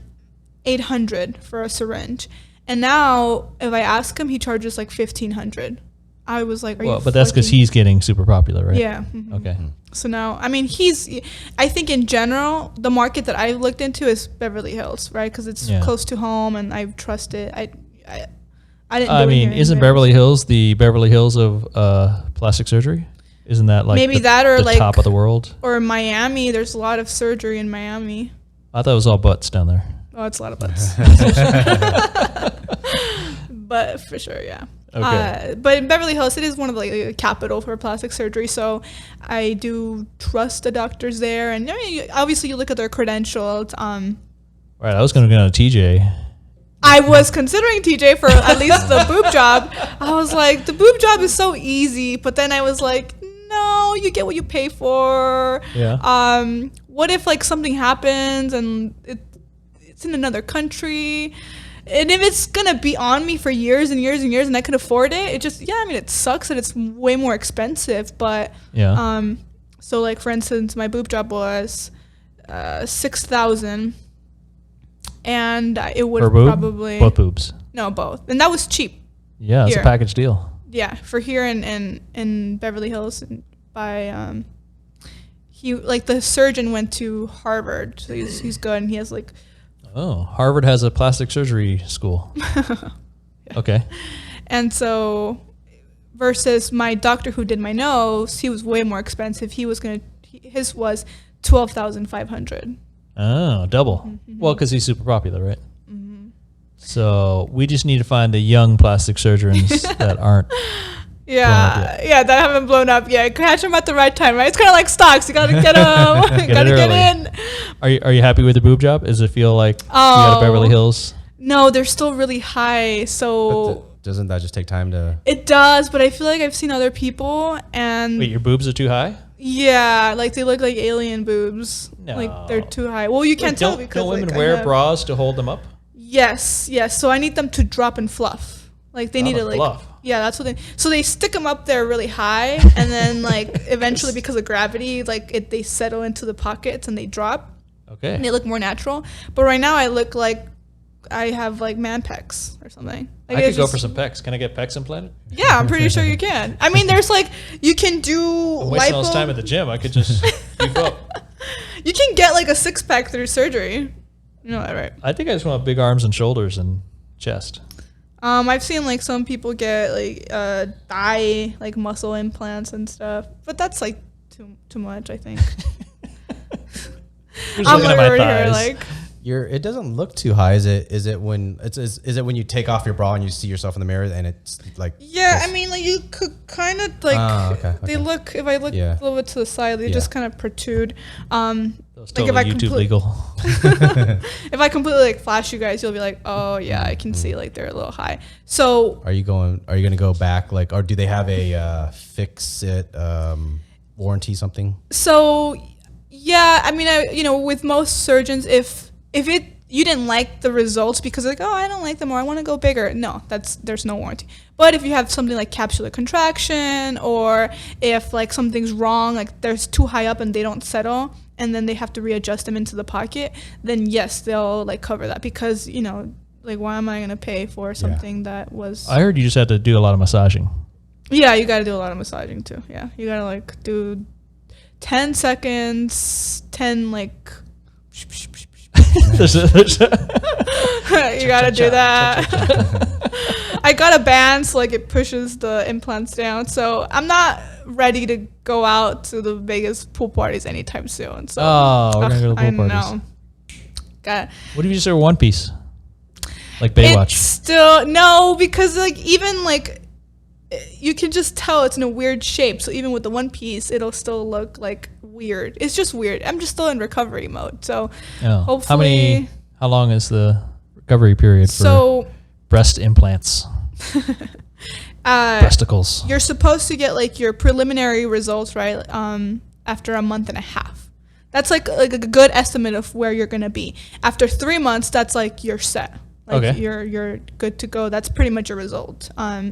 Speaker 3: $800 for a syringe. And now, if I ask him, he charges like $1,500. I was like, are you
Speaker 2: but that's because he's getting super popular, right?
Speaker 3: Yeah.
Speaker 2: Okay.
Speaker 3: So now, I mean, I think in general, the market that I've looked into is Beverly Hills, right? Because it's close to home and I trust it. I didn't.
Speaker 2: I mean, isn't Beverly Hills the Beverly Hills of plastic surgery? Isn't that like
Speaker 3: maybe that or
Speaker 2: the
Speaker 3: like
Speaker 2: top of the world?
Speaker 3: Or Miami, there's a lot of surgery in Miami.
Speaker 2: I thought it was all butts down there.
Speaker 3: Oh, it's a lot of butts. But for sure, yeah.
Speaker 2: Okay.
Speaker 3: But in Beverly Hills, it is one of the capital for plastic surgery. So I do trust the doctors there. And I mean, obviously, you look at their credentials.
Speaker 2: Right. I was going to go to TJ.
Speaker 3: I was considering TJ for at least the boob job. I was like, the boob job is so easy. But then I was like, no, you get what you pay for.
Speaker 2: Yeah.
Speaker 3: What if like something happens and it's in another country? And if it's going to be on me for years and years and years and I can afford it, it sucks that it's way more expensive. But, so like, for instance, my boob job was $6,000 and it would probably.
Speaker 2: Both boobs.
Speaker 3: No, both. And that was cheap.
Speaker 2: Yeah, it's a package deal.
Speaker 3: Yeah, for here in Beverly Hills by, the surgeon went to Harvard. So he's good and he has like.
Speaker 2: Oh, Harvard has a plastic surgery school.
Speaker 3: Yeah.
Speaker 2: Okay.
Speaker 3: And so versus my doctor who did my nose, he was way more expensive. His was $12,500.
Speaker 2: Oh, double.
Speaker 3: Mm-hmm.
Speaker 2: Well, because he's super popular, right? Mm-hmm. So we just need to find the young plastic surgeons that aren't.
Speaker 3: That haven't blown up yet. Catch them at the right time, right? It's kind of like stocks. You gotta get them. Gotta get in.
Speaker 2: Are you happy with the boob job? Does it feel like you got a Beverly Hills?
Speaker 3: No, they're still really high. So
Speaker 1: doesn't that just take time to?
Speaker 3: It does, but I feel like I've seen other people and.
Speaker 2: Wait, your boobs are too high?
Speaker 3: Yeah, like they look like alien boobs.
Speaker 2: No.
Speaker 3: Like they're too high. Well, you can't tell because
Speaker 2: don't women wear bras to hold them up?
Speaker 3: Yes. So I need them to drop and fluff. Like they need to like.
Speaker 2: Fluff.
Speaker 3: Yeah, that's what so they stick them up there really high, and then like eventually because of gravity, like they settle into the pockets and they drop.
Speaker 2: Okay.
Speaker 3: And they look more natural. But right now I look like I have like man pecs or something. Like
Speaker 2: I could go for some pecs. Can I get pecs implanted?
Speaker 3: Yeah, I'm pretty sure you can. I mean, there's like you can do.
Speaker 2: I'm wasting all this time at the gym. I could just beef up.
Speaker 3: You can get like a 6-pack through surgery. You know that, right?
Speaker 2: I think I just want big arms and shoulders and chest.
Speaker 3: I've seen like some people get like thigh like muscle implants and stuff, but that's like too much, I think.
Speaker 2: I'm looking at my thighs.
Speaker 1: It doesn't look too high. Is it when when you take off your bra and you see yourself in the mirror and it's like?
Speaker 3: Yeah, I mean, like you could kind of like. They look. If I look a little bit to the side, they just kind of protrude.
Speaker 2: That's totally like if YouTube legal.
Speaker 3: If I completely like flash you guys, you'll be like, oh yeah, I can see like they're a little high. So
Speaker 1: are you gonna go back or do they have a fix it warranty something? So
Speaker 3: yeah, I mean, with most surgeons, if you didn't like the results because like, oh, I don't like them or I want to go bigger. No, there's no warranty. But if you have something like capsular contraction or if like something's wrong, like there's too high up and they don't settle and then they have to readjust them into the pocket, then yes, they'll like cover that because, like why am I going to pay for something that was...
Speaker 2: I heard you just had to do a lot of massaging.
Speaker 3: Yeah, you got to do a lot of massaging too. Yeah, you got to like do 10 seconds, 10 like... You gotta do that. I got a band so like it pushes the implants down. So I'm not ready to go out to the Vegas pool parties anytime soon. So
Speaker 2: we're gonna go to pool parties.
Speaker 3: What
Speaker 2: if you just wear one piece? Like Baywatch?
Speaker 3: It's still no, because like even like you can just tell it's in a weird shape. So even with the one piece, it'll still look like weird. It's just weird. I'm just still in recovery mode. So hopefully.
Speaker 2: How long is the recovery period for breast implants? Breasticles.
Speaker 3: You're supposed to get like your preliminary results, right? After a month and a half. That's like a good estimate of where you're gonna be. After 3 months, that's like you're set. Like
Speaker 2: Okay.
Speaker 3: you're good to go. That's pretty much your result.
Speaker 2: How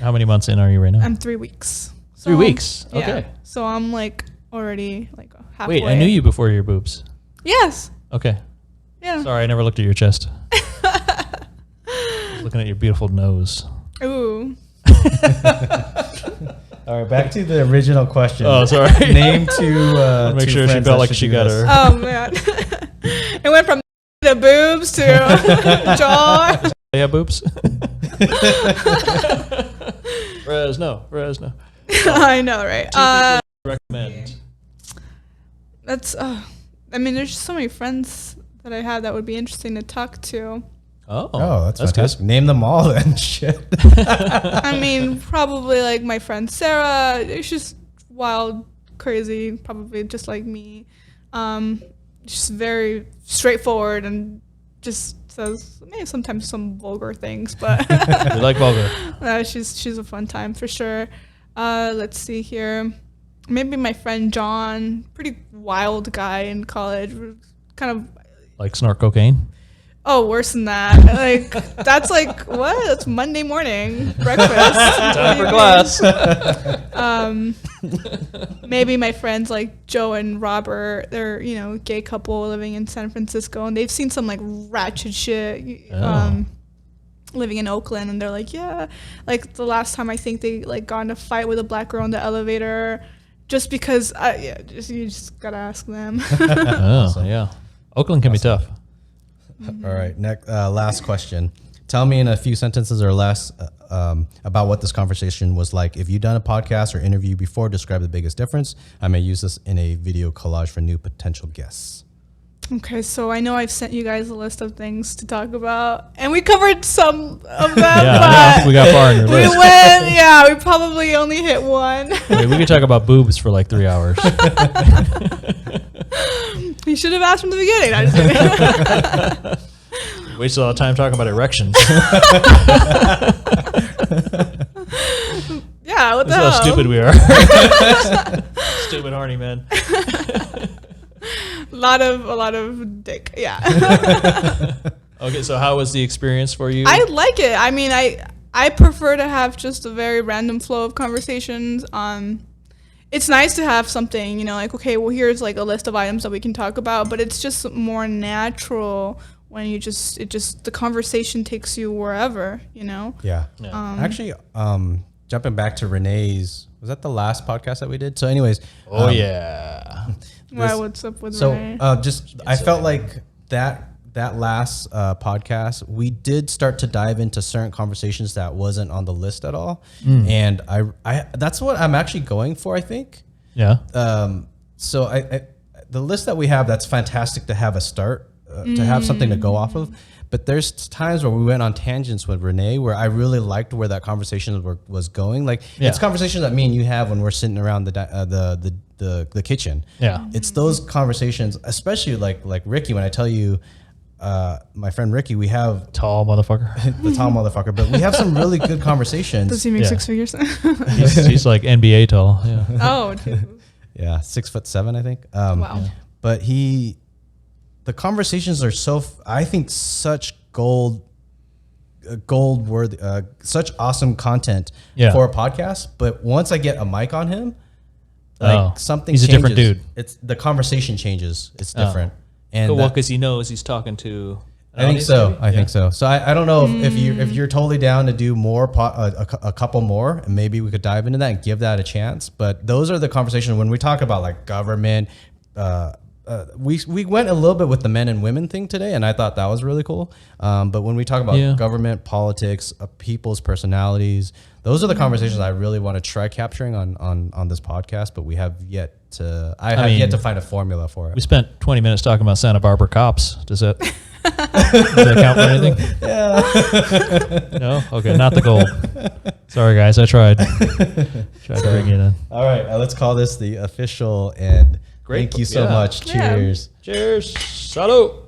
Speaker 2: many months in are you right now?
Speaker 3: I'm 3 weeks. So
Speaker 2: 3 weeks.
Speaker 3: yeah.
Speaker 2: Okay.
Speaker 3: So I'm like already like halfway.
Speaker 2: Wait, I knew you before your boobs.
Speaker 3: Yes.
Speaker 2: Okay.
Speaker 3: Yeah.
Speaker 2: Sorry, I never looked at your chest. I was looking at your beautiful nose.
Speaker 3: Ooh.
Speaker 1: All right, back to the original question.
Speaker 2: Oh, sorry.
Speaker 1: Name two.
Speaker 2: Make
Speaker 1: two
Speaker 2: sure she
Speaker 1: friends
Speaker 2: felt
Speaker 1: that
Speaker 2: like
Speaker 1: should
Speaker 2: she
Speaker 1: do
Speaker 2: got
Speaker 1: this.
Speaker 2: her.
Speaker 3: Oh man. It went from the boobs to jaw.
Speaker 2: They have boobs? Fresno.
Speaker 3: I know, right?
Speaker 2: Two people recommend.
Speaker 3: That's. I mean, there's just so many friends that I have that would be interesting to talk to.
Speaker 1: Oh, that's
Speaker 2: good.
Speaker 1: fantastic. Name them all then. Shit.
Speaker 3: I mean, probably like my friend Sarah. It's just wild, crazy, probably just like me. Just very straightforward and just says maybe sometimes some vulgar things, but
Speaker 2: We like vulgar.
Speaker 3: she's a fun time for sure. Let's see here. Maybe my friend John, pretty wild guy in college, kind of.
Speaker 2: Like snort cocaine?
Speaker 3: Oh, worse than that. Like that's like what? It's Monday morning breakfast.
Speaker 2: Time for class.
Speaker 3: Maybe my friends like Joe and Robert. They're gay couple living in San Francisco, and they've seen some like ratchet shit.
Speaker 2: Oh.
Speaker 3: Living in Oakland, and they're like, yeah. Like the last time I think they like got in a fight with a black girl in the elevator, just because. You just gotta ask them.
Speaker 2: Oh, yeah. Oakland can be tough.
Speaker 1: All right. Next, last question. Tell me in a few sentences or less about what this conversation was like. If you've done a podcast or interview before, describe the biggest difference. I may use this in a video collage for new potential guests.
Speaker 3: Okay, so I know I've sent you guys a list of things to talk about, and we covered some of them,
Speaker 2: Yeah, I
Speaker 3: but
Speaker 2: know. We got far on your list.
Speaker 3: we probably only hit one.
Speaker 2: I mean, we could talk about boobs for like 3 hours.
Speaker 3: You should have asked from the beginning. I'm just kidding.
Speaker 2: Wasted a lot of time talking about erections.
Speaker 3: Yeah, what the
Speaker 2: That's
Speaker 3: hell?
Speaker 2: how stupid we are. Stupid horny man.
Speaker 3: A lot of dick. Yeah.
Speaker 2: Okay, so how was the experience for you?
Speaker 3: I like it. I mean, I prefer to have just a very random flow of conversations. It's nice to have something, like, okay, well, here's like a list of items that we can talk about, but it's just more natural when the conversation takes you wherever,
Speaker 1: Yeah. Actually, jumping back to Renee's, was that the last podcast that we did? So anyways.
Speaker 2: Yeah.
Speaker 3: Why, what's up with
Speaker 1: So
Speaker 3: Renee?
Speaker 1: I felt like that last podcast, we did start to dive into certain conversations that wasn't on the list at all. And I that's what I'm actually going for, I think.
Speaker 2: Yeah.
Speaker 1: So I the list that we have, that's fantastic to have a start, to have something to go off of. But there's times where we went on tangents with Renee where I really liked where that conversation was going. Like it's conversations that me and you have when we're sitting around the kitchen.
Speaker 2: Yeah.
Speaker 1: It's those conversations, especially like Ricky, when I tell you, my friend Ricky, we have
Speaker 2: Tall motherfucker.
Speaker 1: the tall motherfucker, but we have some really good conversations.
Speaker 3: Does he make
Speaker 2: yeah.
Speaker 3: 6 figures?
Speaker 2: He's like NBA tall. Yeah.
Speaker 3: Oh, Jesus.
Speaker 1: Yeah, 6'7", I think.
Speaker 3: Wow.
Speaker 1: But the conversations are I think such gold worthy, such awesome content for a podcast. But once I get a mic on him, something
Speaker 2: he's
Speaker 1: changes.
Speaker 2: a different dude.
Speaker 1: It's the conversation changes. It's different. And
Speaker 2: Well, because he knows he's talking to.
Speaker 1: I think so. I think so. So I don't know if you're totally down to do more, a couple more, and maybe we could dive into that and give that a chance. But those are the conversations when we talk about like government. We went a little bit with the men and women thing today, and I thought that was really cool. But when we talk about government, politics, people's personalities, those are the conversations I really want to try capturing on this podcast. But we have yet to. I have yet to find a formula for it.
Speaker 2: We spent 20 minutes talking about Santa Barbara cops. Does that count for anything? Yeah. No? Okay, not the gold. Sorry, guys. I tried. Tried to bring it in.
Speaker 1: All right, let's call this the official and.
Speaker 2: Great.
Speaker 1: Thank you so much.
Speaker 3: Yeah.
Speaker 1: Cheers.
Speaker 2: Cheers. Salud.